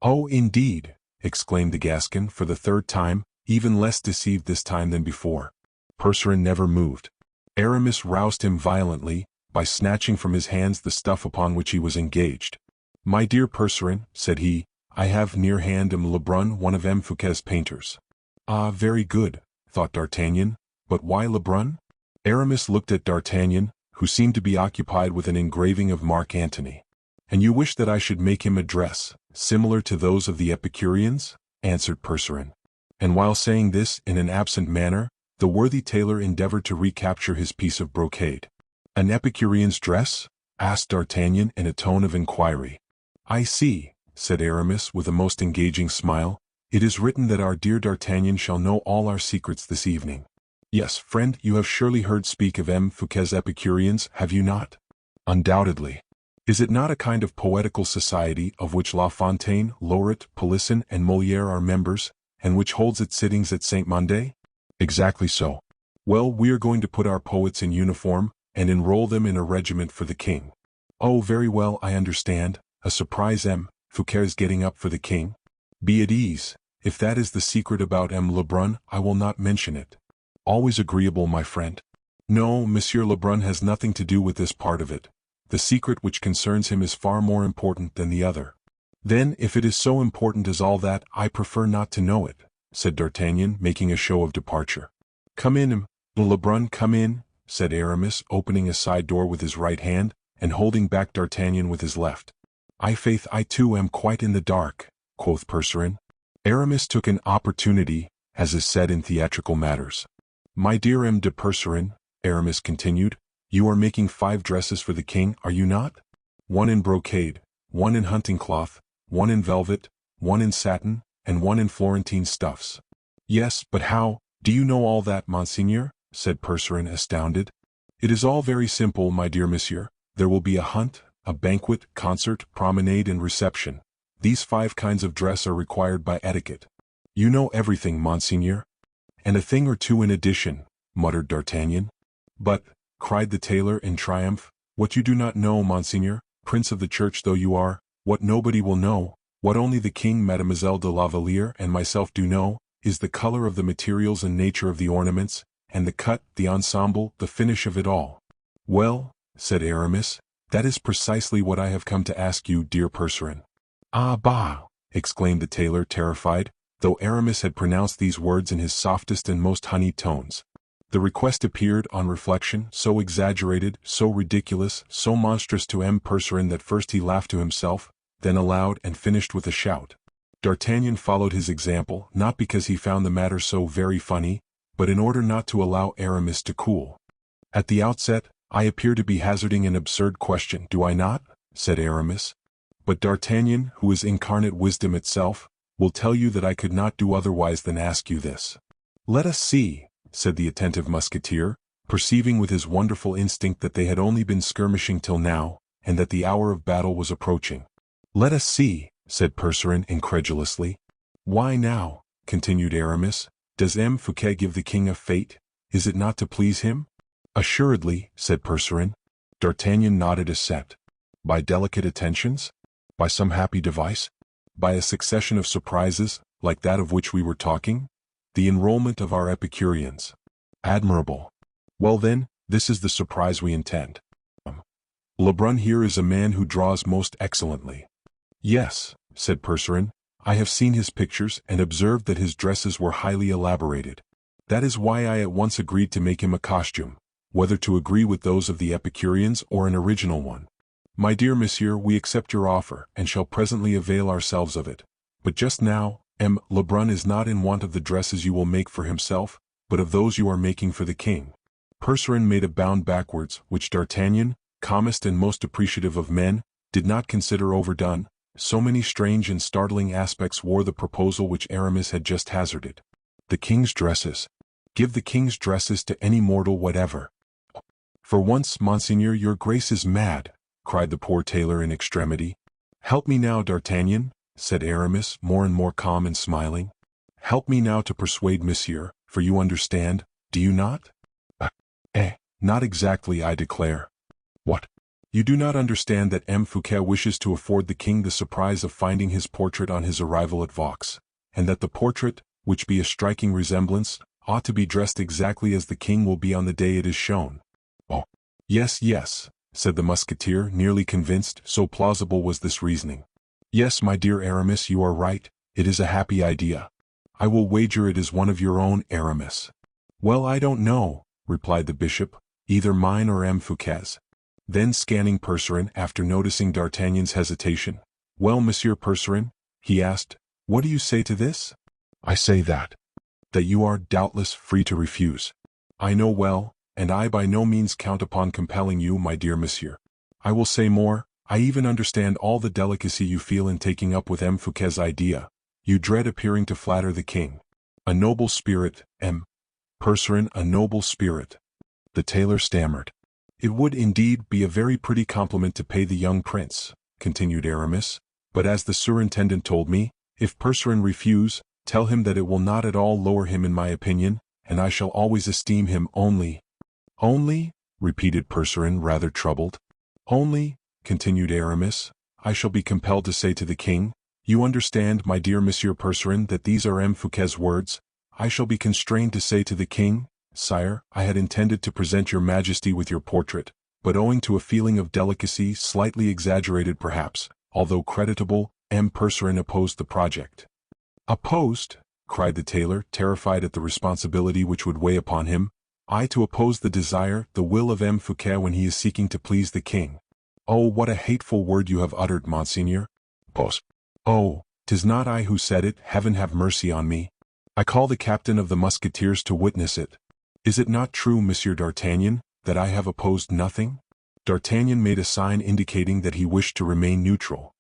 Speaker 1: "Oh, indeed!" exclaimed the Gascon for the third time, even less deceived this time than before. Percerin never moved. Aramis roused him violently, by snatching from his hands the stuff upon which he was engaged. "My dear Percerin," said he, "I have near hand M. Lebrun, one of M. Fouquet's painters." "Ah, very good," thought D'Artagnan, "but why Lebrun?" Aramis looked at D'Artagnan, who seemed to be occupied with an engraving of Mark Antony. "And you wish that I should make him a dress, similar to those of the Epicureans?" answered Percerin. And while saying this in an absent manner, the worthy tailor endeavored to recapture his piece of brocade. "An Epicurean's dress?" asked D'Artagnan in a tone of inquiry. "I see," said Aramis with a most engaging smile. "It is written that our dear D'Artagnan shall know all our secrets this evening. Yes, friend, you have surely heard speak of M. Fouquet's Epicureans, have you not?" "Undoubtedly. Is it not a kind of poetical society of which La Fontaine, Lauret, Polisson, and Molière are members, and which holds its sittings at Saint-Mandé?" "Exactly so." "Well, we are going to put our poets in uniform, and enroll them in a regiment for the king." "Oh, very well, I understand. A surprise M. Fouquet is getting up for the king?" "Be at ease. If that is the secret about M. Lebrun, I will not mention it." "Always agreeable, my friend." "No, Monsieur Lebrun has nothing to do with this part of it. The secret which concerns him is far more important than the other." "Then, if it is so important as all that, I prefer not to know it," said D'Artagnan, making a show of departure. "Come in, M. Lebrun, come in," said Aramis, opening a side door with his right hand, and holding back D'Artagnan with his left. "I I too am quite in the dark," quoth Percerin. Aramis took an opportunity, as is said in theatrical matters. "My dear M. de Percerin," Aramis continued, "you are making 5 dresses for the king, are you not? 1 in brocade, 1 in hunting cloth, 1 in velvet, 1 in satin, and 1 in Florentine stuffs." "Yes, but how, do you know all that, Monseigneur?" said Percerin, astounded. "It is all very simple, my dear monsieur. There will be a hunt, a banquet, concert, promenade, and reception. These 5 kinds of dress are required by etiquette." "You know everything, Monseigneur." "And a thing or two in addition," muttered D'Artagnan. "But," cried the tailor in triumph, "what you do not know, Monseigneur, Prince of the Church though you are, what nobody will know, what only the king, Mademoiselle de la Valliere, and myself do know, is the color of the materials and nature of the ornaments, and the cut, the ensemble, the finish of it all." "Well," said Aramis, "that is precisely what I have come to ask you, dear Percerin." "Ah, bah!" exclaimed the tailor, terrified, though Aramis had pronounced these words in his softest and most honeyed tones. The request appeared, on reflection, so exaggerated, so ridiculous, so monstrous to M. Percerin that first he laughed to himself, then aloud and finished with a shout. D'Artagnan followed his example, not because he found the matter so very funny, but in order not to allow Aramis to cool. "At the outset, I appear to be hazarding an absurd question, do I not?" said Aramis. "But D'Artagnan, who is incarnate wisdom itself, will tell you that I could not do otherwise than ask you this." "Let us see," said the attentive Musketeer, perceiving with his wonderful instinct that they had only been skirmishing till now, and that the hour of battle was approaching. "Let us see," said Percerin incredulously. "Why now?" continued Aramis. "Does M. Fouquet give the king a fate? Is it not to please him?" "Assuredly," said Percerin. D'Artagnan nodded assent. "By delicate attentions? By some happy device? By a succession of surprises, like that of which we were talking? The enrollment of our Epicureans. Admirable. Well then, this is the surprise we intend. Lebrun here is a man who draws most excellently." "Yes," said Percerin, "I have seen his pictures and observed that his dresses were highly elaborated. That is why I at once agreed to make him a costume, whether to agree with those of the Epicureans or an original one. My dear monsieur, we accept your offer, and shall presently avail ourselves of it. But just now, M. Lebrun is not in want of the dresses you will make for himself, but of those you are making for the king." Percerin made a bound backwards, which D'Artagnan, calmest and most appreciative of men, did not consider overdone. So many strange and startling aspects wore the proposal which Aramis had just hazarded. "The king's dresses. Give the king's dresses to any mortal whatever." "For once, monseigneur, your grace is mad," cried the poor tailor in extremity. "Help me now, D'Artagnan," said Aramis, more and more calm and smiling. "Help me now to persuade monsieur, for you understand, do you not?" Not exactly, I declare." "What? You do not understand that M. Fouquet wishes to afford the king the surprise of finding his portrait on his arrival at Vaux, and that the portrait, which be a striking resemblance, ought to be dressed exactly as the king will be on the day it is shown." "Oh, yes, yes," said the Musketeer, nearly convinced, so plausible was this reasoning. "Yes, my dear Aramis, you are right, it is a happy idea. I will wager it is one of your own, Aramis." "Well, I don't know," replied the bishop, "either mine or M. Fouquet's." Then scanning Percerin after noticing D'Artagnan's hesitation, "Well, Monsieur Percerin," he asked, "what do you say to this?" "I say that you are, doubtless, free to refuse. I know well, and I by no means count upon compelling you, my dear monsieur. I will say more, I even understand all the delicacy you feel in taking up with M. Fouquet's idea. You dread appearing to flatter the king. A noble spirit, M. Percerin, a noble spirit." The tailor stammered. "It would indeed be a very pretty compliment to pay the young prince," continued Aramis, "but as the surintendant told me, if Percerin refuse, tell him that it will not at all lower him in my opinion, and I shall always esteem him only." "Only?" repeated Percerin, rather troubled. "Only," continued Aramis, "I shall be compelled to say to the king, you understand, my dear Monsieur Percerin, that these are M. Fouquet's words, I shall be constrained to say to the king, Sire, I had intended to present your majesty with your portrait, but owing to a feeling of delicacy slightly exaggerated perhaps, although creditable, M. Percerin opposed the project." "Opposed?" cried the tailor, terrified at the responsibility which would weigh upon him. "I to oppose the desire, the will of M. Fouquet when he is seeking to please the king. Oh, what a hateful word you have uttered, monseigneur. Oh, 'tis not I who said it, heaven have mercy on me. I call the captain of the Musketeers to witness it. Is it not true, Monsieur d'Artagnan, that I have opposed nothing?" D'Artagnan made a sign indicating that he wished to remain neutral.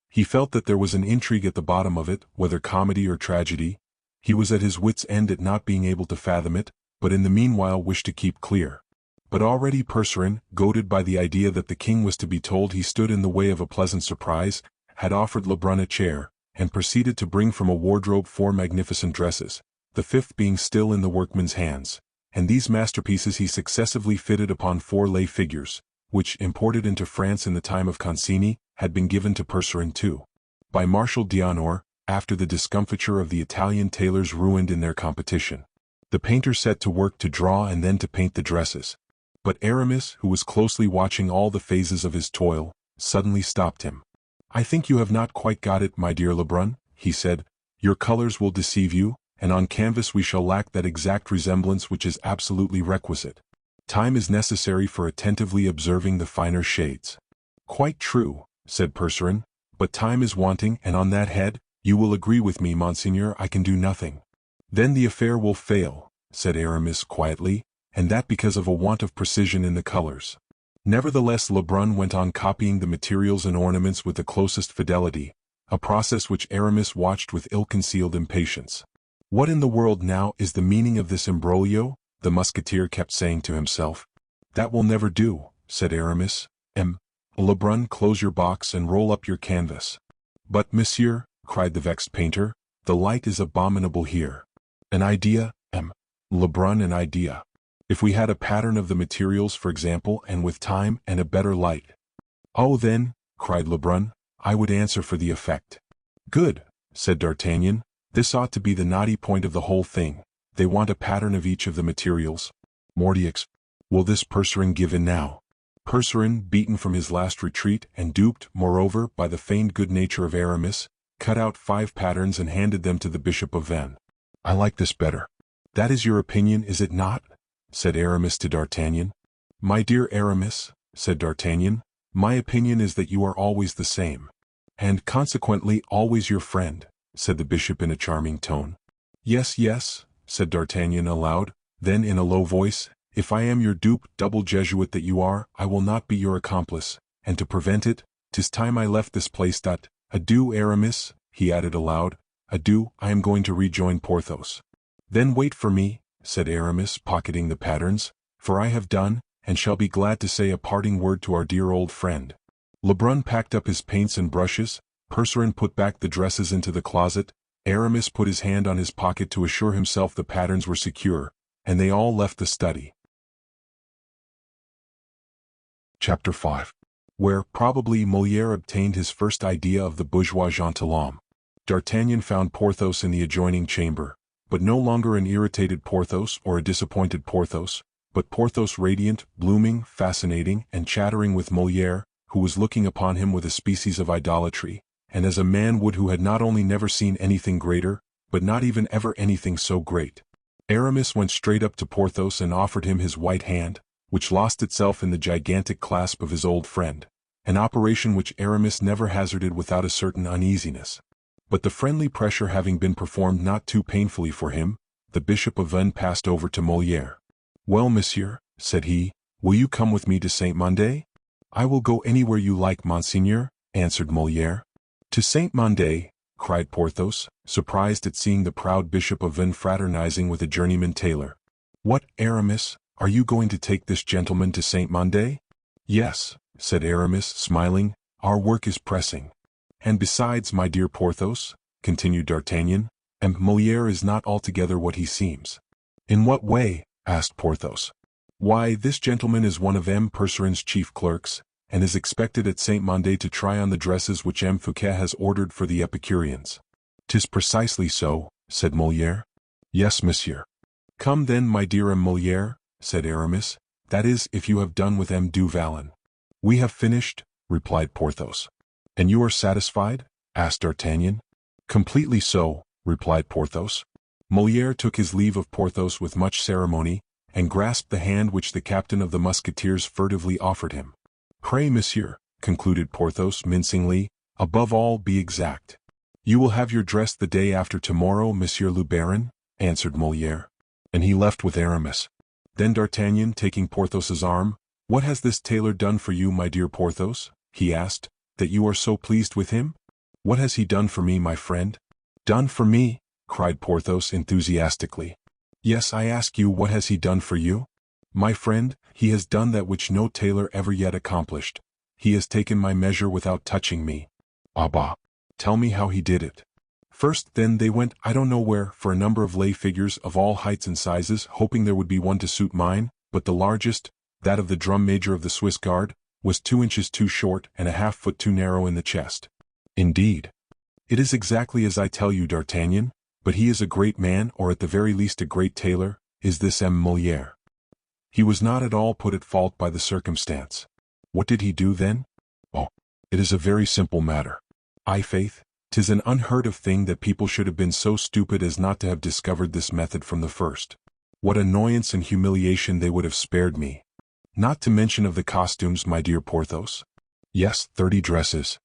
Speaker 1: He felt that there was an intrigue at the bottom of it, whether comedy or tragedy. He was at his wits' end at not being able to fathom it, but in the meanwhile wished to keep clear. But already Percerin, goaded by the idea that the king was to be told he stood in the way of a pleasant surprise, had offered Lebrun a chair, and proceeded to bring from a wardrobe 4 magnificent dresses, the 5th being still in the workman's hands, and these masterpieces he successively fitted upon 4 lay figures, which, imported into France in the time of Concini, had been given to Percerin too, by Marshal d'Honor, after the discomfiture of the Italian tailors ruined in their competition. The painter set to work to draw and then to paint the dresses. But Aramis, who was closely watching all the phases of his toil, suddenly stopped him. "I think you have not quite got it, my dear Lebrun," he said. "Your colors will deceive you, and on canvas we shall lack that exact resemblance which is absolutely requisite. Time is necessary for attentively observing the finer shades." "Quite true," said Percerin, but time is wanting, and on that head, you will agree with me, Monseigneur, I can do nothing. Then the affair will fail, said Aramis quietly, and that because of a want of precision in the colors. Nevertheless, Lebrun went on copying the materials and ornaments with the closest fidelity, a process which Aramis watched with ill-concealed impatience. What in the world now is the meaning of this imbroglio? The Musketeer kept saying to himself. That will never do, said Aramis. Lebrun, close your box and roll up your canvas. But, monsieur, cried the vexed painter, the light is abominable here. An idea, Lebrun, an idea. If we had a pattern of the materials, for example, and with time and a better light. Oh then, cried Lebrun, I would answer for the effect. Good, said D'Artagnan, this ought to be the knotty point of the whole thing. They want a pattern of each of the materials. Mordioux, will this Percerin give in now? Percerin, beaten from his last retreat and duped, moreover, by the feigned good nature of Aramis, cut out 5 patterns and handed them to the Bishop of Vannes. I like this better. That is your opinion, is it not? Said Aramis to D'Artagnan. My dear Aramis, said D'Artagnan, my opinion is that you are always the same. And consequently always your friend, said the bishop in a charming tone. Yes, yes, said D'Artagnan aloud, then in a low voice, if I am your dupe, double Jesuit that you are, I will not be your accomplice, and to prevent it, 'tis time I left this place. Adieu, Aramis, he added aloud, adieu, I am going to rejoin Porthos. Then wait for me, said Aramis, pocketing the patterns, for I have done, and shall be glad to say a parting word to our dear old friend. Lebrun packed up his paints and brushes, Percerin put back the dresses into the closet, Aramis put his hand on his pocket to assure himself the patterns were secure, and they all left the study. Chapter 5. Where, probably, Molière obtained his first idea of the bourgeois gentilhomme. D'Artagnan found Porthos in the adjoining chamber, but no longer an irritated Porthos or a disappointed Porthos, but Porthos radiant, blooming, fascinating, and chattering with Molière, who was looking upon him with a species of idolatry, and as a man would who had not only never seen anything greater, but not even ever anything so great. Aramis went straight up to Porthos and offered him his white hand, which lost itself in the gigantic clasp of his old friend, an operation which Aramis never hazarded without a certain uneasiness. But the friendly pressure having been performed not too painfully for him, the Bishop of Vannes passed over to Molière. Well, monsieur, said he, will you come with me to Saint-Mandé? I will go anywhere you like, monseigneur, answered Molière. To Saint-Mandé, cried Porthos, surprised at seeing the proud Bishop of Vannes fraternizing with a journeyman tailor. What, Aramis, are you going to take this gentleman to Saint-Mandé? Yes, said Aramis, smiling, our work is pressing. And besides, my dear Porthos, continued D'Artagnan, Molière is not altogether what he seems. In what way? Asked Porthos. Why, this gentleman is one of Percerin's chief clerks, and is expected at Saint-Mandé to try on the dresses which Fouquet has ordered for the Epicureans. 'Tis precisely so, said Molière. Yes, monsieur. Come then, my dear Molière, said Aramis, that is, if you have done with du Vallon. We have finished, replied Porthos. And you are satisfied? asked D'Artagnan. Completely so, replied Porthos. Molière took his leave of Porthos with much ceremony, and grasped the hand which the captain of the Musketeers furtively offered him. Pray, monsieur, concluded Porthos mincingly, above all be exact. You will have your dress the day after tomorrow, monsieur le baron, answered Molière. And he left with Aramis. Then D'Artagnan, taking Porthos's arm, what has this tailor done for you, my dear Porthos? He asked, that you are so pleased with him? What has he done for me, my friend? Done for me? Cried Porthos enthusiastically. Yes, I ask you, what has he done for you? My friend, he has done that which no tailor ever yet accomplished. He has taken my measure without touching me. Ah bah! Tell me how he did it. First, then, they went I don't know where for a number of lay figures of all heights and sizes, hoping there would be one to suit mine, but the largest, that of the drum major of the Swiss Guard, was 2 inches too short and a half foot too narrow in the chest. Indeed. It is exactly as I tell you, D'Artagnan, but he is a great man, or at the very least a great tailor, is this Molière. He was not at all put at fault by the circumstance. What did he do then? Oh, it is a very simple matter. Faith, 'tis an unheard of thing that people should have been so stupid as not to have discovered this method from the first. What annoyance and humiliation they would have spared me. Not to mention of the costumes, my dear Porthos. Yes, 30 dresses.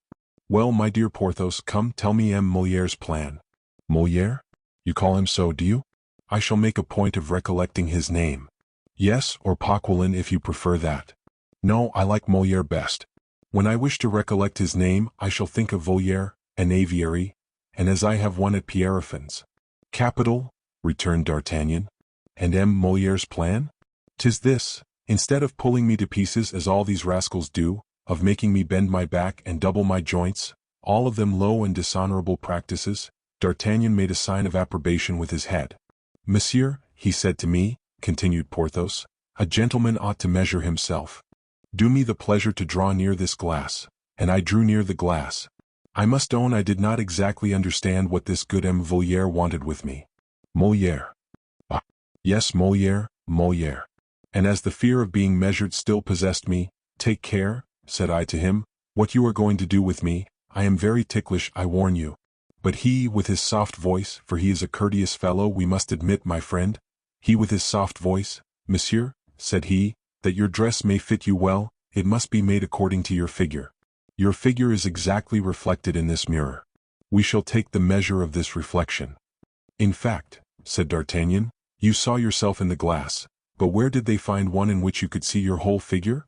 Speaker 1: Well, my dear Porthos, come, tell me Moliere's plan. Moliere? You call him so, do you? I shall make a point of recollecting his name. Yes, or Paquelin if you prefer that. No, I like Moliere best. When I wish to recollect his name, I shall think of Voliere, an aviary, and as I have one at Pierrefonds. Capital, returned D'Artagnan. And Moliere's plan? 'Tis this, instead of pulling me to pieces as all these rascals do, of making me bend my back and double my joints, all of them low and dishonorable practices, D'Artagnan made a sign of approbation with his head. Monsieur, he said to me, continued Porthos, a gentleman ought to measure himself. Do me the pleasure to draw near this glass, and I drew near the glass. I must own I did not exactly understand what this good Voliere wanted with me. Moliere. Ah, yes, Moliere, Moliere. And as the fear of being measured still possessed me, take care, said I to him, what you are going to do with me. I am very ticklish, I warn you. But he with his soft voice, for he is a courteous fellow, we must admit, my friend, he with his soft voice, Monsieur, said he, that your dress may fit you well, it must be made according to your figure. Your figure is exactly reflected in this mirror. We shall take the measure of this reflection. In fact, said D'Artagnan, you saw yourself in the glass, but where did they find one in which you could see your whole figure?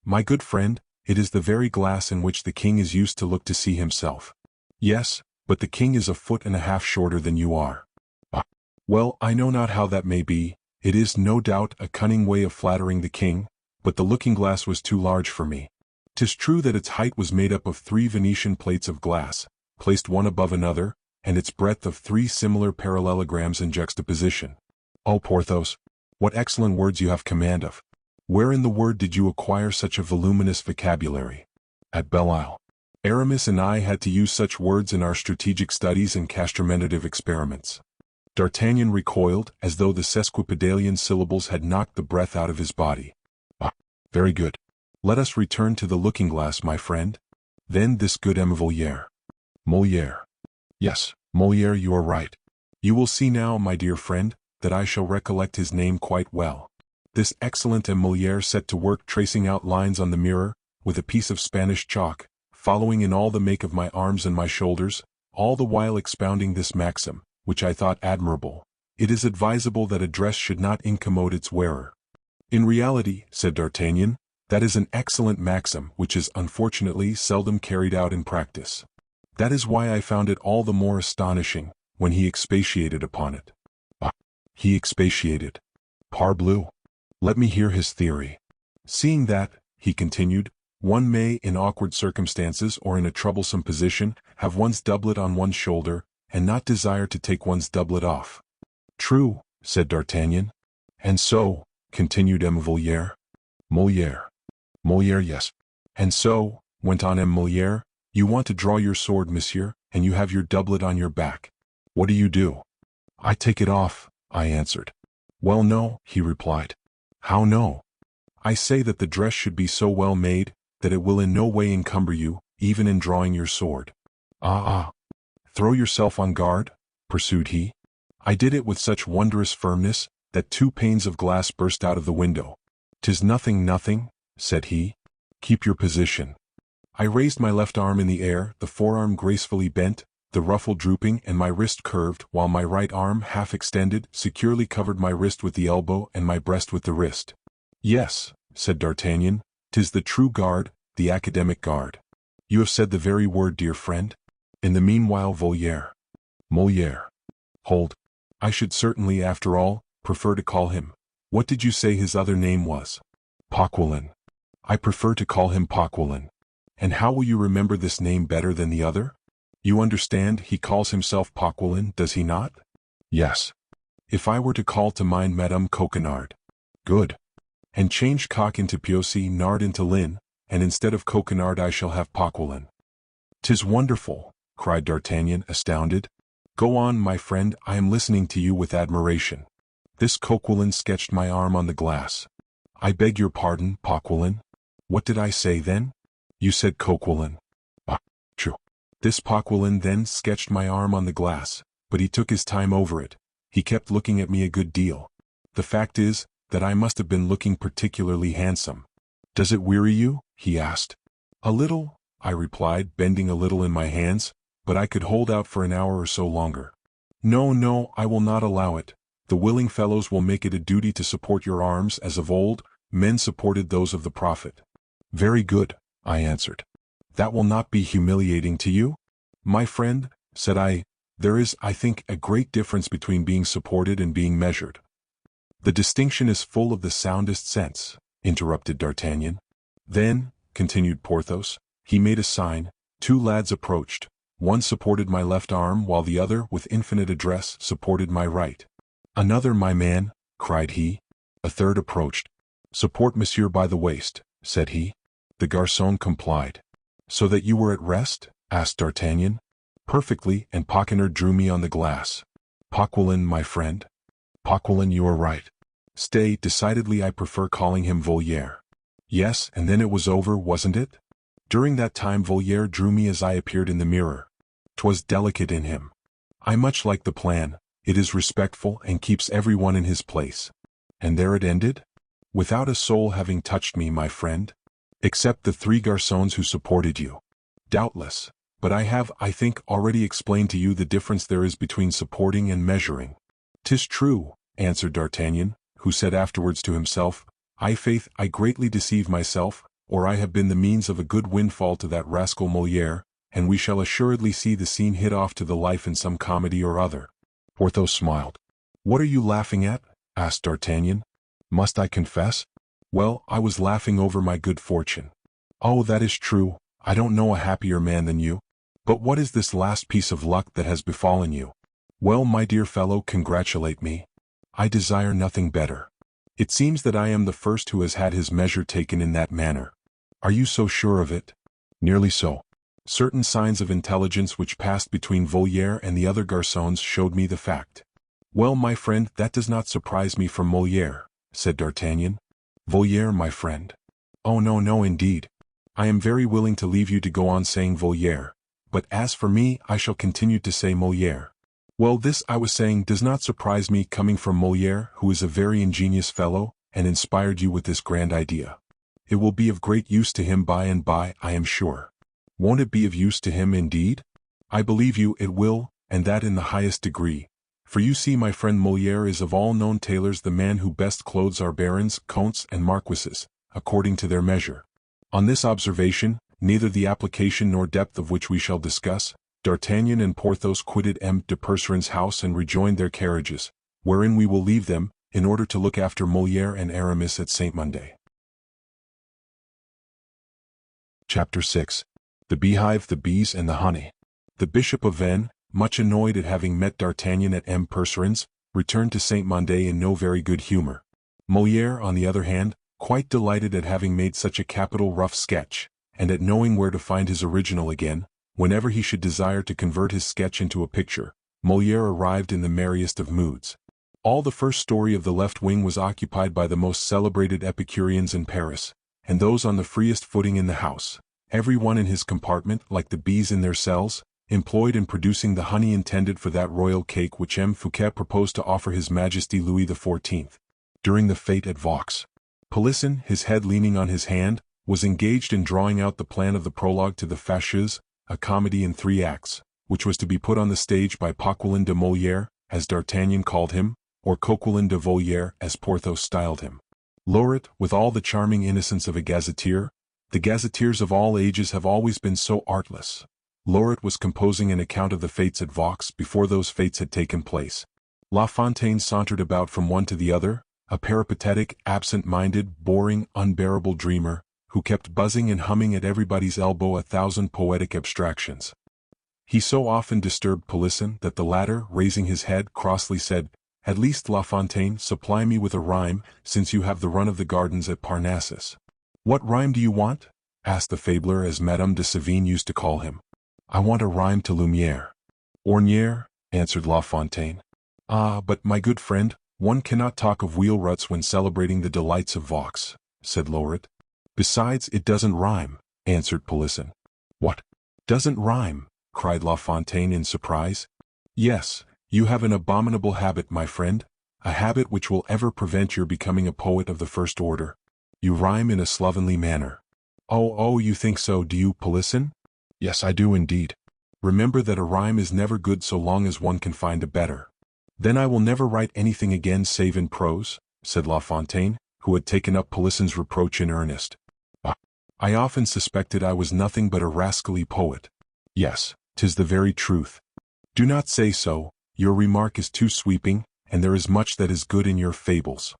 Speaker 1: My good friend, it is the very glass in which the king is used to look to see himself. Yes, but the king is a foot and a half shorter than you are. Ah, well, I know not how that may be, it is no doubt a cunning way of flattering the king, but the looking-glass was too large for me. 'Tis true that its height was made up of 3 Venetian plates of glass, placed one above another, and its breadth of 3 similar parallelograms in juxtaposition. Oh, Porthos, what excellent words you have command of! Where in the world did you acquire such a voluminous vocabulary? At Belle-Isle. Aramis and I had to use such words in our strategic studies and castramenative experiments. D'Artagnan recoiled, as though the sesquipedalian syllables had knocked the breath out of his body. Ah, very good. Let us return to the looking-glass, my friend. Then this good Moliere. Moliere. Yes, Moliere, you are right. You will see now, my dear friend, that I shall recollect his name quite well. This excellent Moliere set to work tracing out lines on the mirror, with a piece of Spanish chalk, following in all the make of my arms and my shoulders, all the while expounding this maxim, which I thought admirable. It is advisable that a dress should not incommode its wearer. In reality, said D'Artagnan, that is an excellent maxim which is unfortunately seldom carried out in practice. That is why I found it all the more astonishing, when he expatiated upon it. Ah, he expatiated. Parbleu! Let me hear his theory. Seeing that, he continued, one may, in awkward circumstances or in a troublesome position, have one's doublet on one's shoulder, and not desire to take one's doublet off. True, said D'Artagnan. And so, continued Moliere. Moliere. Moliere, yes. And so, went on Moliere, you want to draw your sword, monsieur, and you have your doublet on your back. What do? I take it off, I answered. Well, no, he replied. How no? I say that the dress should be so well made, that it will in no way encumber you, even in drawing your sword. Ah. Throw yourself on guard, pursued he. I did it with such wondrous firmness, that 2 panes of glass burst out of the window. 'Tis nothing, said he. Keep your position. I raised my left arm in the air, the forearm gracefully bent, the ruffle drooping and my wrist curved, while my right arm, half extended, securely covered my wrist with the elbow and my breast with the wrist. Yes, said D'Artagnan, 'tis the true guard, the academic guard. You have said the very word, dear friend. In the meanwhile, Moliere. Hold. I should certainly, after all, prefer to call him. What did you say his other name was? Paquelin. I prefer to call him Paquelin. And how will you remember this name better than the other? You understand, he calls himself Paquelin, does he not? Yes. If I were to call to mind Madame Coquenard. Good. And change cock into Piocy, nard into Lynn, and instead of Coquenard I shall have Paquelin. 'Tis wonderful, cried D'Artagnan, astounded. Go on, my friend, I am listening to you with admiration. This Coquelin sketched my arm on the glass. I beg your pardon, Paquelin. What did I say then? You said Coquelin. Ah, true. This Paquelin then sketched my arm on the glass, but he took his time over it. He kept looking at me a good deal. The fact is, that I must have been looking particularly handsome. Does it weary you? He asked. A little, I replied, bending a little in my hands, but I could hold out for an hour or so longer. No, no, I will not allow it. The willing fellows will make it a duty to support your arms as of old men supported those of the prophet. Very good, I answered. That will not be humiliating to you? My friend, said I, there is, I think, a great difference between being supported and being measured. The distinction is full of the soundest sense, interrupted D'Artagnan. Then, continued Porthos, he made a sign, 2 lads approached, one supported my left arm while the other, with infinite address, supported my right. Another, my man, cried he. A third approached. Support monsieur by the waist, said he. The garçon complied. So that you were at rest? Asked D'Artagnan. Perfectly, and Poquelin drew me on the glass. Poquelin, my friend? Poquelin, you are right. Stay, decidedly I prefer calling him Voliere. Yes, and then it was over, wasn't it? During that time Voliere drew me as I appeared in the mirror. 'Twas delicate in him. I much like the plan, it is respectful and keeps everyone in his place. And there it ended? Without a soul having touched me, my friend? Except the 3 garçons who supported you. Doubtless, but I have, I think, already explained to you the difference there is between supporting and measuring. 'Tis true, answered D'Artagnan, who said afterwards to himself, faith, I greatly deceive myself, or I have been the means of a good windfall to that rascal Molière, and we shall assuredly see the scene hit off to the life in some comedy or other. Porthos smiled. What are you laughing at? Asked D'Artagnan. Must I confess? Well, I was laughing over my good fortune. Oh, that is true, I don't know a happier man than you. But what is this last piece of luck that has befallen you? Well, my dear fellow, congratulate me. I desire nothing better. It seems that I am the first who has had his measure taken in that manner. Are you so sure of it? Nearly so. Certain signs of intelligence which passed between Volière and the other garçons showed me the fact. Well, my friend, that does not surprise me from Molière, said D'Artagnan. Volière, my friend. Oh no, no indeed. I am very willing to leave you to go on saying Volière, but as for me I shall continue to say Molière. Well, this I was saying does not surprise me coming from Molière, who is a very ingenious fellow, and inspired you with this grand idea. It will be of great use to him by and by, I am sure. Won't it be of use to him indeed? I believe you it will, and that in the highest degree. For you see, my friend, Molière is of all known tailors the man who best clothes our barons, counts, and marquises, according to their measure. On this observation, neither the application nor depth of which we shall discuss, D'Artagnan and Porthos quitted M. de Percerin's house and rejoined their carriages, wherein we will leave them, in order to look after Molière and Aramis at Saint-Mandé. Chapter 6. The Beehive, the Bees, and the Honey. The Bishop of Vannes, much annoyed at having met D'Artagnan at M. Percerin's, returned to Saint-Mandé in no very good humor. Molière, on the other hand, quite delighted at having made such a capital rough sketch, and at knowing where to find his original again, whenever he should desire to convert his sketch into a picture. Molière arrived in the merriest of moods. All the first story of the left wing was occupied by the most celebrated Epicureans in Paris, and those on the freest footing in the house, every one in his compartment, like the bees in their cells, employed in producing the honey intended for that royal cake which M. Fouquet proposed to offer His Majesty Louis XIV. During the fête at Vaux, Polisson, his head leaning on his hand, was engaged in drawing out the plan of the prologue to the Fâcheuse, a comedy in 3 acts, which was to be put on the stage by Poquelin de Molière, as D'Artagnan called him, or Coquelin de Volière, as Porthos styled him. Laureate, with all the charming innocence of a gazetteer, the gazetteers of all ages have always been so artless. Laureate was composing an account of the fêtes at Vaux before those fêtes had taken place. La Fontaine sauntered about from one to the other, a peripatetic, absent-minded, boring, unbearable dreamer, who kept buzzing and humming at everybody's elbow 1,000 poetic abstractions. He so often disturbed Polisson that the latter, raising his head, crossly said, "At least, La Fontaine, supply me with a rhyme, since you have the run of the gardens at Parnassus." "What rhyme do you want?" asked the fabler, as Madame de Sévigné used to call him. "I want a rhyme to Lumière." "Ornière," answered La Fontaine. "Ah, but my good friend, one cannot talk of wheel ruts when celebrating the delights of Vaux," said Laureate. "Besides, it doesn't rhyme," answered Polisson. "What? Doesn't rhyme?" cried La Fontaine in surprise. "Yes, you have an abominable habit, my friend, a habit which will ever prevent your becoming a poet of the first order. You rhyme in a slovenly manner. Oh, you think so, do you, Polisson? Yes, I do indeed. Remember that a rhyme is never good so long as one can find a better. Then I will never write anything again save in prose, said La Fontaine, who had taken up Polisson's reproach in earnest. I often suspected I was nothing but a rascally poet. Yes, 'tis the very truth. Do not say so, your remark is too sweeping, and there is much that is good in your fables.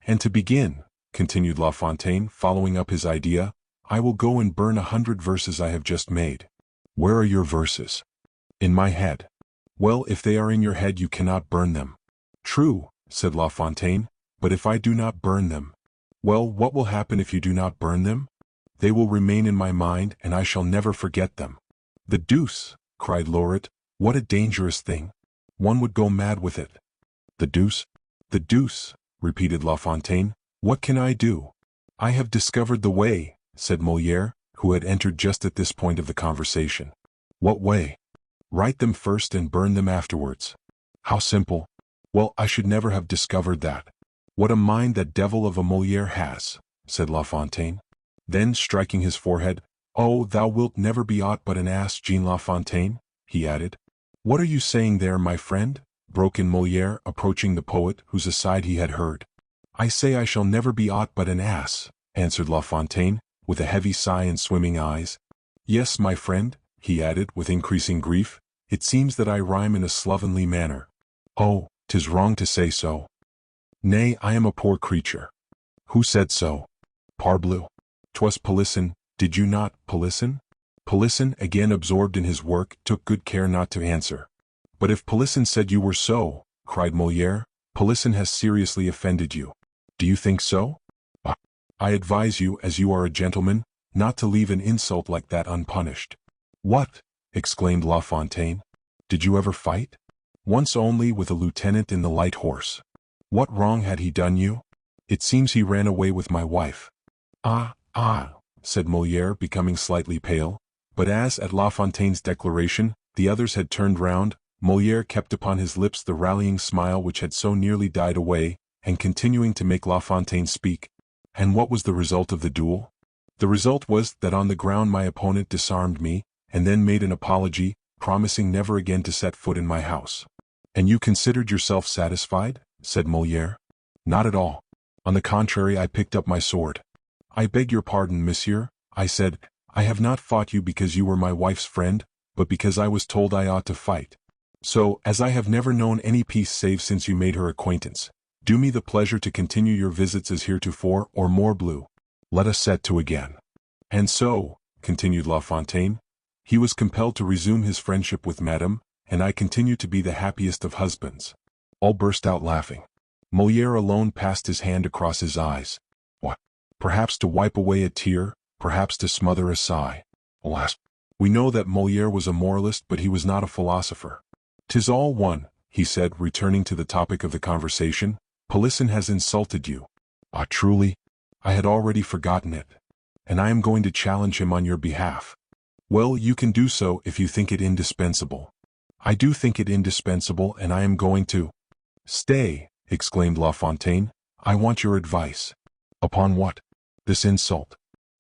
Speaker 1: And to begin, continued La Fontaine, following up his idea, I will go and burn 100 verses I have just made. Where are your verses? In my head. Well, if they are in your head you cannot burn them. True, said La Fontaine, but if I do not burn them, well, what will happen if you do not burn them? They will remain in my mind, and I shall never forget them. The deuce, cried Lauret, what a dangerous thing. One would go mad with it. The deuce? The deuce, repeated La Fontaine. What can I do? I have discovered the way, said Molière, who had entered just at this point of the conversation. What way? Write them first and burn them afterwards. How simple. Well, I should never have discovered that. What a mind that devil of a Molière has, said La Fontaine. Then, striking his forehead, Oh, thou wilt never be aught but an ass, Jean La Fontaine, he added. What are you saying there, my friend? Broke in Molière, approaching the poet, whose aside he had heard. I say I shall never be aught but an ass, answered La Fontaine, with a heavy sigh and swimming eyes. Yes, my friend, he added, with increasing grief, it seems that I rhyme in a slovenly manner. Oh, 'tis wrong to say so. Nay, I am a poor creature. Who said so? Parbleu. 'Twas Polisson, did you not, Polisson? Polisson, again absorbed in his work, took good care not to answer. But if Polisson said you were so, cried Molière, Polisson has seriously offended you. Do you think so? I advise you, as you are a gentleman, not to leave an insult like that unpunished. What? Exclaimed La Fontaine. Did you ever fight? Once only, with a lieutenant in the light horse. What wrong had he done you? It seems he ran away with my wife. Ah, said Molière, becoming slightly pale. But as, at La Fontaine's declaration, the others had turned round, Molière kept upon his lips the rallying smile which had so nearly died away, and continuing to make La Fontaine speak. And what was the result of the duel? The result was that on the ground my opponent disarmed me, and then made an apology, promising never again to set foot in my house. And you considered yourself satisfied? Said Molière. Not at all. On the contrary, I picked up my sword. I beg your pardon, monsieur, I said, I have not fought you because you were my wife's friend, but because I was told I ought to fight. So, as I have never known any peace save since you made her acquaintance, do me the pleasure to continue your visits as heretofore, or morbleu. Let us set to again. And so, continued La Fontaine, he was compelled to resume his friendship with Madame, and I continue to be the happiest of husbands. All burst out laughing. Molière alone passed his hand across his eyes. What? Perhaps to wipe away a tear, perhaps to smother a sigh. Alas, we know that Molière was a moralist, but he was not a philosopher. 'Tis all one, he said, returning to the topic of the conversation. Polisson has insulted you. Ah, truly? I had already forgotten it. And I am going to challenge him on your behalf. Well, you can do so if you think it indispensable. I do think it indispensable, and I am going to. Stay, exclaimed La Fontaine, I want your advice. Upon what? This insult.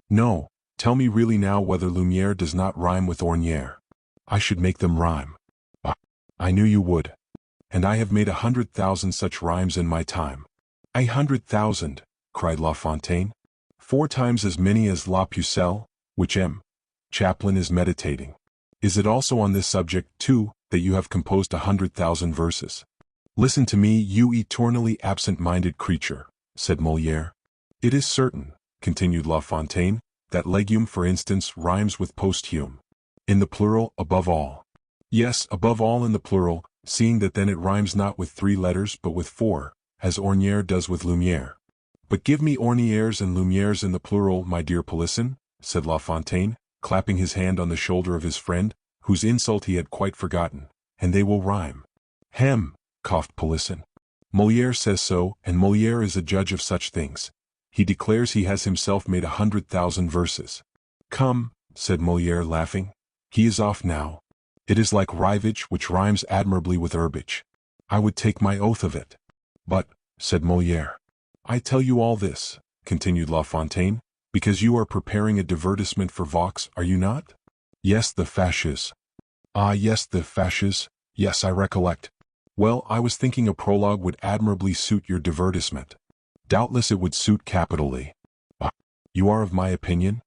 Speaker 1: No, tell me really now whether Lumière does not rhyme with ornière. I should make them rhyme. I knew you would. And I have made 100,000 such rhymes in my time. 100,000, cried La Fontaine. 4 times as many as La Pucelle, which M. Chaplin is meditating. Is it also on this subject, too, that you have composed 100,000 verses? Listen to me, you eternally absent-minded creature, said Molière. It is certain, continued La Fontaine, that legume, for instance, rhymes with posthume. In the plural, above all. Yes, above all in the plural, seeing that then it rhymes not with 3 letters but with 4, as ornière does with Lumière. But give me ornières and Lumières in the plural, my dear Polisson, said La Fontaine, clapping his hand on the shoulder of his friend, whose insult he had quite forgotten, and they will rhyme. Hem, coughed Polisson. Molière says so, and Molière is a judge of such things. He declares he has himself made 100,000 verses. Come, said Molière, laughing. He is off now. It is like rivage, which rhymes admirably with herbage. I would take my oath of it. But, said Molière, I tell you all this, continued La Fontaine, Because you are preparing a divertissement for Vox, are you not? Yes, the fasces. Ah, yes, the fasces. Yes, I recollect. Well, I was thinking a prologue would admirably suit your divertissement. Doubtless it would suit capitally. Ah, you are of my opinion?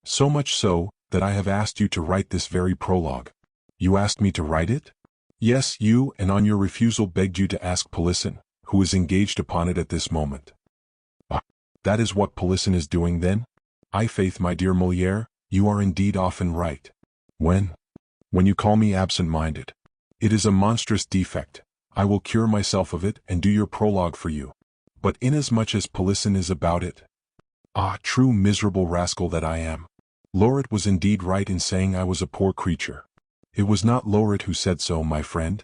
Speaker 1: So much so, that I have asked you to write this very prologue. You asked me to write it? Yes, you, and on your refusal begged you to ask Polisson, who is engaged upon it at this moment. Ah, that is what Polisson is doing then? I faith, my dear Molière, you are indeed often right. When you call me absent-minded. It is a monstrous defect. I will cure myself of it and do your prologue for you. But inasmuch as Polisson is about it. Ah, true miserable rascal that I am. Lauret was indeed right in saying I was a poor creature. It was not Lauret who said so, my friend.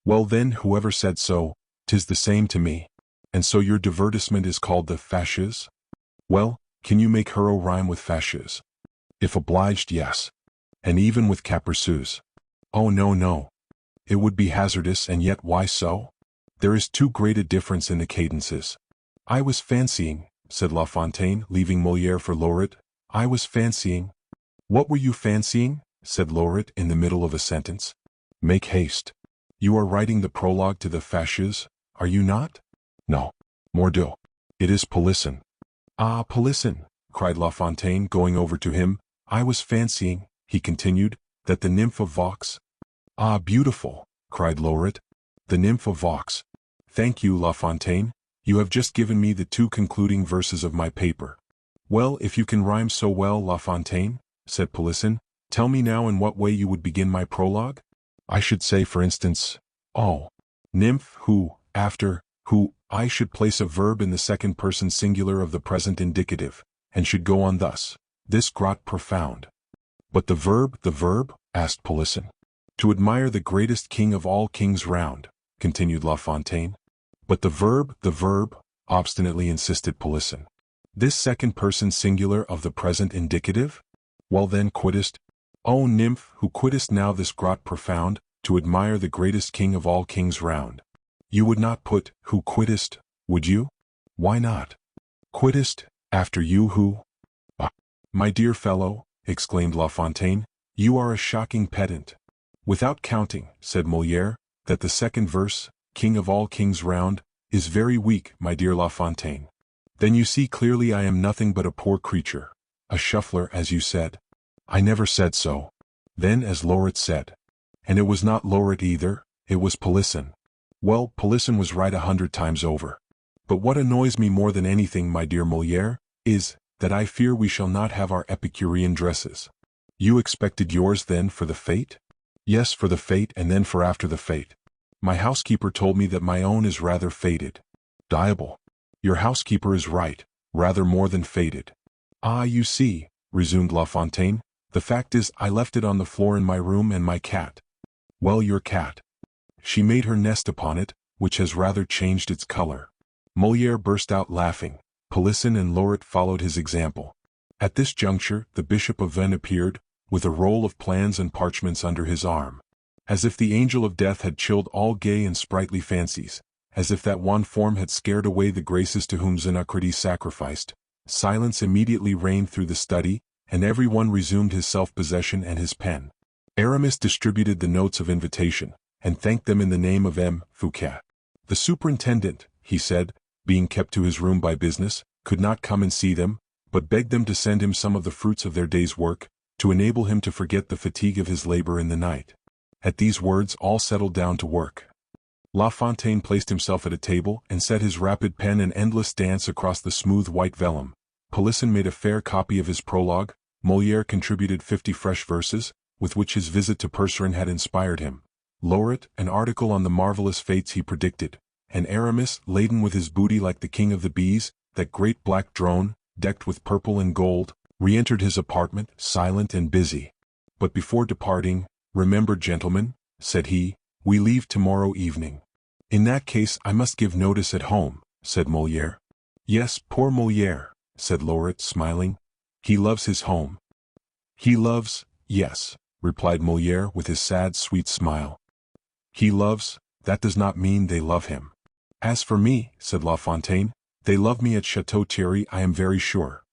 Speaker 1: Well then, whoever said so, 'tis the same to me. And so your divertissement is called the fasces? Well, can you make hero rhyme with fasces? If obliged, yes. And even with capriceux. Oh no, no. It would be hazardous, and yet why so? There is too great a difference in the cadences. I was fancying, said La Fontaine, leaving Molière for Lauret. I was fancying. What were you fancying? Said Lauret in the middle of a sentence. Make haste. You are writing the prologue to the fasces, are you not? No. Mordieu. It is Polisson. Ah, Polisson, cried La Fontaine, going over to him. I was fancying, he continued, that the nymph of Vox. Ah, beautiful, cried Lauret. The nymph of Vox. Thank you, La Fontaine. You have just given me the 2 concluding verses of my paper. Well, if you can rhyme so well, La Fontaine, said Polisson, tell me now in what way you would begin my prologue? I should say, for instance, oh, nymph who, after, who, I should place a verb in the second person singular of the present indicative, and should go on thus, this grot profound. But the verb, asked Polisson. To admire the greatest king of all kings round, continued La Fontaine. But the verb, obstinately insisted Polisson. This second person singular of the present indicative? Well then, quittest. O nymph, who quittest now this grot profound, to admire the greatest king of all kings round. You would not put, who quittest, would you? Why not? Quittest, after you who? Ah, my dear fellow, exclaimed La Fontaine, you are a shocking pedant. Without counting, said Molière, that the second verse, king of all kings round, is very weak, my dear La Fontaine. Then you see clearly I am nothing but a poor creature, a shuffler as you said. I never said so. Then as Lauret said. And it was not Lauret either, it was Polisson. Well, Polisson was right 100 times over. But what annoys me more than anything, my dear Molière, is, that I fear we shall not have our Epicurean dresses. You expected yours then for the fete? Yes, for the fete and then for after the fete. My housekeeper told me that my own is rather faded. Diable. Your housekeeper is right, rather more than faded. Ah, you see, resumed La Fontaine, the fact is I left it on the floor in my room and my cat. Well, your cat. She made her nest upon it, which has rather changed its color. Molière burst out laughing. Polisson and Lauret followed his example. At this juncture, the Bishop of Vannes appeared, with a roll of plans and parchments under his arm. As if the angel of death had chilled all gay and sprightly fancies, as if that one form had scared away the graces to whom Xenocrates sacrificed, silence immediately reigned through the study, and every one resumed his self-possession and his pen. Aramis distributed the notes of invitation, and thanked them in the name of M. Fouquet. The superintendent, he said, being kept to his room by business, could not come and see them, but begged them to send him some of the fruits of their day's work, to enable him to forget the fatigue of his labor in the night. At these words all settled down to work. La Fontaine placed himself at a table and set his rapid pen an endless dance across the smooth white vellum. Polisson made a fair copy of his prologue, Molière contributed 50 fresh verses, with which his visit to Percerin had inspired him. Lauret, an article on the marvelous fates he predicted, and Aramis, laden with his booty like the king of the bees, that great black drone, decked with purple and gold, re-entered his apartment, silent and busy. But before departing, remember, gentlemen, said he, we leave tomorrow evening. In that case I must give notice at home, said Molière. Yes, poor Molière, said Lauret, smiling. He loves his home. He loves, yes, replied Molière with his sad, sweet smile. He loves, that does not mean they love him. As for me, said La Fontaine, they love me at Château Thierry, I am very sure.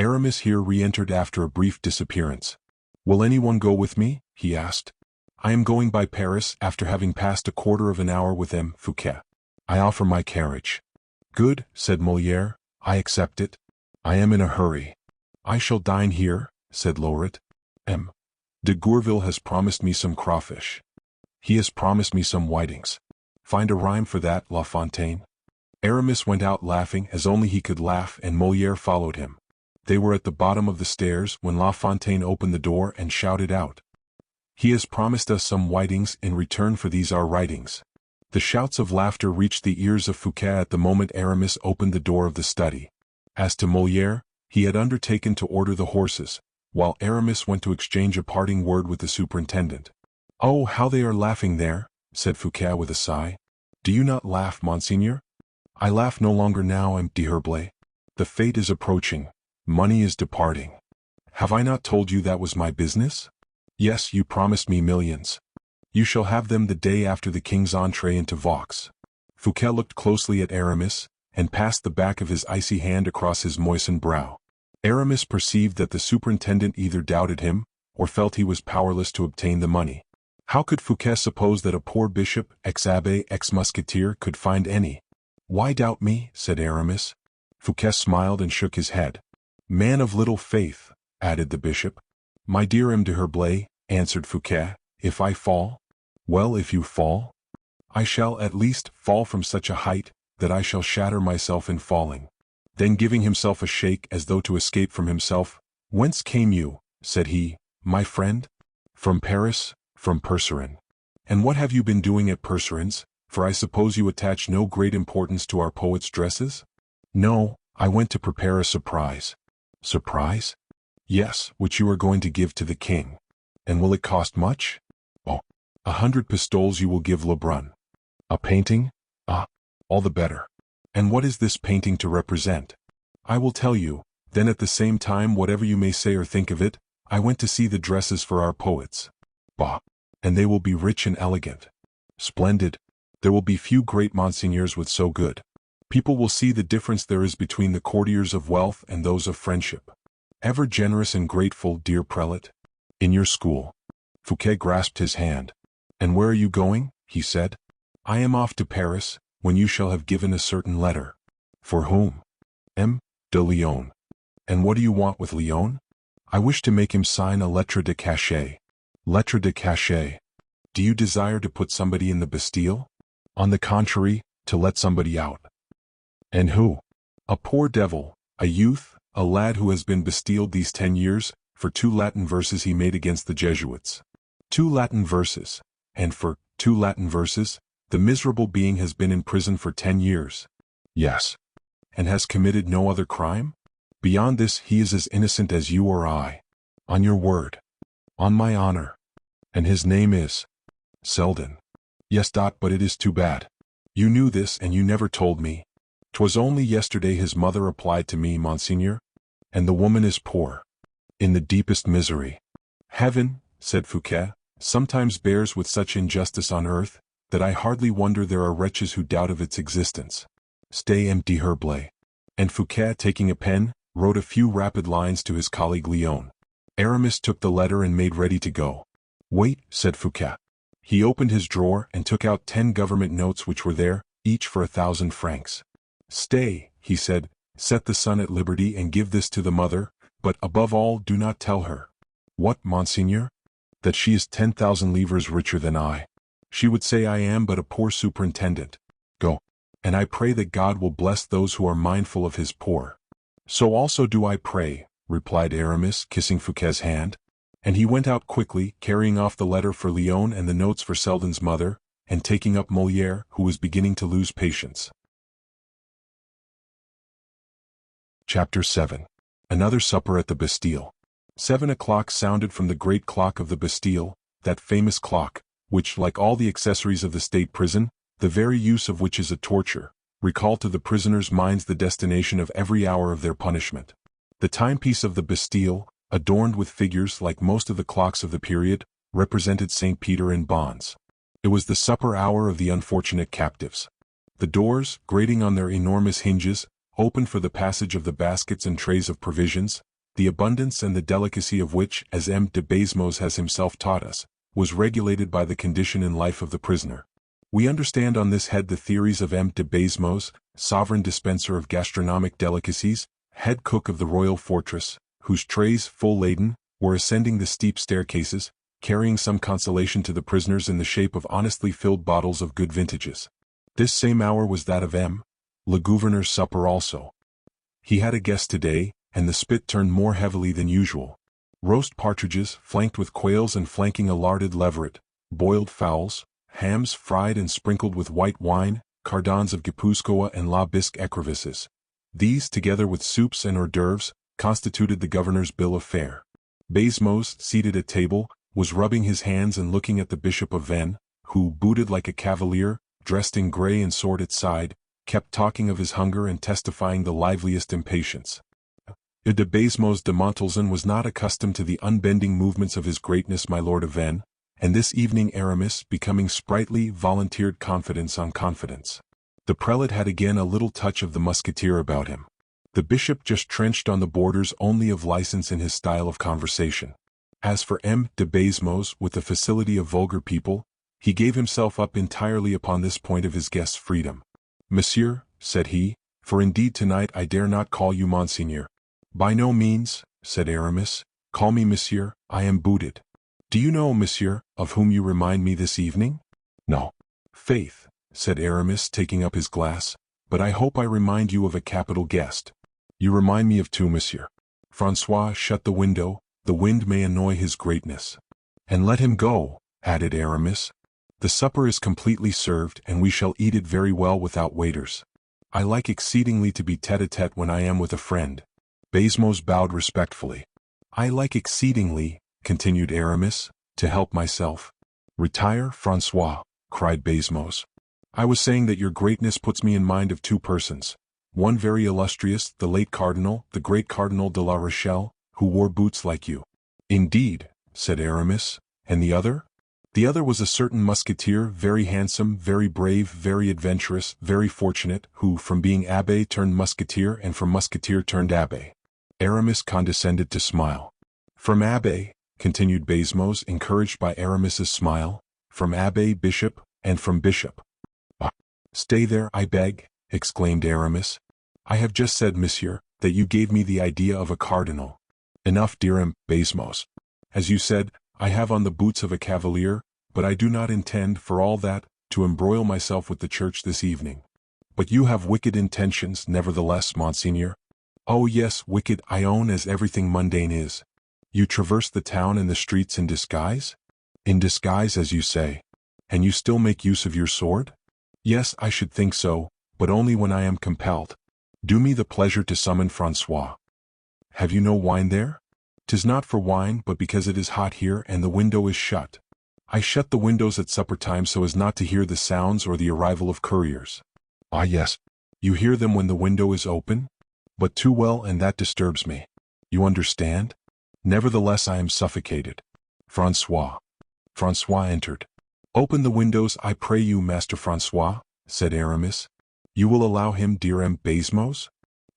Speaker 1: Aramis here re-entered after a brief disappearance. "Will anyone go with me?" he asked. "I am going by Paris after having passed a quarter of an hour with M. Fouquet. I offer my carriage." "Good," said Molière, "I accept it. I am in a hurry." "I shall dine here," said Lauret. "M. de Gourville has promised me some crawfish. He has promised me some whitings. Find a rhyme for that, La Fontaine." Aramis went out laughing as only he could laugh, and Molière followed him. They were at the bottom of the stairs when La Fontaine opened the door and shouted out, "He has promised us some whitings in return for these our writings." The shouts of laughter reached the ears of Fouquet at the moment Aramis opened the door of the study. As to Molière, he had undertaken to order the horses, while Aramis went to exchange a parting word with the superintendent. "Oh, how they are laughing there," said Fouquet with a sigh. "Do you not laugh, monseigneur?" "I laugh no longer now, M. d'Herblay. The fate is approaching. Money is departing. Have I not told you that was my business? Yes, you promised me millions. You shall have them the day after the king's entrée into Vaux." Fouquet looked closely at Aramis, and passed the back of his icy hand across his moistened brow. Aramis perceived that the superintendent either doubted him, or felt he was powerless to obtain the money. How could Fouquet suppose that a poor bishop, ex-abbé, ex-musketeer, could find any? "Why doubt me?" said Aramis. Fouquet smiled and shook his head. "Man of little faith," added the bishop. "My dear M. d'Herblay," answered Fouquet, "if I fall?" "Well, if you fall?" "I shall at least fall from such a height that I shall shatter myself in falling." Then giving himself a shake as though to escape from himself, "Whence came you?" said he, "my friend?" "From Paris, from Percerin." "And what have you been doing at Percerin's, for I suppose you attach no great importance to our poets' dresses?" "No, I went to prepare a surprise." "Surprise?" "Yes, which you are going to give to the king." "And will it cost much?" "Oh, 100 pistoles you will give Lebrun." "A painting? Ah, all the better. And what is this painting to represent?" "I will tell you, then at the same time whatever you may say or think of it, I went to see the dresses for our poets." "Bah! And they will be rich and elegant." "Splendid. There will be few great monseigneurs with so good. People will see the difference there is between the courtiers of wealth and those of friendship. Ever generous and grateful, dear prelate? In your school." Fouquet grasped his hand. "And where are you going?" he said. "I am off to Paris, when you shall have given a certain letter." "For whom?" "M. de Lyonne." "And what do you want with Lyonne?" "I wish to make him sign a lettre de cachet." "Lettre de cachet? Do you desire to put somebody in the Bastille?" "On the contrary, to let somebody out." "And who?" "A poor devil, a youth, a lad who has been bastilled these 10 years, for 2 Latin verses he made against the Jesuits." 2 Latin verses, and for 2 Latin verses, the miserable being has been in prison for 10 years. "Yes." "And has committed no other crime?" "Beyond this he is as innocent as you or I." "On your word?" "On my honor." "And his name is?" "Selden." "Yes, but it is too bad. You knew this and you never told me." "'Twas only yesterday his mother applied to me, monseigneur. And the woman is poor. In the deepest misery." "Heaven," said Fouquet, "sometimes bears with such injustice on earth, that I hardly wonder there are wretches who doubt of its existence." "Stay, M. d'Herblay." And Fouquet, taking a pen, wrote a few rapid lines to his colleague Lyonne. Aramis took the letter and made ready to go. "Wait," said Fouquet. He opened his drawer and took out 10 government notes which were there, each for 1,000 francs. "Stay," he said, "set the son at liberty and give this to the mother, but above all do not tell her." "What, monseigneur?" "That she is 10,000 livres richer than I. She would say I am but a poor superintendent. Go. And I pray that God will bless those who are mindful of his poor." "So also do I pray," replied Aramis, kissing Fouquet's hand. And he went out quickly, carrying off the letter for Lyonne and the notes for Selden's mother, and taking up Molière, who was beginning to lose patience. Chapter 7. Another supper at the Bastille. 7 o'clock sounded from the great clock of the Bastille, that famous clock, which, like all the accessories of the state prison, the very use of which is a torture, recalled to the prisoners' minds the destination of every hour of their punishment. The timepiece of the Bastille, adorned with figures like most of the clocks of the period, represented St. Peter in bonds. It was the supper hour of the unfortunate captives. The doors, grating on their enormous hinges, opened for the passage of the baskets and trays of provisions, the abundance and the delicacy of which, as M. de Bezmos has himself taught us, was regulated by the condition in life of the prisoner. We understand on this head the theories of M. de Bezmos, sovereign dispenser of gastronomic delicacies, head cook of the royal fortress, whose trays, full laden, were ascending the steep staircases, carrying some consolation to the prisoners in the shape of honestly filled bottles of good vintages. This same hour was that of M. le Gouverneur's supper also. He had a guest today, and the spit turned more heavily than usual. Roast partridges, flanked with quails and flanking a larded leveret, boiled fowls, hams fried and sprinkled with white wine, cardons of Guipuscoa and la bisque écrevisses. These, together with soups and hors d'oeuvres, constituted the governor's bill of fare. Bezmos, seated at table, was rubbing his hands and looking at the Bishop of Vannes, who, booted like a cavalier, dressed in grey and sword at side, kept talking of his hunger and testifying the liveliest impatience. De Bezmos de Montalzin was not accustomed to the unbending movements of his greatness my lord of Vannes, and this evening Aramis, becoming sprightly, volunteered confidence on confidence. The prelate had again a little touch of the musketeer about him. The bishop just trenched on the borders only of license in his style of conversation. As for M. de Bezmos, with the facility of vulgar people, he gave himself up entirely upon this point of his guest's freedom. "Monsieur," said he, "for indeed tonight I dare not call you Monseigneur." "By no means," said Aramis, "call me Monsieur, I am booted." "Do you know, Monsieur, of whom you remind me this evening?" "No." "Faith," said Aramis, taking up his glass, "but I hope I remind you of a capital guest." "You remind me of two, Monsieur." "François, shut the window, the wind may annoy his greatness." "And let him go," added Aramis. "The supper is completely served, and we shall eat it very well without waiters. I like exceedingly to be tête-à-tête when I am with a friend." Bezmos bowed respectfully. "I like exceedingly," continued Aramis, "to help myself." "Retire, François," cried Bezmos. "I was saying that your greatness puts me in mind of two persons. One very illustrious, the late Cardinal, the great Cardinal de la Rochelle, who wore boots like you." "Indeed," said Aramis. "And the other?" "The other was a certain musketeer, very handsome, very brave, very adventurous, very fortunate, who from being abbé turned musketeer and from musketeer turned abbé." Aramis condescended to smile. "From abbé," continued Bezmos, encouraged by Aramis's smile, "from abbé bishop, and from bishop." "Ah, stay there, I beg," exclaimed Aramis. "I have just said, Monsieur, that you gave me the idea of a cardinal." "Enough, dear M. Bezmos. As you said, I have on the boots of a cavalier, but I do not intend, for all that, to embroil myself with the church this evening." "But you have wicked intentions, nevertheless, Monseigneur." "Oh yes, wicked, I own, as everything mundane is." "You traverse the town and the streets in disguise?" "In disguise, as you say." "And you still make use of your sword?" "Yes, I should think so, but only when I am compelled." "Do me the pleasure to summon François." "Have you no wine there?" "'Tis not for wine, but because it is hot here and the window is shut. I shut the windows at supper time so as not to hear the sounds or the arrival of couriers." "Ah yes. You hear them when the window is open?" "But too well, and that disturbs me." "You understand?" "Nevertheless I am suffocated." "François." François entered. "Open the windows, I pray you, Master François," said Aramis. "You will allow him, dear M. Bezmos?"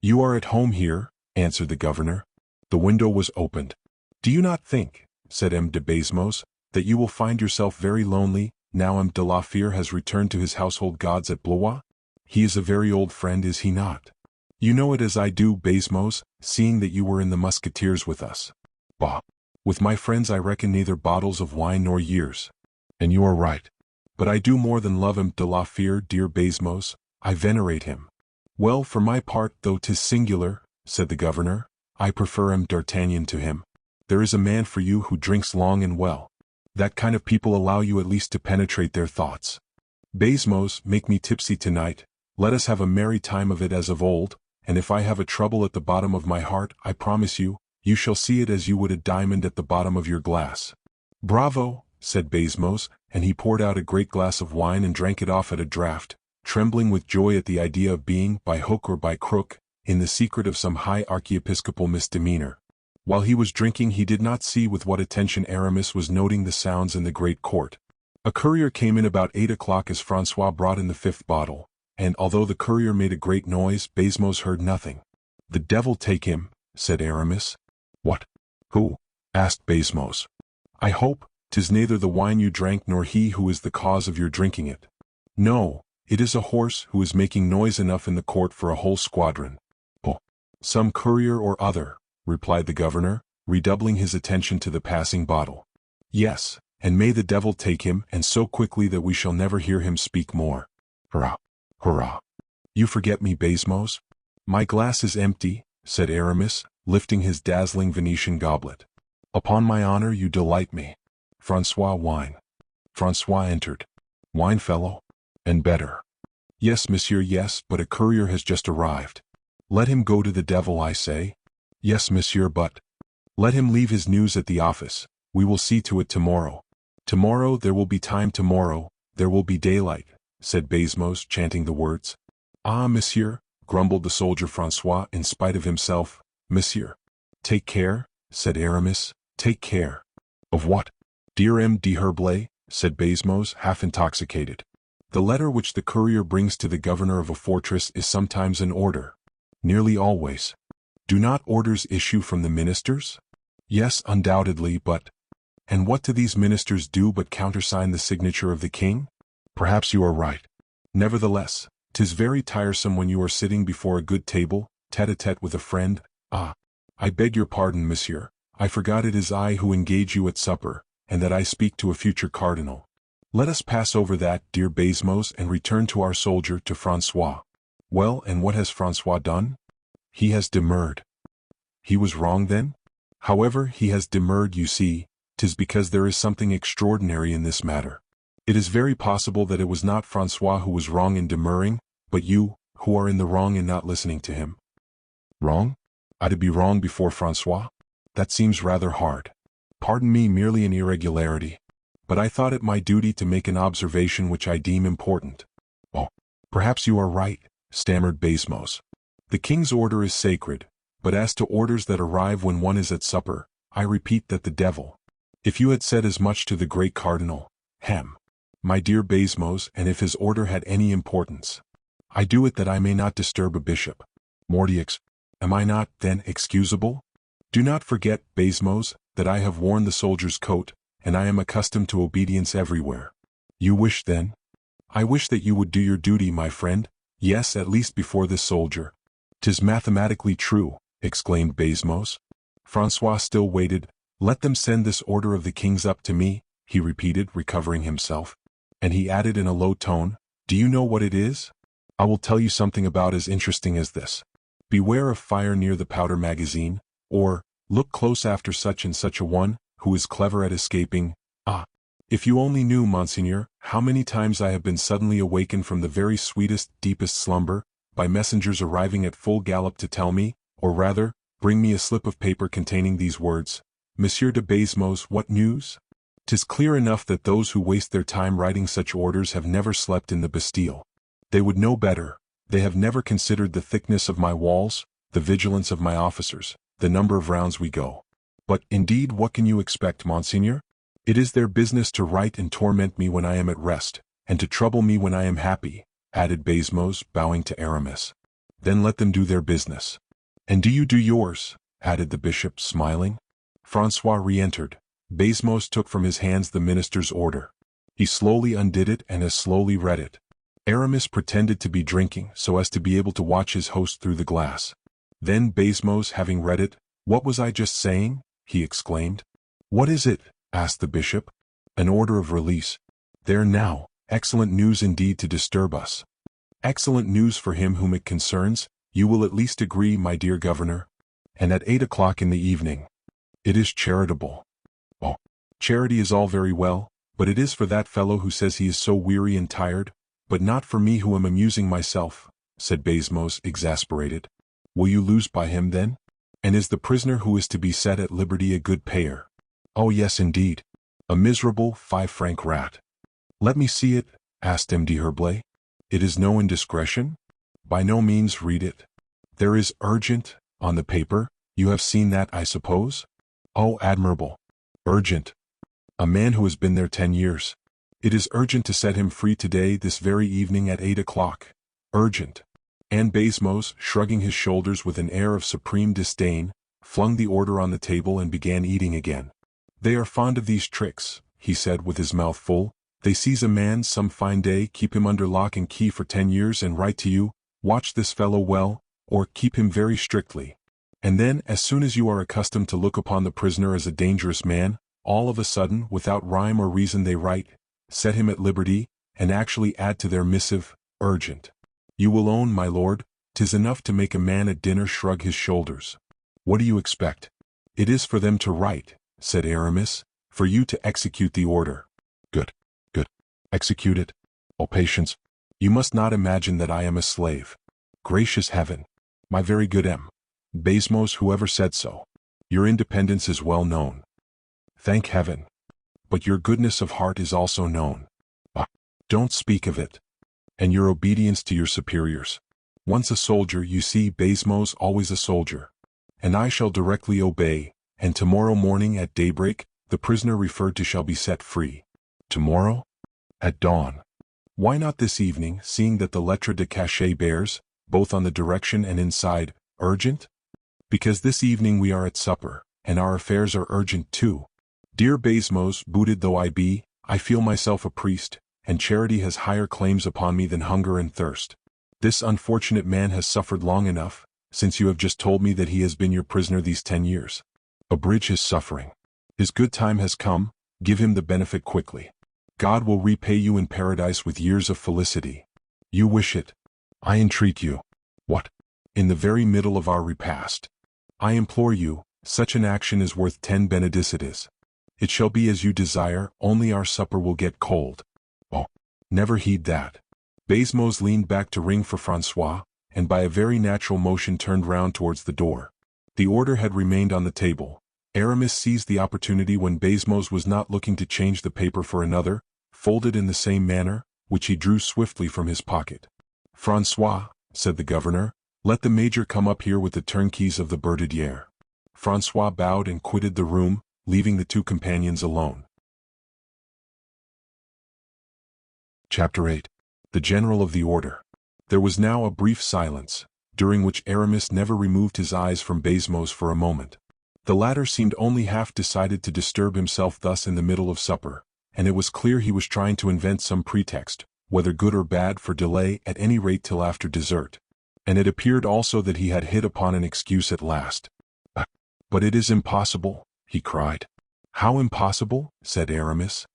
Speaker 1: "You are at home here," answered the governor. The window was opened. "Do you not think," said M. de Bezmos, "that you will find yourself very lonely, now M. de la Fere has returned to his household gods at Blois? He is a very old friend, is he not? You know it as I do, Bezmos, seeing that you were in the Musketeers with us." "Bah! With my friends I reckon neither bottles of wine nor years." "And you are right. But I do more than love M. de la Fere, dear Bezmos, I venerate him." "Well, for my part, though 'tis singular," said the governor, "I prefer M. d'Artagnan to him. There is a man for you who drinks long and well. That kind of people allow you at least to penetrate their thoughts. Bezmos, make me tipsy tonight, let us have a merry time of it as of old, and if I have a trouble at the bottom of my heart, I promise you, you shall see it as you would a diamond at the bottom of your glass." "Bravo," said Bezmos, and he poured out a great glass of wine and drank it off at a draught, trembling with joy at the idea of being, by hook or by crook, in the secret of some high archiepiscopal misdemeanor. While he was drinking he did not see with what attention Aramis was noting the sounds in the great court. A courier came in about 8 o'clock as François brought in the 5th bottle, and although the courier made a great noise, Bezmos heard nothing. "The devil take him," said Aramis. What? Who? Asked Basmos. I hope 'tis neither the wine you drank nor he who is the cause of your drinking it. No, it is a horse who is making noise enough in the court for a whole squadron. Oh, some courier or other, replied the governor, redoubling his attention to the passing bottle. Yes, and may the devil take him, and so quickly that we shall never hear him speak more. Hurrah! Hurrah! You forget me, Basmos? My glass is empty, said Aramis, lifting his dazzling Venetian goblet. Upon my honor you delight me. Francois, wine. Francois entered. Wine, fellow? And better. Yes, monsieur, yes, but a courier has just arrived. Let him go to the devil, I say. Yes, monsieur, but let him leave his news at the office. We will see to it tomorrow. Tomorrow there will be time, tomorrow there will be daylight, said Basmos, chanting the words. Ah, monsieur, grumbled the soldier Francois in spite of himself. Monsieur. Take care, said Aramis, take care. Of what? Dear M. d'Herblay, said Basmos, half intoxicated. The letter which the courier brings to the governor of a fortress is sometimes an order. Nearly always. Do not orders issue from the ministers? Yes, undoubtedly, but... And what do these ministers do but countersign the signature of the king? Perhaps you are right. Nevertheless, 'tis very tiresome when you are sitting before a good table, tete-a-tete with a friend. Ah, I beg your pardon, monsieur. I forgot it is I who engage you at supper, and that I speak to a future cardinal. Let us pass over that, dear Basmos, and return to our soldier, to Francois. Well, and what has Francois done? He has demurred. He was wrong then? However, he has demurred, you see. 'Tis because there is something extraordinary in this matter. It is very possible that it was not Francois who was wrong in demurring, but you, who are in the wrong in not listening to him. Wrong? I to be wrong before Francois? That seems rather hard. Pardon me, merely an irregularity. But I thought it my duty to make an observation which I deem important. Oh, perhaps you are right, stammered Basmos. The king's order is sacred, but as to orders that arrive when one is at supper, I repeat that the devil. If you had said as much to the great cardinal, my dear Basmos, and if his order had any importance. I do it that I may not disturb a bishop. Mordioux, am I not, then, excusable? Do not forget, Basmos, that I have worn the soldier's coat, and I am accustomed to obedience everywhere. You wish, then? I wish that you would do your duty, my friend, yes, at least before this soldier. 'Tis mathematically true, exclaimed Basmos. Francois still waited. Let them send this order of the king's up to me, he repeated, recovering himself. And he added in a low tone, do you know what it is? I will tell you something about as interesting as this. Beware of fire near the powder magazine, or, look close after such and such a one, who is clever at escaping. Ah, if you only knew, monseigneur, how many times I have been suddenly awakened from the very sweetest, deepest slumber, by messengers arriving at full gallop to tell me, or rather, bring me a slip of paper containing these words. Monsieur de Basmos, what news? 'Tis clear enough that those who waste their time writing such orders have never slept in the Bastille. They would know better. They have never considered the thickness of my walls, the vigilance of my officers, the number of rounds we go. But, indeed, what can you expect, monseigneur? It is their business to write and torment me when I am at rest, and to trouble me when I am happy, added Basmos, bowing to Aramis. Then let them do their business. And do you do yours, added the bishop, smiling. Francois re-entered. Basmos took from his hands the minister's order. He slowly undid it and as slowly read it. Aramis pretended to be drinking so as to be able to watch his host through the glass. Then Basmos, having read it, what was I just saying? He exclaimed. What is it? Asked the bishop. An order of release. There now, excellent news indeed to disturb us. Excellent news for him whom it concerns, you will at least agree, my dear governor. And at 8 o'clock in the evening. It is charitable. Oh, charity is all very well, but it is for that fellow who says he is so weary and tired, but not for me who am amusing myself, said Basmos, exasperated. Will you lose by him then? And is the prisoner who is to be set at liberty a good payer? Oh yes, indeed. A miserable 5-franc rat. Let me see it, asked M. d'Herblay. It is no indiscretion? By no means, read it. There is urgent on the paper. You have seen that, I suppose? Oh, admirable. Urgent. A man who has been there 10 years. It is urgent to set him free today, this very evening at 8 o'clock. Urgent. And Basmos, shrugging his shoulders with an air of supreme disdain, flung the order on the table and began eating again. "They are fond of these tricks," he said with his mouth full. "They seize a man some fine day, keep him under lock and key for 10 years and write to you, 'Watch this fellow well,' or 'Keep him very strictly.' And then, as soon as you are accustomed to look upon the prisoner as a dangerous man, all of a sudden, without rhyme or reason they write, 'Set him at liberty,' and actually add to their missive, 'Urgent.' You will own, my lord, 'tis enough to make a man at dinner shrug his shoulders. What do you expect?" "It is for them to write," said Aramis, "for you to execute the order." "Good, good. Execute it. Oh, patience. You must not imagine that I am a slave. Gracious heaven! My very good M. Basmos, whoever said so. Your independence is well known. Thank heaven. But your goodness of heart is also known. Ah, don't speak of it. And your obedience to your superiors. Once a soldier, you see, Basmos, always a soldier. And I shall directly obey, and tomorrow morning at daybreak, the prisoner referred to shall be set free. Tomorrow? At dawn. Why not this evening, seeing that the lettre de cachet bears, both on the direction and inside, 'Urgent'? Because this evening we are at supper, and our affairs are urgent too. Dear Basmos, booted though I be, I feel myself a priest, and charity has higher claims upon me than hunger and thirst. This unfortunate man has suffered long enough, since you have just told me that he has been your prisoner these 10 years. Abridge his suffering. His good time has come, give him the benefit quickly. God will repay you in paradise with years of felicity. You wish it. I entreat you. What? In the very middle of our repast. I implore you, such an action is worth 10 benedicites. It shall be as you desire, only our supper will get cold. Oh, never heed that. Basmos leaned back to ring for Francois, and by a very natural motion turned round towards the door. The order had remained on the table. Aramis seized the opportunity when Basmos was not looking to change the paper for another, folded in the same manner, which he drew swiftly from his pocket. "Francois," said the governor, "let the major come up here with the turnkeys of the Bertaudiere." Francois bowed and quitted the room, leaving the two companions alone. Chapter 8. The General of the Order. There was now a brief silence, during which Aramis never removed his eyes from Basmos for a moment. The latter seemed only half decided to disturb himself thus in the middle of supper, and it was clear he was trying to invent some pretext, whether good or bad, for delay at any rate till after dessert. And it appeared also that he had hit upon an excuse at last. "But it is impossible," he cried. "How impossible?" said Aramis.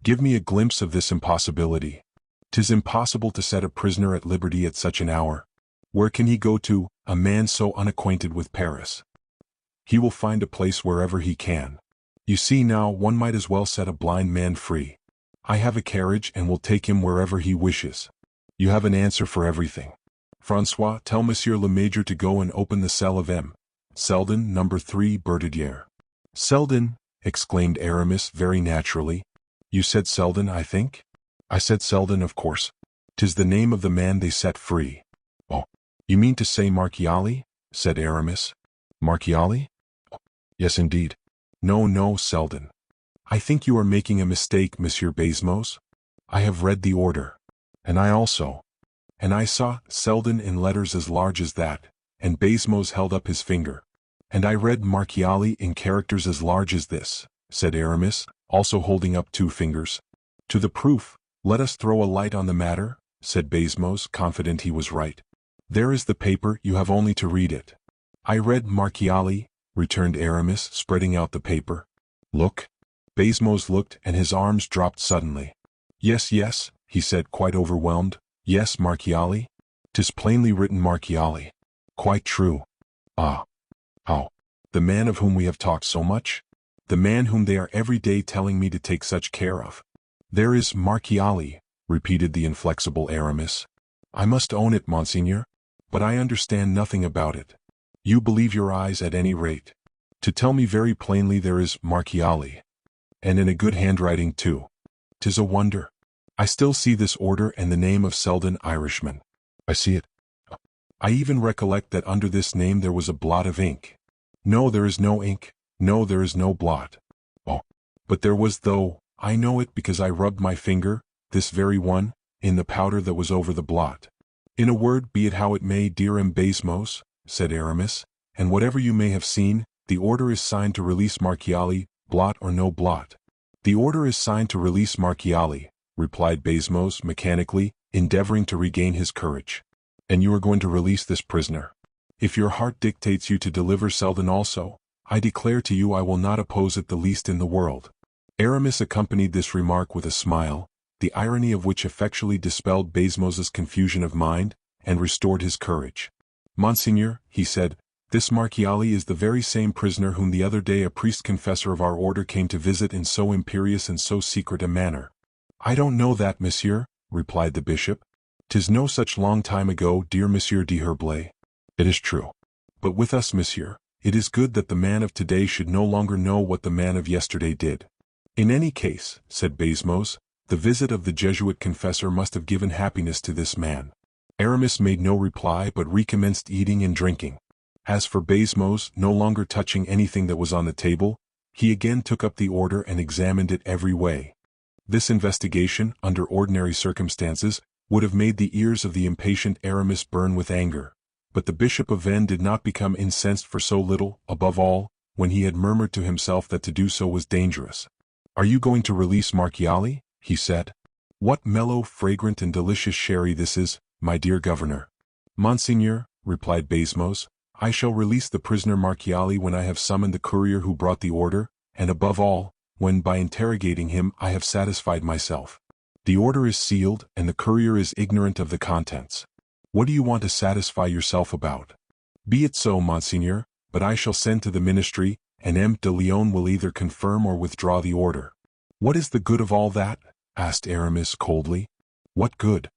Speaker 1: "Give me a glimpse of this impossibility." "'Tis impossible to set a prisoner at liberty at such an hour. Where can he go to, a man so unacquainted with Paris? He will find a place wherever he can. You see now, one might as well set a blind man free. I have a carriage and will take him wherever he wishes. You have an answer for everything. Francois, tell Monsieur le Major to go and open the cell of M. Selden, No. 3, Bertaudiere." "Selden!" exclaimed Aramis very naturally. "You said Selden, I think?" "I said Selden, of course. 'Tis the name of the man they set free." "Oh, you mean to say Marchiali?" said Aramis. "Marchiali? Oh, yes, indeed. No, Selden. I think you are making a mistake, Monsieur Basmos. I have read the order. And I also. And I saw Selden in letters as large as that," and Basmos held up his finger. "And I read Marchiali in characters as large as this," said Aramis, also holding up 2 fingers. "To the proof, let us throw a light on the matter," said Basmos, confident he was right. "There is the paper, you have only to read it." "I read Marchiali," returned Aramis, spreading out the paper. "Look." Basmos looked, and his arms dropped suddenly. Yes, he said, quite overwhelmed. "Yes, Marchiali. 'Tis plainly written Marchiali. Quite true. Ah. How? The man of whom we have talked so much? The man whom they are every day telling me to take such care of. There is Marchiali," repeated the inflexible Aramis. "I must own it, Monseigneur. But I understand nothing about it. You believe your eyes at any rate. To tell me very plainly, there is Marchiali. And in a good handwriting too. 'Tis a wonder. I still see this order and the name of Selden, Irishman. I see it. I even recollect that under this name there was a blot of ink. No, there is no ink. No, there is no blot. Oh, but there was, though. I know it because I rubbed my finger, this very one, in the powder that was over the blot. In a word, be it how it may, dear M. Basmos," said Aramis, "and whatever you may have seen, The order is signed to release Marchiali, blot or no blot. The order is signed to release Marchiali, replied Baisemeaux mechanically, endeavoring to regain his courage. And you are going to release this prisoner. If your heart dictates you to deliver Selden also, I declare to you I will not oppose it the least in the world. Aramis accompanied this remark with a smile, the irony of which effectually dispelled Baisemeaux's confusion of mind, and restored his courage. Monseigneur, he said, this Marchiali is the very same prisoner whom the other day a priest-confessor of our order came to visit in so imperious and so secret a manner. I don't know that, monsieur, replied the bishop. 'Tis no such long time ago, dear Monsieur d'Herblay. It is true. But with us, monsieur, it is good that the man of today should no longer know what the man of yesterday did. In any case, said Baisemeaux, the visit of the Jesuit confessor must have given happiness to this man. Aramis made no reply but recommenced eating and drinking. As for Baisemeaux, no longer touching anything that was on the table, he again took up the order and examined it every way. This investigation, under ordinary circumstances, would have made the ears of the impatient Aramis burn with anger, but the Bishop of Vannes did not become incensed for so little, above all, when he had murmured to himself that to do so was dangerous. Are you going to release Marchiali? He said. What mellow, fragrant and delicious sherry this is, my dear governor. Monseigneur, replied Baisemeaux, I shall release the prisoner Marchiali when I have summoned the courier who brought the order, and above all, when by interrogating him I have satisfied myself. The order is sealed, and the courier is ignorant of the contents. What do you want to satisfy yourself about? Be it so, Monseigneur, but I shall send to the ministry, and M. de Lyonne will either confirm or withdraw the order. What is the good of all that? Asked Aramis coldly. What good?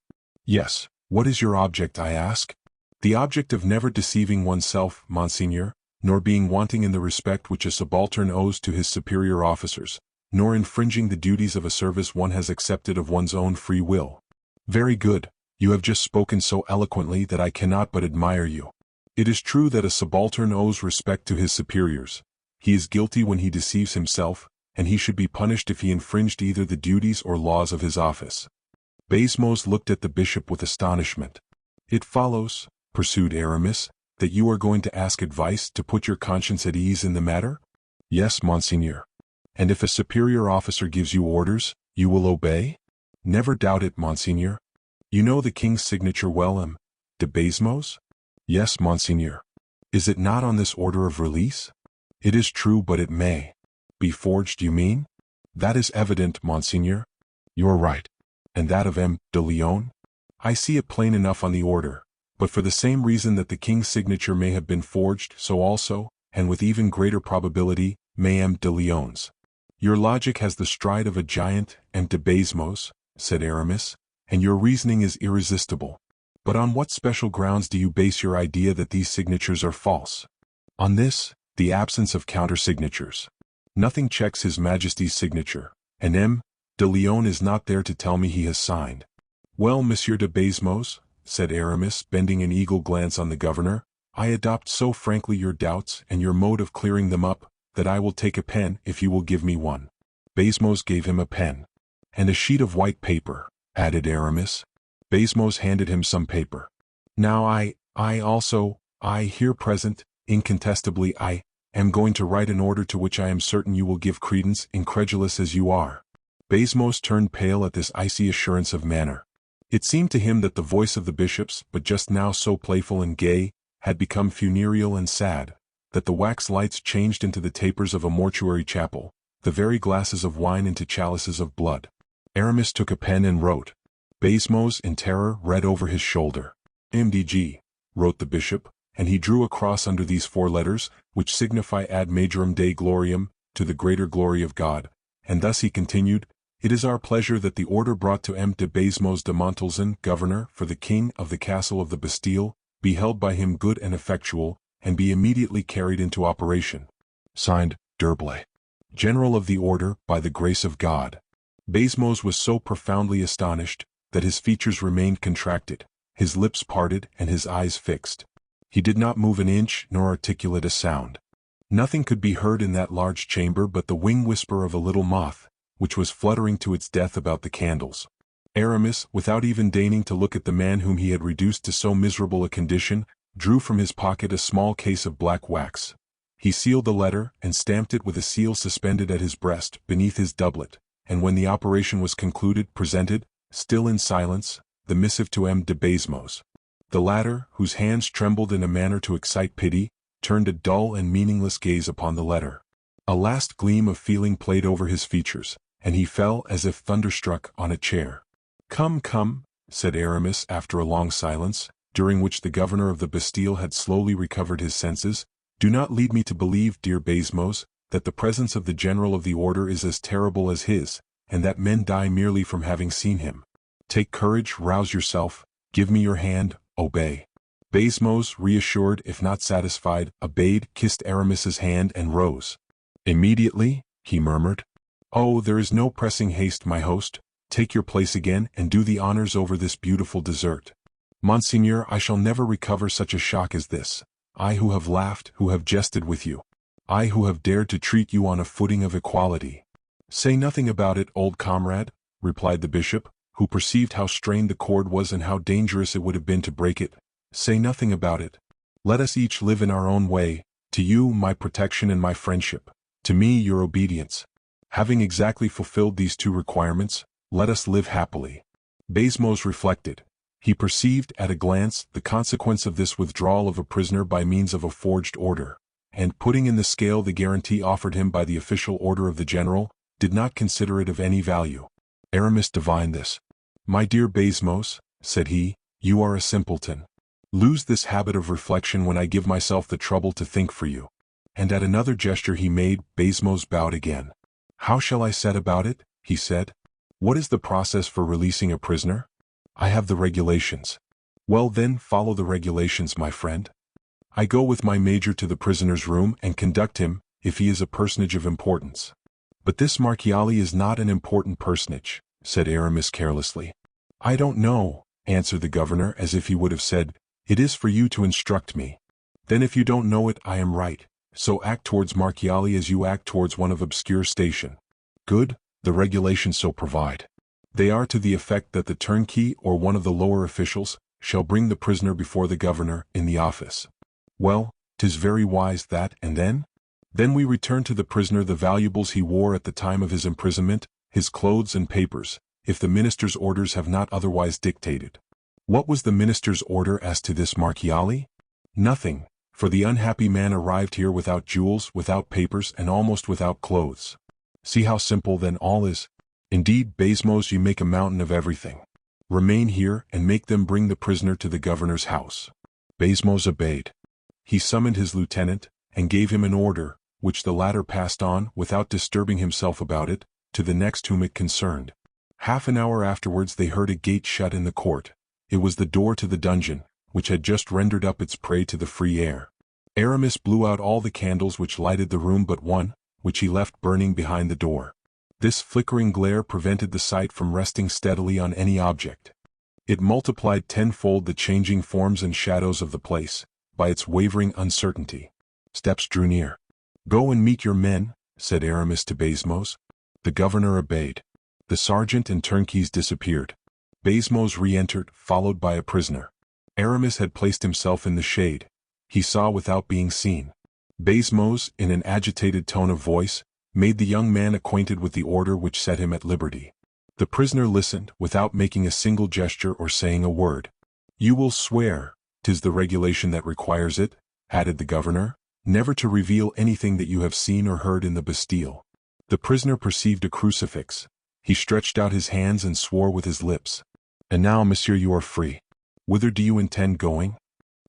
Speaker 1: Yes, what is your object, I ask? The object of never deceiving oneself, Monseigneur, nor being wanting in the respect which a subaltern owes to his superior officers, nor infringing the duties of a service one has accepted of one's own free will. Very good, you have just spoken so eloquently that I cannot but admire you. It is true that a subaltern owes respect to his superiors. He is guilty when he deceives himself, and he should be punished if he infringed either the duties or laws of his office. Baisemeaux looked at the bishop with astonishment. It follows, pursued Aramis, that you are going to ask advice to put your conscience at ease in the matter? Yes, Monseigneur. And if a superior officer gives you orders, you will obey? Never doubt it, Monseigneur. You know the king's signature well, M. de Baisemeaux? Yes, Monseigneur. Is it not on this order of release? It is true, but it may be forged, you mean? That is evident, Monseigneur. You're right. And that of M. de Lyonne? I see it plain enough on the order. But for the same reason that the king's signature may have been forged, so also, and with even greater probability, may M. de Lyonne's. Your logic has the stride of a giant, M. de Baisemeaux, said Aramis, and your reasoning is irresistible. But on what special grounds do you base your idea that these signatures are false? On this, the absence of countersignatures. Nothing checks His Majesty's signature, and M. de Lyonne is not there to tell me he has signed. Well, Monsieur de Baisemeaux, said Aramis, bending an eagle glance on the governor, I adopt so frankly your doubts and your mode of clearing them up, that I will take a pen if you will give me one. Baisemeaux gave him a pen. And a sheet of white paper, added Aramis. Baisemeaux handed him some paper. Now I also, here present, incontestably am going to write an order to which I am certain you will give credence, incredulous as you are. Baisemeaux turned pale at this icy assurance of manner. It seemed to him that the voice of the bishops, but just now so playful and gay, had become funereal and sad, that the wax lights changed into the tapers of a mortuary chapel, the very glasses of wine into chalices of blood. Aramis took a pen and wrote. Baisemeaux, in terror, read over his shoulder. MDG, wrote the bishop, and he drew a cross under these 4 letters, which signify ad majorem Dei gloriam, to the greater glory of God, and thus he continued, It is our pleasure that the order brought to M. de Baisemeaux de Montalzin, governor, for the king of the castle of the Bastille, be held by him good and effectual, and be immediately carried into operation. Signed, D'Herblay, General of the Order, by the grace of God. Baisemeaux was so profoundly astonished, that his features remained contracted, his lips parted and his eyes fixed. He did not move an inch nor articulate a sound. Nothing could be heard in that large chamber but the wing whisper of a little moth, which was fluttering to its death about the candles. Aramis, without even deigning to look at the man whom he had reduced to so miserable a condition, drew from his pocket a small case of black wax. He sealed the letter and stamped it with a seal suspended at his breast beneath his doublet, and when the operation was concluded presented, still in silence, the missive to M. de Bezmos. The latter, whose hands trembled in a manner to excite pity, turned a dull and meaningless gaze upon the letter. A last gleam of feeling played over his features, and he fell as if thunderstruck on a chair. "Come, come," said Aramis after a long silence, during which the governor of the Bastille had slowly recovered his senses. "Do not lead me to believe, dear Bezmos, that the presence of the general of the order is as terrible as his, and that men die merely from having seen him. Take courage, rouse yourself, give me your hand, obey." Bezmos, reassured if not satisfied, obeyed, kissed Aramis's hand and rose. "Immediately," he murmured. "Oh, there is no pressing haste, my host. Take your place again and do the honors over this beautiful dessert. Monseigneur, I shall never recover such a shock as this. I who have laughed, who have jested with you. I who have dared to treat you on a footing of equality." "Say nothing about it, old comrade," replied the bishop, who perceived how strained the cord was and how dangerous it would have been to break it. "Say nothing about it. Let us each live in our own way, to you my protection and my friendship, to me your obedience. Having exactly fulfilled these two requirements, let us live happily." Bezmos reflected. He perceived at a glance the consequence of this withdrawal of a prisoner by means of a forged order, and putting in the scale the guarantee offered him by the official order of the general, did not consider it of any value. Aramis divined this. "My dear Bezmos," said he, "you are a simpleton. Lose this habit of reflection when I give myself the trouble to think for you." And at another gesture he made, Bezmos bowed again. "How shall I set about it?" he said. "What is the process for releasing a prisoner? I have the regulations." "Well then, follow the regulations, my friend." "I go with my major to the prisoner's room and conduct him, if he is a personage of importance." "But this Marchiali is not an important personage," said Aramis carelessly. "I don't know," answered the governor as if he would have said, "It is for you to instruct me." "Then if you don't know it, I am right. So act towards Marchiali as you act towards one of obscure station." "Good, the regulations so provide. They are to the effect that the turnkey or one of the lower officials shall bring the prisoner before the governor in the office." "Well, 'tis very wise that, and then?" "Then we return to the prisoner the valuables he wore at the time of his imprisonment, his clothes and papers, if the minister's orders have not otherwise dictated." "What was the minister's order as to this Marchiali?" "Nothing, for the unhappy man arrived here without jewels, without papers, and almost without clothes." "See how simple then all is. Indeed, Bezmos, you make a mountain of everything. Remain here and make them bring the prisoner to the governor's house." Bezmos obeyed. He summoned his lieutenant, and gave him an order, which the latter passed on, without disturbing himself about it, to the next whom it concerned. Half an hour afterwards they heard a gate shut in the court. It was the door to the dungeon, which had just rendered up its prey to the free air. Aramis blew out all the candles which lighted the room but one, which he left burning behind the door. This flickering glare prevented the sight from resting steadily on any object. It multiplied tenfold the changing forms and shadows of the place, by its wavering uncertainty. Steps drew near. "Go and meet your men," said Aramis to Bezmos. The governor obeyed. The sergeant and turnkeys disappeared. Bezmos re-entered, followed by a prisoner. Aramis had placed himself in the shade. He saw without being seen. Bezmos, in an agitated tone of voice, made the young man acquainted with the order which set him at liberty. The prisoner listened, without making a single gesture or saying a word. "You will swear, 'tis the regulation that requires it," added the governor, "never to reveal anything that you have seen or heard in the Bastille." The prisoner perceived a crucifix. He stretched out his hands and swore with his lips. "And now, monsieur, you are free. Whither do you intend going?"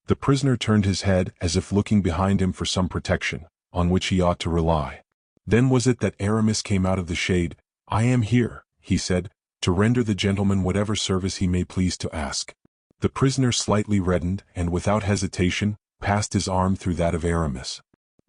Speaker 1: The prisoner turned his head as if looking behind him for some protection, on which he ought to rely. Then was it that Aramis came out of the shade. "I am here," he said, "to render the gentleman whatever service he may please to ask." The prisoner slightly reddened, and without hesitation, passed his arm through that of Aramis.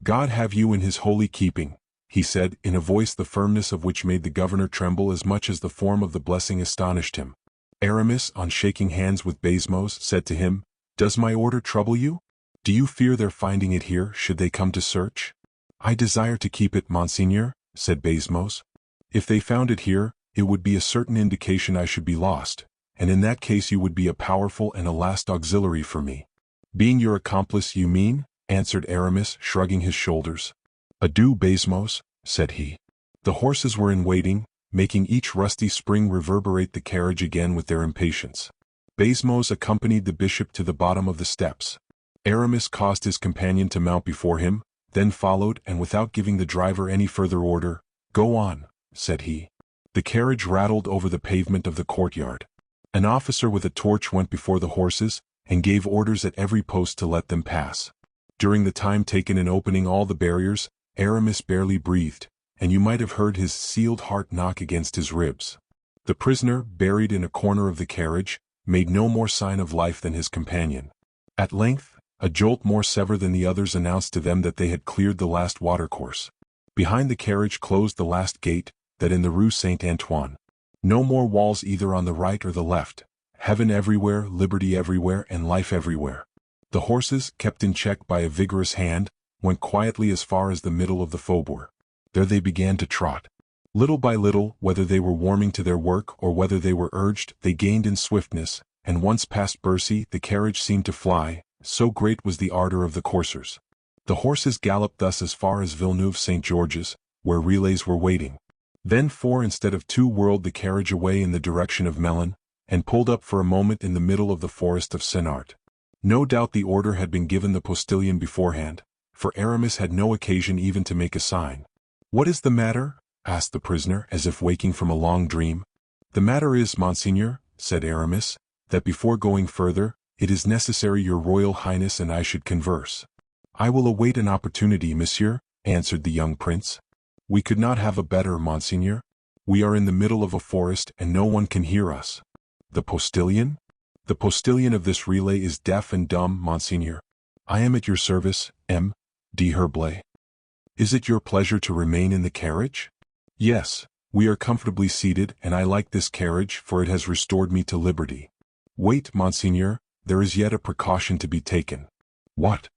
Speaker 1: "God have you in his holy keeping," he said, in a voice the firmness of which made the governor tremble as much as the form of the blessing astonished him. Aramis, on shaking hands with Bezmos, said to him, "Does my order trouble you? Do you fear their finding it here should they come to search?" "I desire to keep it, monseigneur," said Bezmos. "If they found it here, it would be a certain indication I should be lost, and in that case you would be a powerful and a last auxiliary for me." "Being your accomplice, you mean?" answered Aramis, shrugging his shoulders. Adieu, Basmos, said he. The horses were in waiting, making each rusty spring reverberate the carriage again with their impatience. Basmos accompanied the bishop to the bottom of the steps. Aramis caused his companion to mount before him, then followed, and without giving the driver any further order, "Go on," said he. The carriage rattled over the pavement of the courtyard. An officer with a torch went before the horses, and gave orders at every post to let them pass. During the time taken in opening all the barriers, Aramis barely breathed, and you might have heard his sealed heart knock against his ribs. The prisoner, buried in a corner of the carriage, made no more sign of life than his companion. At length, a jolt more severe than the others announced to them that they had cleared the last watercourse. Behind the carriage closed the last gate, that in the Rue Saint-Antoine. No more walls either on the right or the left. Heaven everywhere, liberty everywhere, and life everywhere. The horses, kept in check by a vigorous hand, went quietly as far as the middle of the faubourg. There they began to trot. Little by little, whether they were warming to their work or whether they were urged, they gained in swiftness, and once past Bercy the carriage seemed to fly, so great was the ardor of the coursers. The horses galloped thus as far as Villeneuve-Saint-Georges, where relays were waiting. Then 4 instead of 2 whirled the carriage away in the direction of Melun, and pulled up for a moment in the middle of the forest of Senart. No doubt the order had been given the postilion beforehand, for Aramis had no occasion even to make a sign. "What is the matter?" asked the prisoner, as if waking from a long dream. "The matter is, Monseigneur," said Aramis, "that before going further, it is necessary your Royal Highness and I should converse." "I will await an opportunity, monsieur," answered the young prince. "We could not have a better, Monseigneur. We are in the middle of a forest and no one can hear us." "The postilion?" "The postilion of this relay is deaf and dumb, Monseigneur." "I am at your service, M. D. Herblay." "Is it your pleasure to remain in the carriage?" "Yes, we are comfortably seated, and I like this carriage, for it has restored me to liberty." "Wait, Monseigneur, there is yet a precaution to be taken." "What?"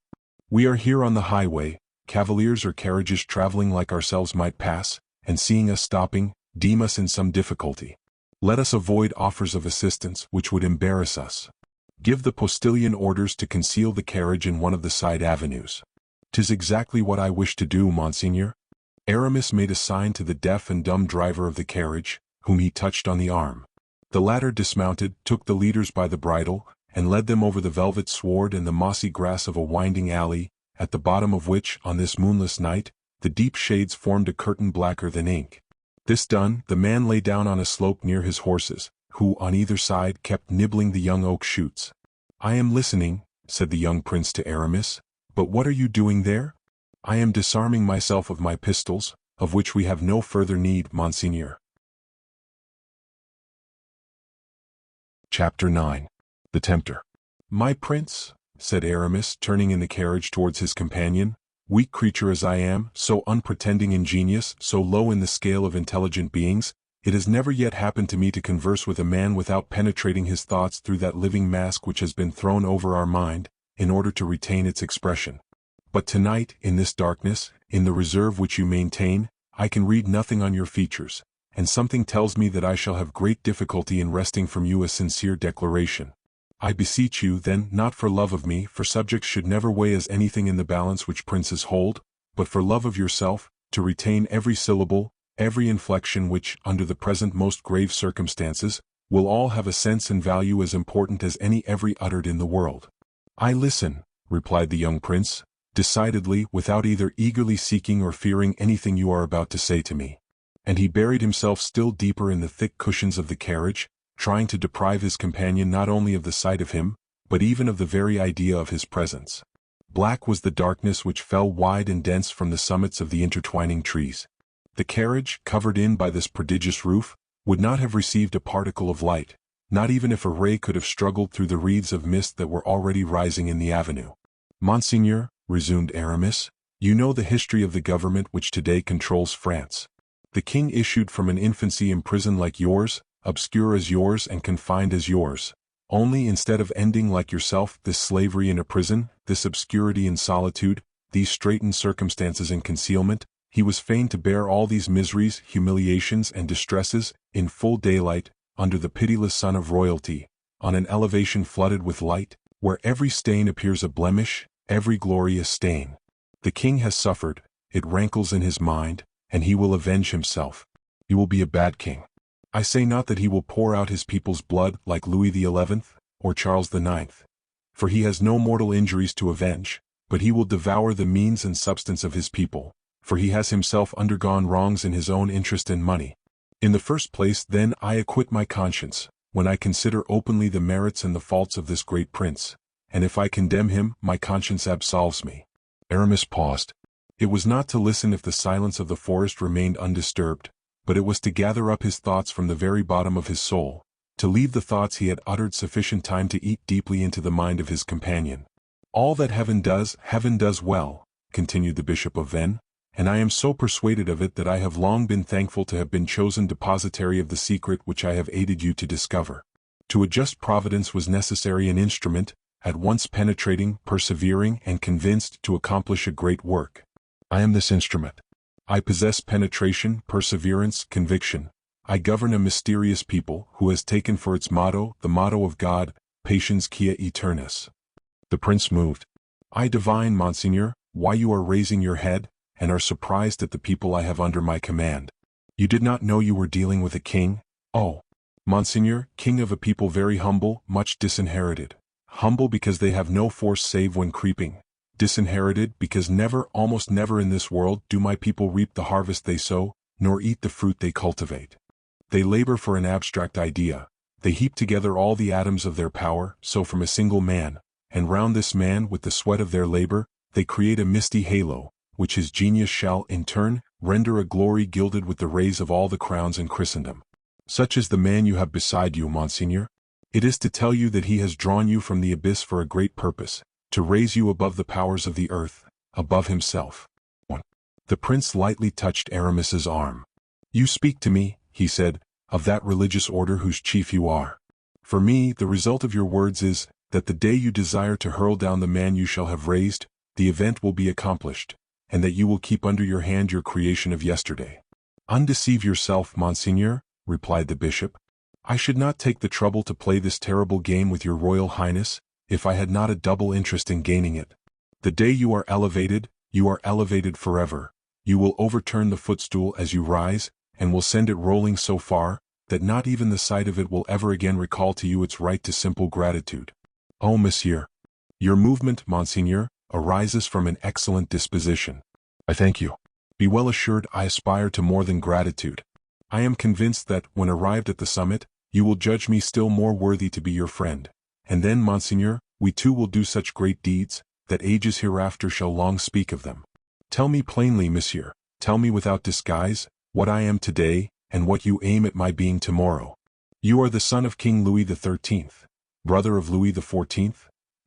Speaker 1: "We are here on the highway. Cavaliers or carriages traveling like ourselves might pass, and seeing us stopping, deem us in some difficulty. Let us avoid offers of assistance which would embarrass us. Give the postilion orders to conceal the carriage in one of the side avenues." "'Tis exactly what I wish to do, Monseigneur." Aramis made a sign to the deaf and dumb driver of the carriage, whom he touched on the arm. The latter dismounted, took the leaders by the bridle, and led them over the velvet sward and the mossy grass of a winding alley, at the bottom of which, on this moonless night, the deep shades formed a curtain blacker than ink. This done, the man lay down on a slope near his horses, who, on either side, kept nibbling the young oak shoots. "I am listening," said the young prince to Aramis. "But what are you doing there?" "I am disarming myself of my pistols, of which we have no further need, Monseigneur." Chapter 9. The Tempter. "My prince," said Aramis, turning in the carriage towards his companion, "weak creature as I am, so unpretending in genius, so low in the scale of intelligent beings, it has never yet happened to me to converse with a man without penetrating his thoughts through that living mask which has been thrown over our mind, in order to retain its expression. But tonight, in this darkness, in the reserve which you maintain, I can read nothing on your features, and something tells me that I shall have great difficulty in wresting from you a sincere declaration. I beseech you, then, not for love of me, for subjects should never weigh as anything in the balance which princes hold, but for love of yourself, to retain every syllable, every inflection which, under the present most grave circumstances, will all have a sense and value as important as any every uttered in the world." "I listen," replied the young prince, decidedly, without either eagerly seeking or fearing anything you are about to say to me. And he buried himself still deeper in the thick cushions of the carriage, trying to deprive his companion not only of the sight of him, but even of the very idea of his presence. Black was the darkness which fell wide and dense from the summits of the intertwining trees. The carriage, covered in by this prodigious roof, would not have received a particle of light, not even if a ray could have struggled through the wreaths of mist that were already rising in the avenue. "Monseigneur," resumed Aramis, "you know the history of the government which today controls France. The king issued from an infancy imprisoned like yours, obscure as yours and confined as yours, only instead of ending like yourself this slavery in a prison, this obscurity in solitude, these straitened circumstances in concealment, he was fain to bear all these miseries, humiliations, and distresses, in full daylight, under the pitiless sun of royalty, on an elevation flooded with light, where every stain appears a blemish, every glorious stain. The king has suffered, it rankles in his mind, and he will avenge himself. He will be a bad king. I say not that he will pour out his people's blood like Louis XI, or Charles IX, for he has no mortal injuries to avenge, but he will devour the means and substance of his people, for he has himself undergone wrongs in his own interest and money. In the first place then I acquit my conscience, when I consider openly the merits and the faults of this great prince, and if I condemn him, my conscience absolves me. Aramis paused. It was not to listen if the silence of the forest remained undisturbed, but it was to gather up his thoughts from the very bottom of his soul, to leave the thoughts he had uttered sufficient time to eat deeply into the mind of his companion. All that heaven does well, continued the Bishop of Vannes, and I am so persuaded of it that I have long been thankful to have been chosen depositary of the secret which I have aided you to discover. To a just providence was necessary an instrument, at once penetrating, persevering, and convinced to accomplish a great work. I am this instrument. I possess penetration, perseverance, conviction. I govern a mysterious people, who has taken for its motto, the motto of God, Patiens quia aeternis. The prince moved. I divine, Monseigneur, why you are raising your head, and are surprised at the people I have under my command. You did not know you were dealing with a king? Oh, Monseigneur, king of a people very humble, much disinherited. Humble because they have no force save when creeping. Disinherited because never, almost never in this world do my people reap the harvest they sow, nor eat the fruit they cultivate. They labor for an abstract idea. They heap together all the atoms of their power, so from a single man, and round this man with the sweat of their labor, they create a misty halo, which his genius shall, in turn, render a glory gilded with the rays of all the crowns in Christendom. Such is the man you have beside you, Monseigneur. It is to tell you that he has drawn you from the abyss for a great purpose, to raise you above the powers of the earth, above himself. 1. The prince lightly touched Aramis's arm. You speak to me, he said, of that religious order whose chief you are. For me, the result of your words is, that the day you desire to hurl down the man you shall have raised, the event will be accomplished, and that you will keep under your hand your creation of yesterday. Undeceive yourself, Monseigneur, replied the bishop. I should not take the trouble to play this terrible game with your royal highness, if I had not a double interest in gaining it. The day you are elevated forever. You will overturn the footstool as you rise, and will send it rolling so far, that not even the sight of it will ever again recall to you its right to simple gratitude. Oh, monsieur! Your movement, Monseigneur, arises from an excellent disposition. I thank you. Be well assured I aspire to more than gratitude. I am convinced that, when arrived at the summit, you will judge me still more worthy to be your friend. And then, Monseigneur, we too will do such great deeds, that ages hereafter shall long speak of them. Tell me plainly, monsieur, tell me without disguise, what I am today, and what you aim at my being tomorrow. You are the son of King Louis XIII, brother of Louis XIV,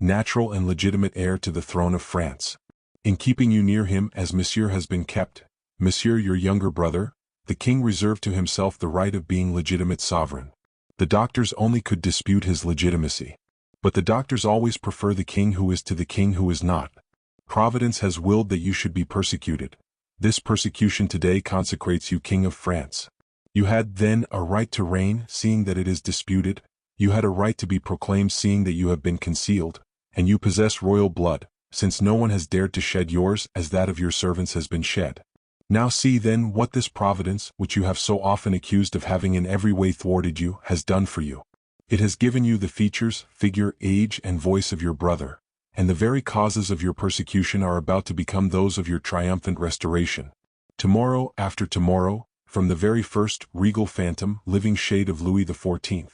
Speaker 1: natural and legitimate heir to the throne of France. In keeping you near him as monsieur has been kept, monsieur your younger brother, the king reserved to himself the right of being legitimate sovereign. The doctors only could dispute his legitimacy. But the doctors always prefer the king who is to the king who is not. Providence has willed that you should be persecuted. This persecution today consecrates you king of France. You had, then, a right to reign, seeing that it is disputed. You had a right to be proclaimed, seeing that you have been concealed. And you possess royal blood, since no one has dared to shed yours as that of your servants has been shed. Now see then what this Providence, which you have so often accused of having in every way thwarted you, has done for you. It has given you the features, figure, age, and voice of your brother, and the very causes of your persecution are about to become those of your triumphant restoration. Tomorrow after tomorrow, from the very first regal phantom, living shade of Louis XIV,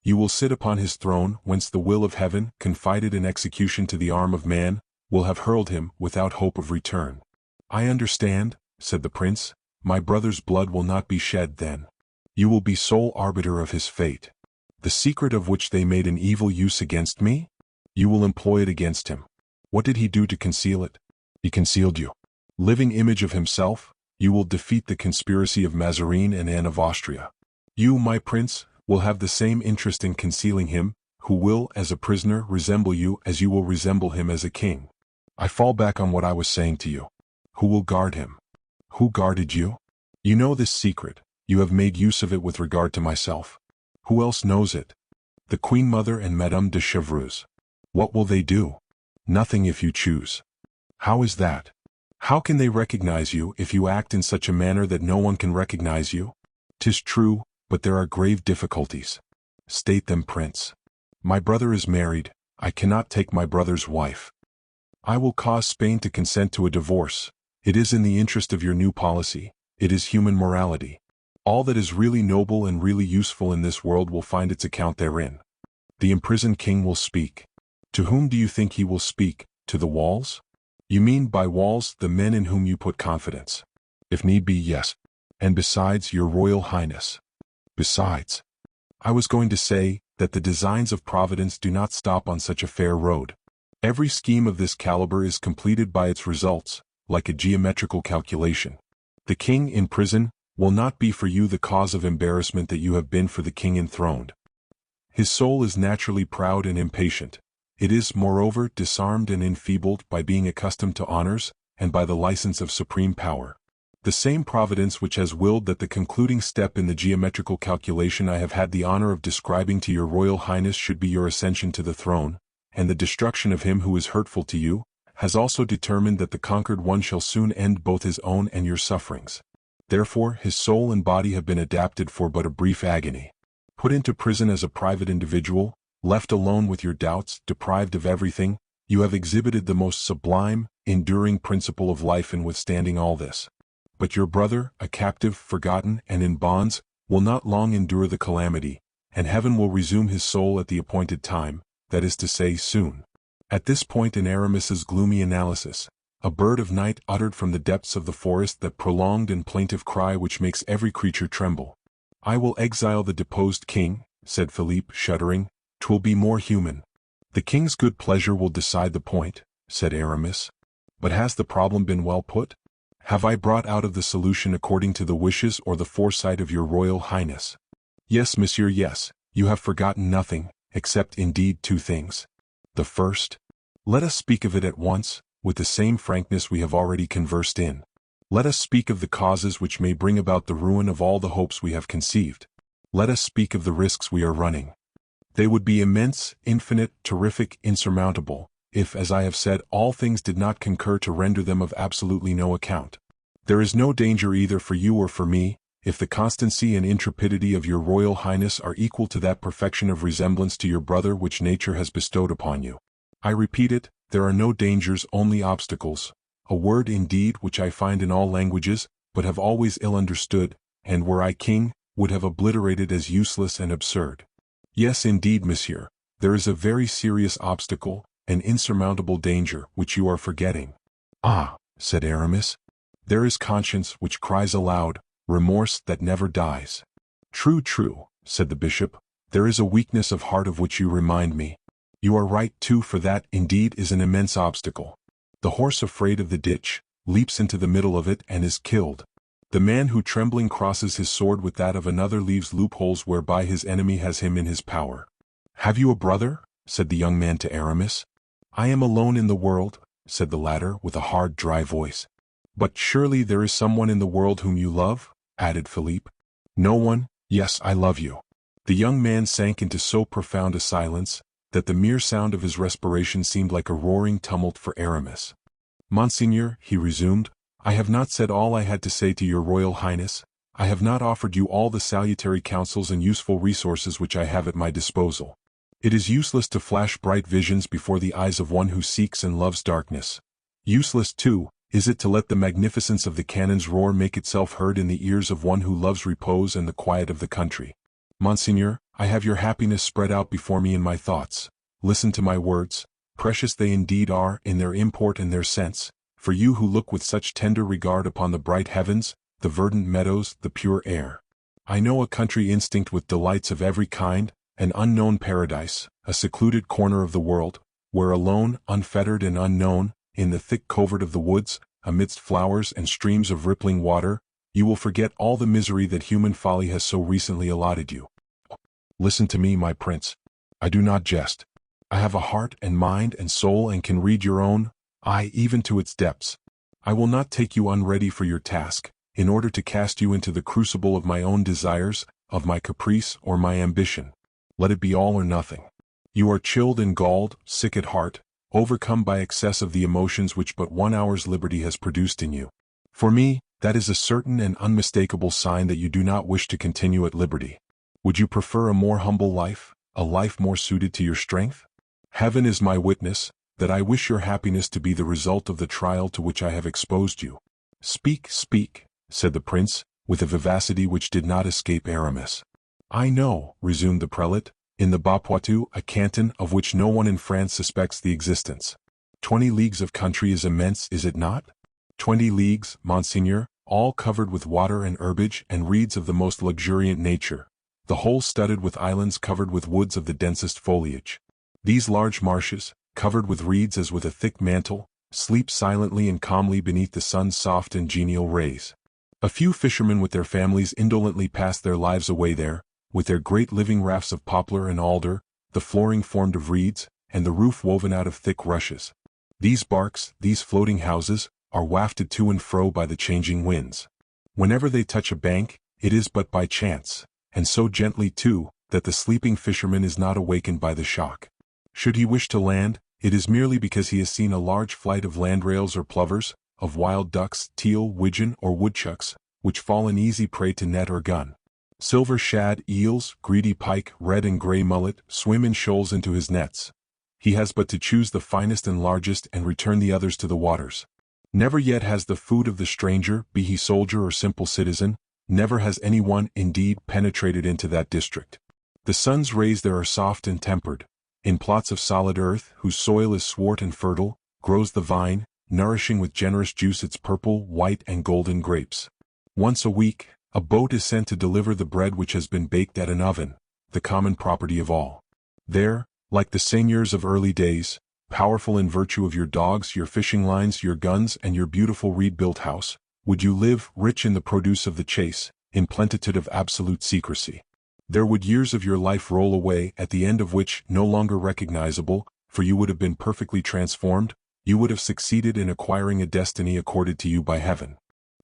Speaker 1: you will sit upon his throne, whence the will of heaven, confided in execution to the arm of man, will have hurled him without hope of return. I understand, said the prince, my brother's blood will not be shed then. You will be sole arbiter of his fate. The secret of which they made an evil use against me? You will employ it against him. What did he do to conceal it? He concealed you. Living image of himself, you will defeat the conspiracy of Mazarin and Anne of Austria. You, my prince, will have the same interest in concealing him, who will, as a prisoner, resemble you as you will resemble him as a king. I fall back on what I was saying to you. Who will guard him? Who guarded you? You know this secret. You have made use of it with regard to myself. Who else knows it? The Queen Mother and Madame de Chevreuse. What will they do? Nothing if you choose. How is that? How can they recognize you if you act in such a manner that no one can recognize you? 'Tis true, but there are grave difficulties. State them, Prince. My brother is married, I cannot take my brother's wife. I will cause Spain to consent to a divorce. It is in the interest of your new policy, it is human morality. All that is really noble and really useful in this world will find its account therein. The imprisoned king will speak. To whom do you think he will speak? To the walls? You mean by walls the men in whom you put confidence? If need be, yes. And besides, your royal highness. Besides. I was going to say that the designs of Providence do not stop on such a fair road. Every scheme of this caliber is completed by its results, like a geometrical calculation. The king in prison will not be for you the cause of embarrassment that you have been for the king enthroned. His soul is naturally proud and impatient. It is, moreover, disarmed and enfeebled by being accustomed to honors, and by the license of supreme power. The same Providence which has willed that the concluding step in the geometrical calculation I have had the honor of describing to your royal highness should be your ascension to the throne, and the destruction of him who is hurtful to you, has also determined that the conquered one shall soon end both his own and your sufferings. Therefore his soul and body have been adapted for but a brief agony. Put into prison as a private individual, left alone with your doubts, deprived of everything, you have exhibited the most sublime, enduring principle of life in withstanding all this. But your brother, a captive, forgotten, and in bonds, will not long endure the calamity, and heaven will resume his soul at the appointed time, that is to say, soon. At this point in Aramis's gloomy analysis, a bird of night uttered from the depths of the forest that prolonged and plaintive cry which makes every creature tremble. I will exile the deposed king, said Philippe, shuddering. 'Twill be more human. The king's good pleasure will decide the point, said Aramis. But has the problem been well put? Have I brought out of the solution according to the wishes or the foresight of your royal highness? Yes, monsieur, yes, you have forgotten nothing, except indeed two things. The first? Let us speak of it at once, with the same frankness we have already conversed in. Let us speak of the causes which may bring about the ruin of all the hopes we have conceived. Let us speak of the risks we are running. They would be immense, infinite, terrific, insurmountable, if, as I have said, all things did not concur to render them of absolutely no account. There is no danger either for you or for me, if the constancy and intrepidity of your royal highness are equal to that perfection of resemblance to your brother which nature has bestowed upon you. I repeat it, there are no dangers, only obstacles, a word indeed which I find in all languages, but have always ill understood, and were I king, would have obliterated as useless and absurd. Yes, indeed, monsieur, there is a very serious obstacle, an insurmountable danger, which you are forgetting. Ah, said Aramis, there is conscience which cries aloud, remorse that never dies. True, true, said the bishop, there is a weakness of heart of which you remind me. You are right too, for that, indeed, is an immense obstacle. The horse afraid of the ditch, leaps into the middle of it and is killed. The man who trembling crosses his sword with that of another leaves loopholes whereby his enemy has him in his power. Have you a brother? Said the young man to Aramis. I am alone in the world, said the latter with a hard, dry voice. But surely there is someone in the world whom you love? Added Philippe. No one. Yes, I love you. The young man sank into so profound a silence, that the mere sound of his respiration seemed like a roaring tumult for Aramis. Monseigneur, he resumed, I have not said all I had to say to your royal highness. I have not offered you all the salutary counsels and useful resources which I have at my disposal. It is useless to flash bright visions before the eyes of one who seeks and loves darkness. Useless, too, is it to let the magnificence of the cannon's roar make itself heard in the ears of one who loves repose and the quiet of the country. Monseigneur, I have your happiness spread out before me in my thoughts. Listen to my words. Precious they indeed are in their import and their sense, for you who look with such tender regard upon the bright heavens, the verdant meadows, the pure air. I know a country instinct with delights of every kind, an unknown paradise, a secluded corner of the world, where alone, unfettered and unknown, in the thick covert of the woods, amidst flowers and streams of rippling water, you will forget all the misery that human folly has so recently allotted you. Listen to me, my prince. I do not jest. I have a heart and mind and soul and can read your own, aye, even to its depths. I will not take you unready for your task, in order to cast you into the crucible of my own desires, of my caprice or my ambition. Let it be all or nothing. You are chilled and galled, sick at heart, overcome by excess of the emotions which but 1 hour's liberty has produced in you. For me, that is a certain and unmistakable sign that you do not wish to continue at liberty. Would you prefer a more humble life, a life more suited to your strength? Heaven is my witness, that I wish your happiness to be the result of the trial to which I have exposed you. Speak, speak, said the prince, with a vivacity which did not escape Aramis. I know, resumed the prelate, in the Bas-Poitou, a canton of which no one in France suspects the existence. 20 leagues of country is immense, is it not? 20 leagues, monseigneur, all covered with water and herbage and reeds of the most luxuriant nature, the whole studded with islands covered with woods of the densest foliage. These large marshes, covered with reeds as with a thick mantle, sleep silently and calmly beneath the sun's soft and genial rays. A few fishermen with their families indolently pass their lives away there, with their great living rafts of poplar and alder, the flooring formed of reeds, and the roof woven out of thick rushes. These barks, these floating houses, are wafted to and fro by the changing winds. Whenever they touch a bank, it is but by chance, and so gently too, that the sleeping fisherman is not awakened by the shock. Should he wish to land, it is merely because he has seen a large flight of landrails or plovers, of wild ducks, teal, widgeon, or woodchucks, which fall an easy prey to net or gun. Silver shad, eels, greedy pike, red and gray mullet, swim in shoals into his nets. He has but to choose the finest and largest and return the others to the waters. Never yet has the food of the stranger, be he soldier or simple citizen, never has any one, indeed, penetrated into that district. The sun's rays there are soft and tempered. In plots of solid earth, whose soil is swart and fertile, grows the vine, nourishing with generous juice its purple, white, and golden grapes. Once a week, a boat is sent to deliver the bread which has been baked at an oven, the common property of all. There, like the seigneurs of early days, powerful in virtue of your dogs, your fishing lines, your guns, and your beautiful reed-built house, would you live, rich in the produce of the chase, in plenitude of absolute secrecy. There would years of your life roll away, at the end of which, no longer recognizable, for you would have been perfectly transformed, you would have succeeded in acquiring a destiny accorded to you by heaven.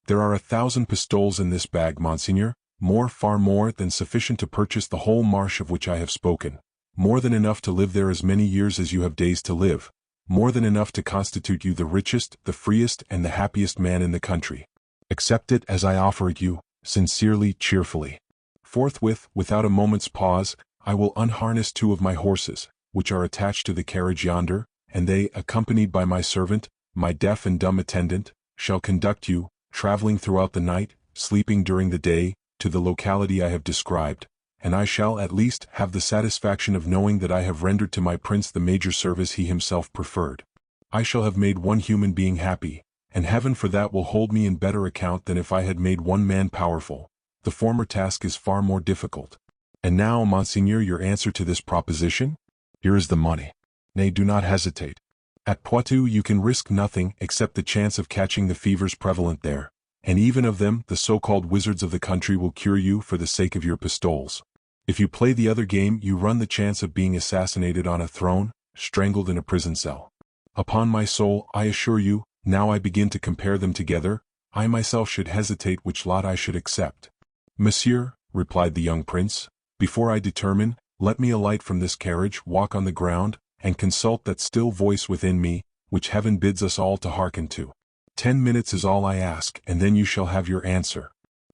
Speaker 1: There are 1,000 pistoles in this bag, monseigneur, more, far more, than sufficient to purchase the whole marsh of which I have spoken, more than enough to live there as many years as you have days to live, more than enough to constitute you the richest, the freest, and the happiest man in the country. Accept it as I offer it you, sincerely, cheerfully. Forthwith, without a moment's pause, I will unharness 2 of my horses, which are attached to the carriage yonder, and they, accompanied by my servant, my deaf and dumb attendant, shall conduct you, traveling throughout the night, sleeping during the day, to the locality I have described, and I shall at least have the satisfaction of knowing that I have rendered to my prince the major service he himself preferred. I shall have made one human being happy, and heaven for that will hold me in better account than if I had made one man powerful. The former task is far more difficult. And now, monseigneur, your answer to this proposition? Here is the money. Nay, do not hesitate. At Poitou you can risk nothing except the chance of catching the fevers prevalent there, and even of them the so-called wizards of the country will cure you for the sake of your pistoles. If you play the other game, you run the chance of being assassinated on a throne, strangled in a prison cell. Upon my soul, I assure you, now I begin to compare them together, I myself should hesitate which lot I should accept. Monsieur, replied the young prince, before I determine, let me alight from this carriage, walk on the ground, and consult that still voice within me, which heaven bids us all to hearken to. 10 minutes is all I ask, and then you shall have your answer.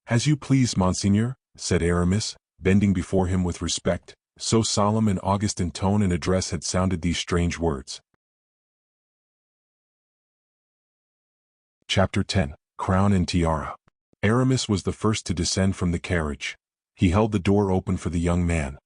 Speaker 1: As you please, monseigneur, said Aramis, bending before him with respect, so solemn and august in tone and address had sounded these strange words. Chapter 10. Crown and Tiara. Aramis was the first to descend from the carriage. He held the door open for the young man.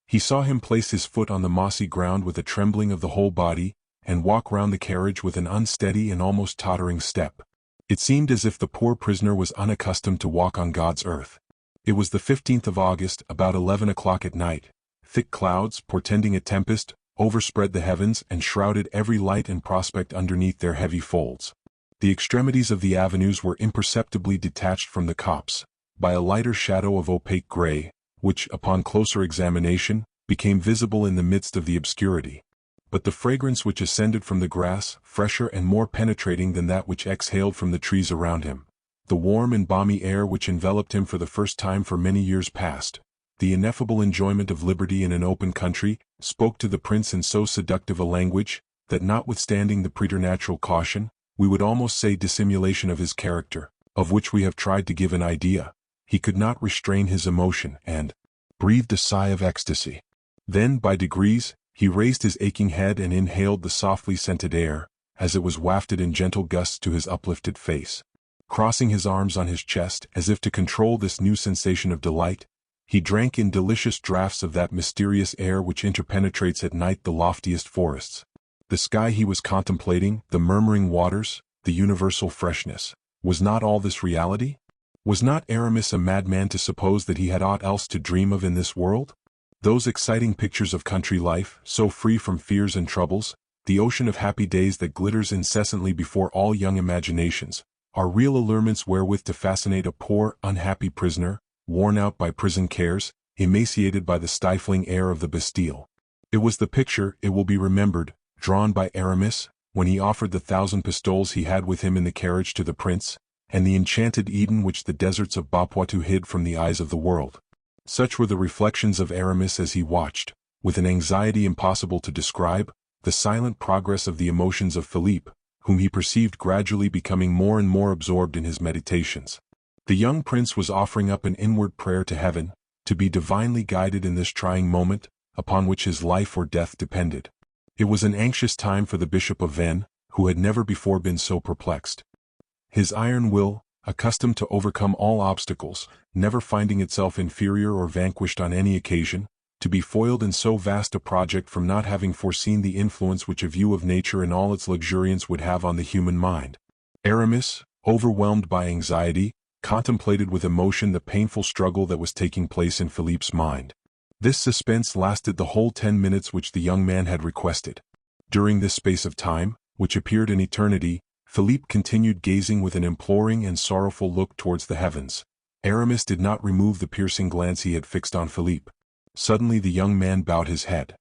Speaker 1: He saw him place his foot on the mossy ground with a trembling of the whole body, and walk round the carriage with an unsteady and almost tottering step. It seemed as if the poor prisoner was unaccustomed to walk on God's earth. It was the 15th of August, about 11 o'clock at night. Thick clouds, portending a tempest, overspread the heavens and shrouded every light and prospect underneath their heavy folds. The extremities of the avenues were imperceptibly detached from the copse, by a lighter shadow of opaque gray, which, upon closer examination, became visible in the midst of the obscurity. But the fragrance which ascended from the grass, fresher and more penetrating than that which exhaled from the trees around him, the warm and balmy air which enveloped him for the first time for many years past, the ineffable enjoyment of liberty in an open country, spoke to the prince in so seductive a language, that notwithstanding the preternatural caution, we would almost say dissimulation of his character, of which we have tried to give an idea, he could not restrain his emotion and breathed a sigh of ecstasy. Then, by degrees, he raised his aching head and inhaled the softly scented air, as it was wafted in gentle gusts to his uplifted face. Crossing his arms on his chest as if to control this new sensation of delight, he drank in delicious draughts of that mysterious air which interpenetrates at night the loftiest forests. The sky he was contemplating, the murmuring waters, the universal freshness. Was not all this reality? Was not Aramis a madman to suppose that he had aught else to dream of in this world? Those exciting pictures of country life, so free from fears and troubles, the ocean of happy days that glitters incessantly before all young imaginations, are real allurements wherewith to fascinate a poor, unhappy prisoner, worn out by prison cares, emaciated by the stifling air of the Bastille. It was the picture, it will be remembered, drawn by Aramis, when he offered the 1,000 pistoles he had with him in the carriage to the prince, and the enchanted Eden which the deserts of Bas-Poitou hid from the eyes of the world. Such were the reflections of Aramis as he watched, with an anxiety impossible to describe, the silent progress of the emotions of Philippe, whom he perceived gradually becoming more and more absorbed in his meditations. The young prince was offering up an inward prayer to heaven, to be divinely guided in this trying moment, upon which his life or death depended. It was an anxious time for the Bishop of Vannes, who had never before been so perplexed. His iron will, accustomed to overcome all obstacles, never finding itself inferior or vanquished on any occasion, to be foiled in so vast a project from not having foreseen the influence which a view of nature in all its luxuriance would have on the human mind. Aramis, overwhelmed by anxiety, contemplated with emotion the painful struggle that was taking place in Philippe's mind. This suspense lasted the whole 10 minutes which the young man had requested. During this space of time, which appeared an eternity, Philippe continued gazing with an imploring and sorrowful look towards the heavens. Aramis did not remove the piercing glance he had fixed on Philippe. Suddenly the young man bowed his head.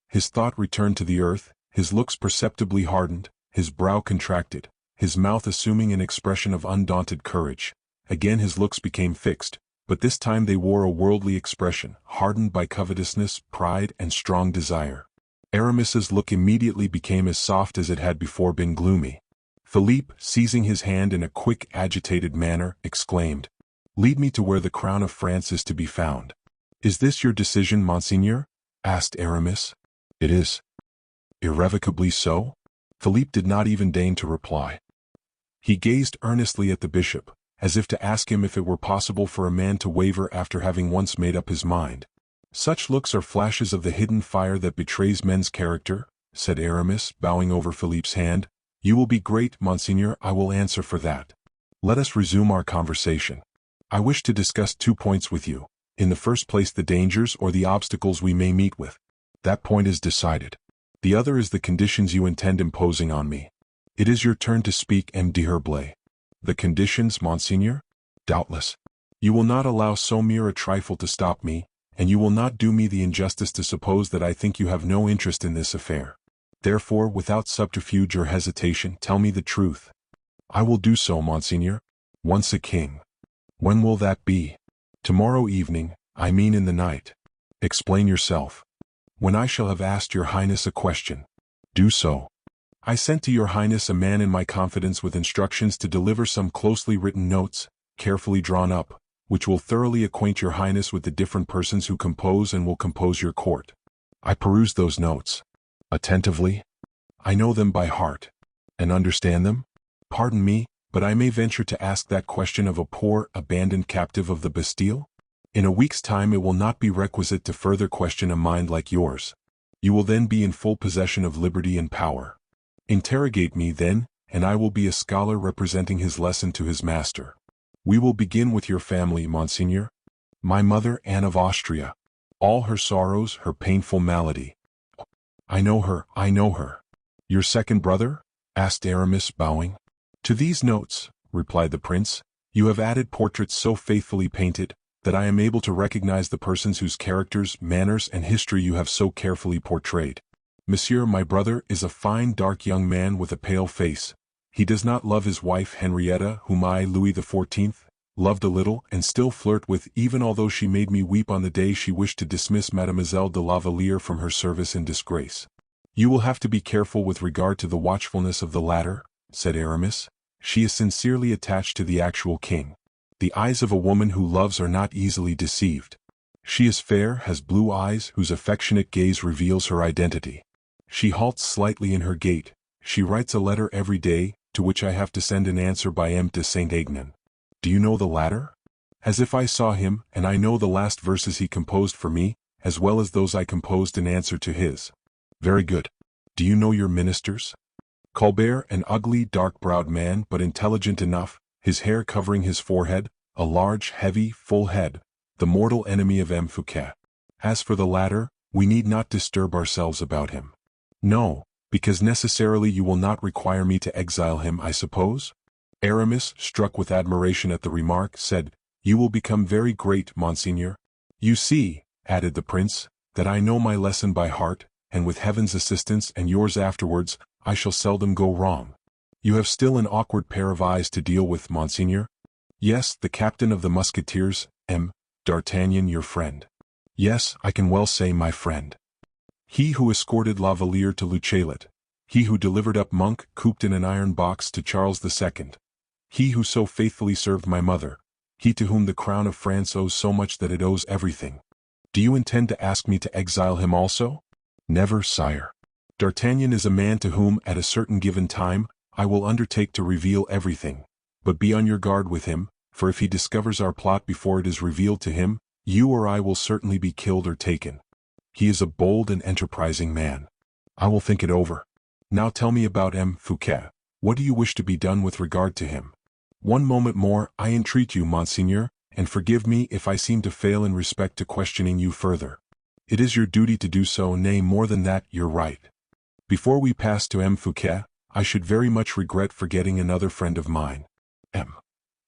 Speaker 1: His thought returned to the earth, his looks perceptibly hardened, his brow contracted, his mouth assuming an expression of undaunted courage. Again his looks became fixed, but this time they wore a worldly expression, hardened by covetousness, pride, and strong desire. Aramis's look immediately became as soft as it had before been gloomy. Philippe, seizing his hand in a quick, agitated manner, exclaimed, "Lead me to where the crown of France is to be found." "Is this your decision, monseigneur?" asked Aramis. "It is." "Irrevocably so?" Philippe did not even deign to reply. He gazed earnestly at the bishop, as if to ask him if it were possible for a man to waver after having once made up his mind. "Such looks are flashes of the hidden fire that betrays men's character," said Aramis, bowing over Philippe's hand. "You will be great, monseigneur, I will answer for that. Let us resume our conversation. I wish to discuss 2 points with you. In the first place, the dangers or the obstacles we may meet with. That point is decided. The other is the conditions you intend imposing on me. It is your turn to speak, M. d'Herblay." "The conditions, monseigneur?" "Doubtless. You will not allow so mere a trifle to stop me, and you will not do me the injustice to suppose that I think you have no interest in this affair. Therefore, without subterfuge or hesitation, tell me the truth." "I will do so, monseigneur. Once a king." "When will that be?" "Tomorrow evening, I mean in the night." "Explain yourself." "When I shall have asked your highness a question." "Do so." "I sent to your highness a man in my confidence with instructions to deliver some closely written notes, carefully drawn up, which will thoroughly acquaint your highness with the different persons who compose and will compose your court." "I perused those notes." "Attentively?" "I know them by heart." "And understand them?" "Pardon me, but I may venture to ask that question of a poor, abandoned captive of the Bastille? In a week's time it will not be requisite to further question a mind like yours. You will then be in full possession of liberty and power. Interrogate me, then, and I will be a scholar representing his lesson to his master. We will begin with your family, monseigneur. My mother, Anne of Austria. All her sorrows, her painful malady." I know her, I know her." "Your second brother?" asked Aramis, bowing. "To these notes," replied the prince, "you have added portraits so faithfully painted, that I am able to recognize the persons whose characters, manners, and history you have so carefully portrayed. Monsieur, my brother, is a fine dark young man with a pale face. He does not love his wife Henrietta, whom I, Louis XIV, loved a little and still flirt with, even although she made me weep on the day she wished to dismiss Mademoiselle de la Vallière from her service in disgrace. You will have to be careful with regard to the watchfulness of the latter, said Aramis. She is sincerely attached to the actual king. The eyes of a woman who loves are not easily deceived. She is fair, has blue eyes whose affectionate gaze reveals her identity. She halts slightly in her gait. She writes a letter every day, to which I have to send an answer by M. de Saint-Aignan. Do you know the latter? As if I saw him, and I know the last verses he composed for me, as well as those I composed in answer to his. Very good. Do you know your ministers? Colbert, an ugly, dark-browed man, but intelligent enough, his hair covering his forehead, a large, heavy, full head, the mortal enemy of M. Fouquet. As for the latter, we need not disturb ourselves about him. No, because necessarily you will not require me to exile him, I suppose? Aramis, struck with admiration at the remark, said, You will become very great, monseigneur. You see, added the prince, that I know my lesson by heart, and with heaven's assistance and yours afterwards, I shall seldom go wrong. You have still an awkward pair of eyes to deal with, monseigneur. Yes, the captain of the Musketeers, M. D'Artagnan, your friend. Yes, I can well say my friend. He who escorted La Valliere to Luchelet. He who delivered up Monk, cooped in an iron box, to Charles II. He who so faithfully served my mother. He to whom the crown of France owes so much that it owes everything. Do you intend to ask me to exile him also? Never, sire. D'Artagnan is a man to whom, at a certain given time, I will undertake to reveal everything. But be on your guard with him, for if he discovers our plot before it is revealed to him, you or I will certainly be killed or taken. He is a bold and enterprising man. I will think it over. Now tell me about M. Fouquet. What do you wish to be done with regard to him? One moment more, I entreat you, monseigneur, and forgive me if I seem to fail in respect to questioning you further. It is your duty to do so, nay, more than that, you're right. Before we pass to M. Fouquet, I should very much regret forgetting another friend of mine. M.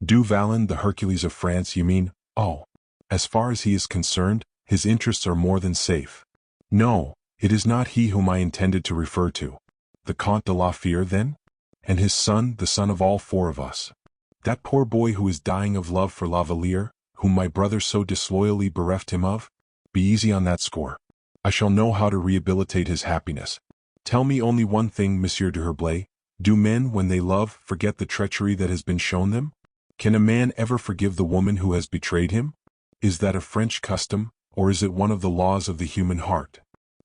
Speaker 1: Du Vallon, the Hercules of France, you mean? Oh. As far as he is concerned, his interests are more than safe. No, it is not he whom I intended to refer to. The Comte de la Fere, then? And his son, the son of all four of us. That poor boy who is dying of love for La Valliere, whom my brother so disloyally bereft him of? Be easy on that score. I shall know how to rehabilitate his happiness. Tell me only one thing, Monsieur de Herblay. Do men, when they love, forget the treachery that has been shown them? Can a man ever forgive the woman who has betrayed him? Is that a French custom, or is it one of the laws of the human heart?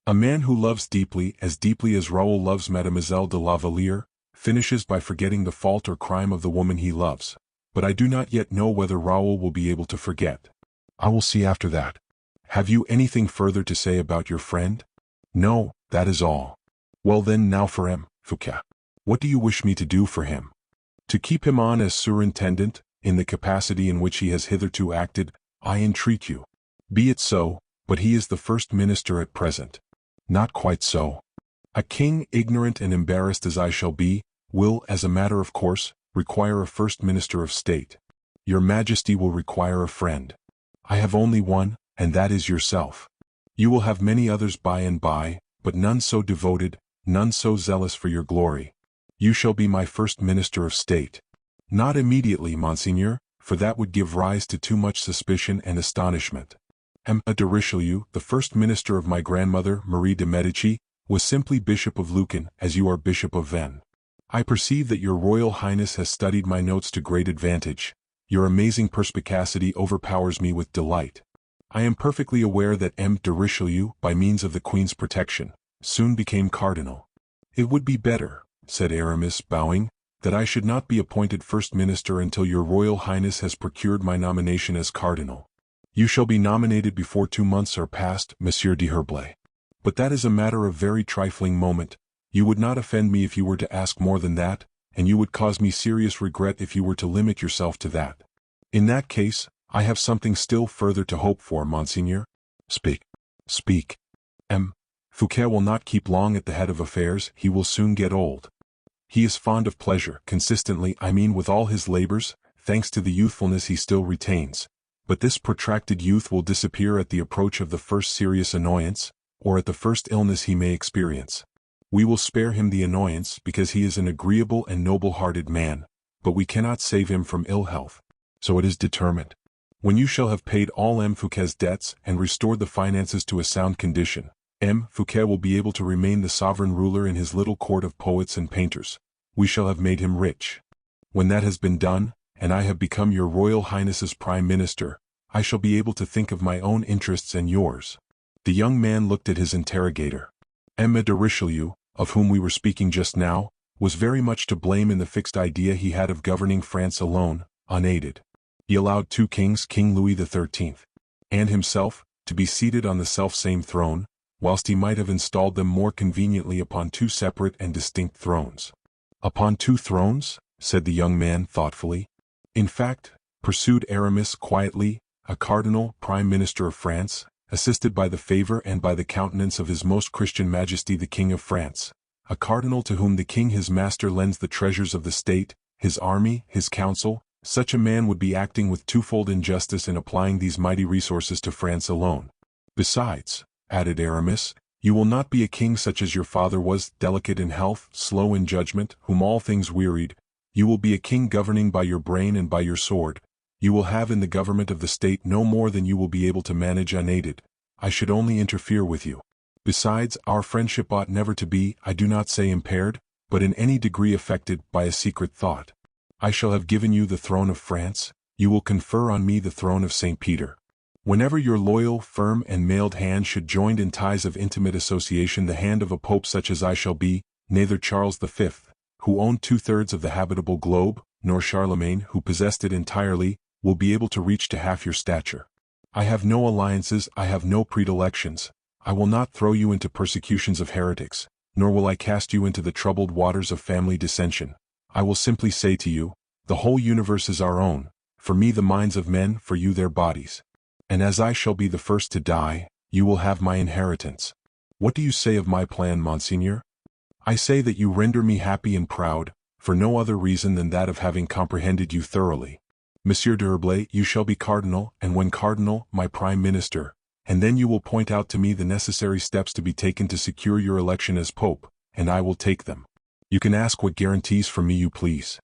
Speaker 1: A man who loves deeply as Raoul loves Mademoiselle de la Valliere, finishes by forgetting the fault or crime of the woman he loves. But I do not yet know whether Raoul will be able to forget. I will see after that. Have you anything further to say about your friend? No, that is all. Well then, now for M. Fouquet. What do you wish me to do for him? To keep him on as surintendant, in the capacity in which he has hitherto acted, I entreat you. Be it so, but he is the first minister at present. Not quite so. A king, ignorant and embarrassed as I shall be, will, as a matter of course, require a first minister of state. Your Majesty will require a friend. I have only one, and that is yourself. You will have many others by and by, but none so devoted, none so zealous for your glory. You shall be my first minister of state. Not immediately, monseigneur, for that would give rise to too much suspicion and astonishment. M. de Richelieu, the first minister of my grandmother, Marie de Medici, was simply Bishop of Lucan, as you are Bishop of Vennes. I perceive that your Royal Highness has studied my notes to great advantage. Your amazing perspicacity overpowers me with delight. I am perfectly aware that M. de Richelieu, by means of the Queen's protection, soon became cardinal. It would be better, said Aramis, bowing, that I should not be appointed First Minister until your Royal Highness has procured my nomination as cardinal. You shall be nominated before 2 months are past, Monsieur de Herblay. But that is a matter of very trifling moment. You would not offend me if you were to ask more than that, and you would cause me serious regret if you were to limit yourself to that. In that case, I have something still further to hope for, monseigneur. Speak. Speak. M. Fouquet will not keep long at the head of affairs, he will soon get old. He is fond of pleasure, consistently, I mean with all his labors, thanks to the youthfulness he still retains. But this protracted youth will disappear at the approach of the first serious annoyance, or at the first illness he may experience. We will spare him the annoyance because he is an agreeable and noble-hearted man, but we cannot save him from ill health. So it is determined. When you shall have paid all M. Fouquet's debts and restored the finances to a sound condition, Fouquet will be able to remain the sovereign ruler in his little court of poets and painters. We shall have made him rich. When that has been done, and I have become your Royal Highness's Prime Minister, I shall be able to think of my own interests and yours." The young man looked at his interrogator. Emma de Richelieu, of whom we were speaking just now, was very much to blame in the fixed idea he had of governing France alone, unaided. He allowed two kings, King Louis XIII, and himself, to be seated on the self-same throne, whilst he might have installed them more conveniently upon two separate and distinct thrones. "Upon two thrones?" said the young man thoughtfully. "In fact," pursued Aramis quietly, "a cardinal, Prime Minister of France, assisted by the favor and by the countenance of His Most Christian Majesty the King of France, a cardinal to whom the king his master lends the treasures of the state, his army, his council, such a man would be acting with twofold injustice in applying these mighty resources to France alone. Besides," added Aramis, "you will not be a king such as your father was, delicate in health, slow in judgment, whom all things wearied. You will be a king governing by your brain and by your sword. You will have in the government of the state no more than you will be able to manage unaided. I should only interfere with you. Besides, our friendship ought never to be, I do not say impaired, but in any degree affected by a secret thought. I shall have given you the throne of France, you will confer on me the throne of St. Peter. Whenever your loyal, firm and mailed hand should join in ties of intimate association the hand of a pope such as I shall be, neither Charles V, who owned 2/3 of the habitable globe, nor Charlemagne, who possessed it entirely, will be able to reach to half your stature. I have no alliances, I have no predilections. I will not throw you into persecutions of heretics, nor will I cast you into the troubled waters of family dissension. I will simply say to you, the whole universe is our own, for me the minds of men, for you their bodies. And as I shall be the first to die, you will have my inheritance. What do you say of my plan, Monseigneur? I say that you render me happy and proud, for no other reason than that of having comprehended you thoroughly. Monsieur d'Herblay, you shall be cardinal, and when cardinal, my prime minister, and then you will point out to me the necessary steps to be taken to secure your election as pope, and I will take them. You can ask what guarantees from me you please.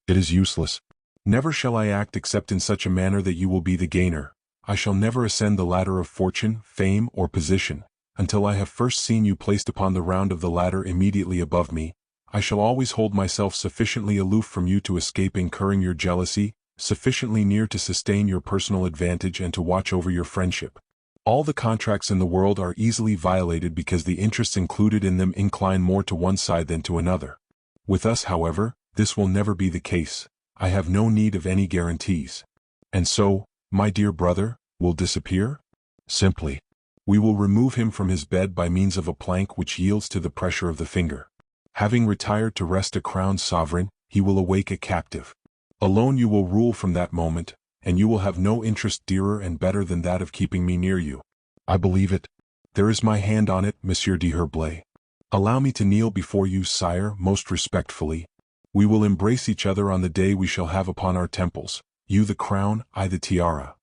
Speaker 1: It is useless. Never shall I act except in such a manner that you will be the gainer. I shall never ascend the ladder of fortune, fame, or position, until I have first seen you placed upon the round of the ladder immediately above me. I shall always hold myself sufficiently aloof from you to escape incurring your jealousy, sufficiently near to sustain your personal advantage and to watch over your friendship. All the contracts in the world are easily violated because the interests included in them incline more to one side than to another. With us, however, this will never be the case. I have no need of any guarantees. And so, my dear brother, will disappear? Simply. We will remove him from his bed by means of a plank which yields to the pressure of the finger. Having retired to rest a crowned sovereign, he will awake a captive. Alone you will rule from that moment, and you will have no interest dearer and better than that of keeping me near you. I believe it. There is my hand on it, Monsieur d'Herblay. Allow me to kneel before you, sire, most respectfully. We will embrace each other on the day we shall have upon our temples, you the crown, I the tiara.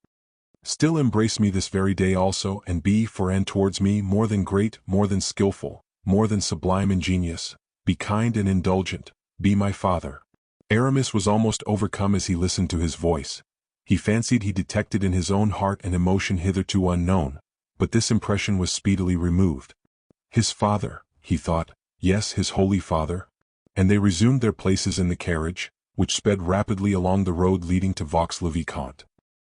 Speaker 1: Still embrace me this very day also, and be for and towards me more than great, more than skillful, more than sublime in genius. Be kind and indulgent, be my father. Aramis was almost overcome as he listened to his voice. He fancied he detected in his own heart an emotion hitherto unknown, but this impression was speedily removed. His father, he thought, yes, his holy father. And they resumed their places in the carriage, which sped rapidly along the road leading to Vaux-le-Vicomte.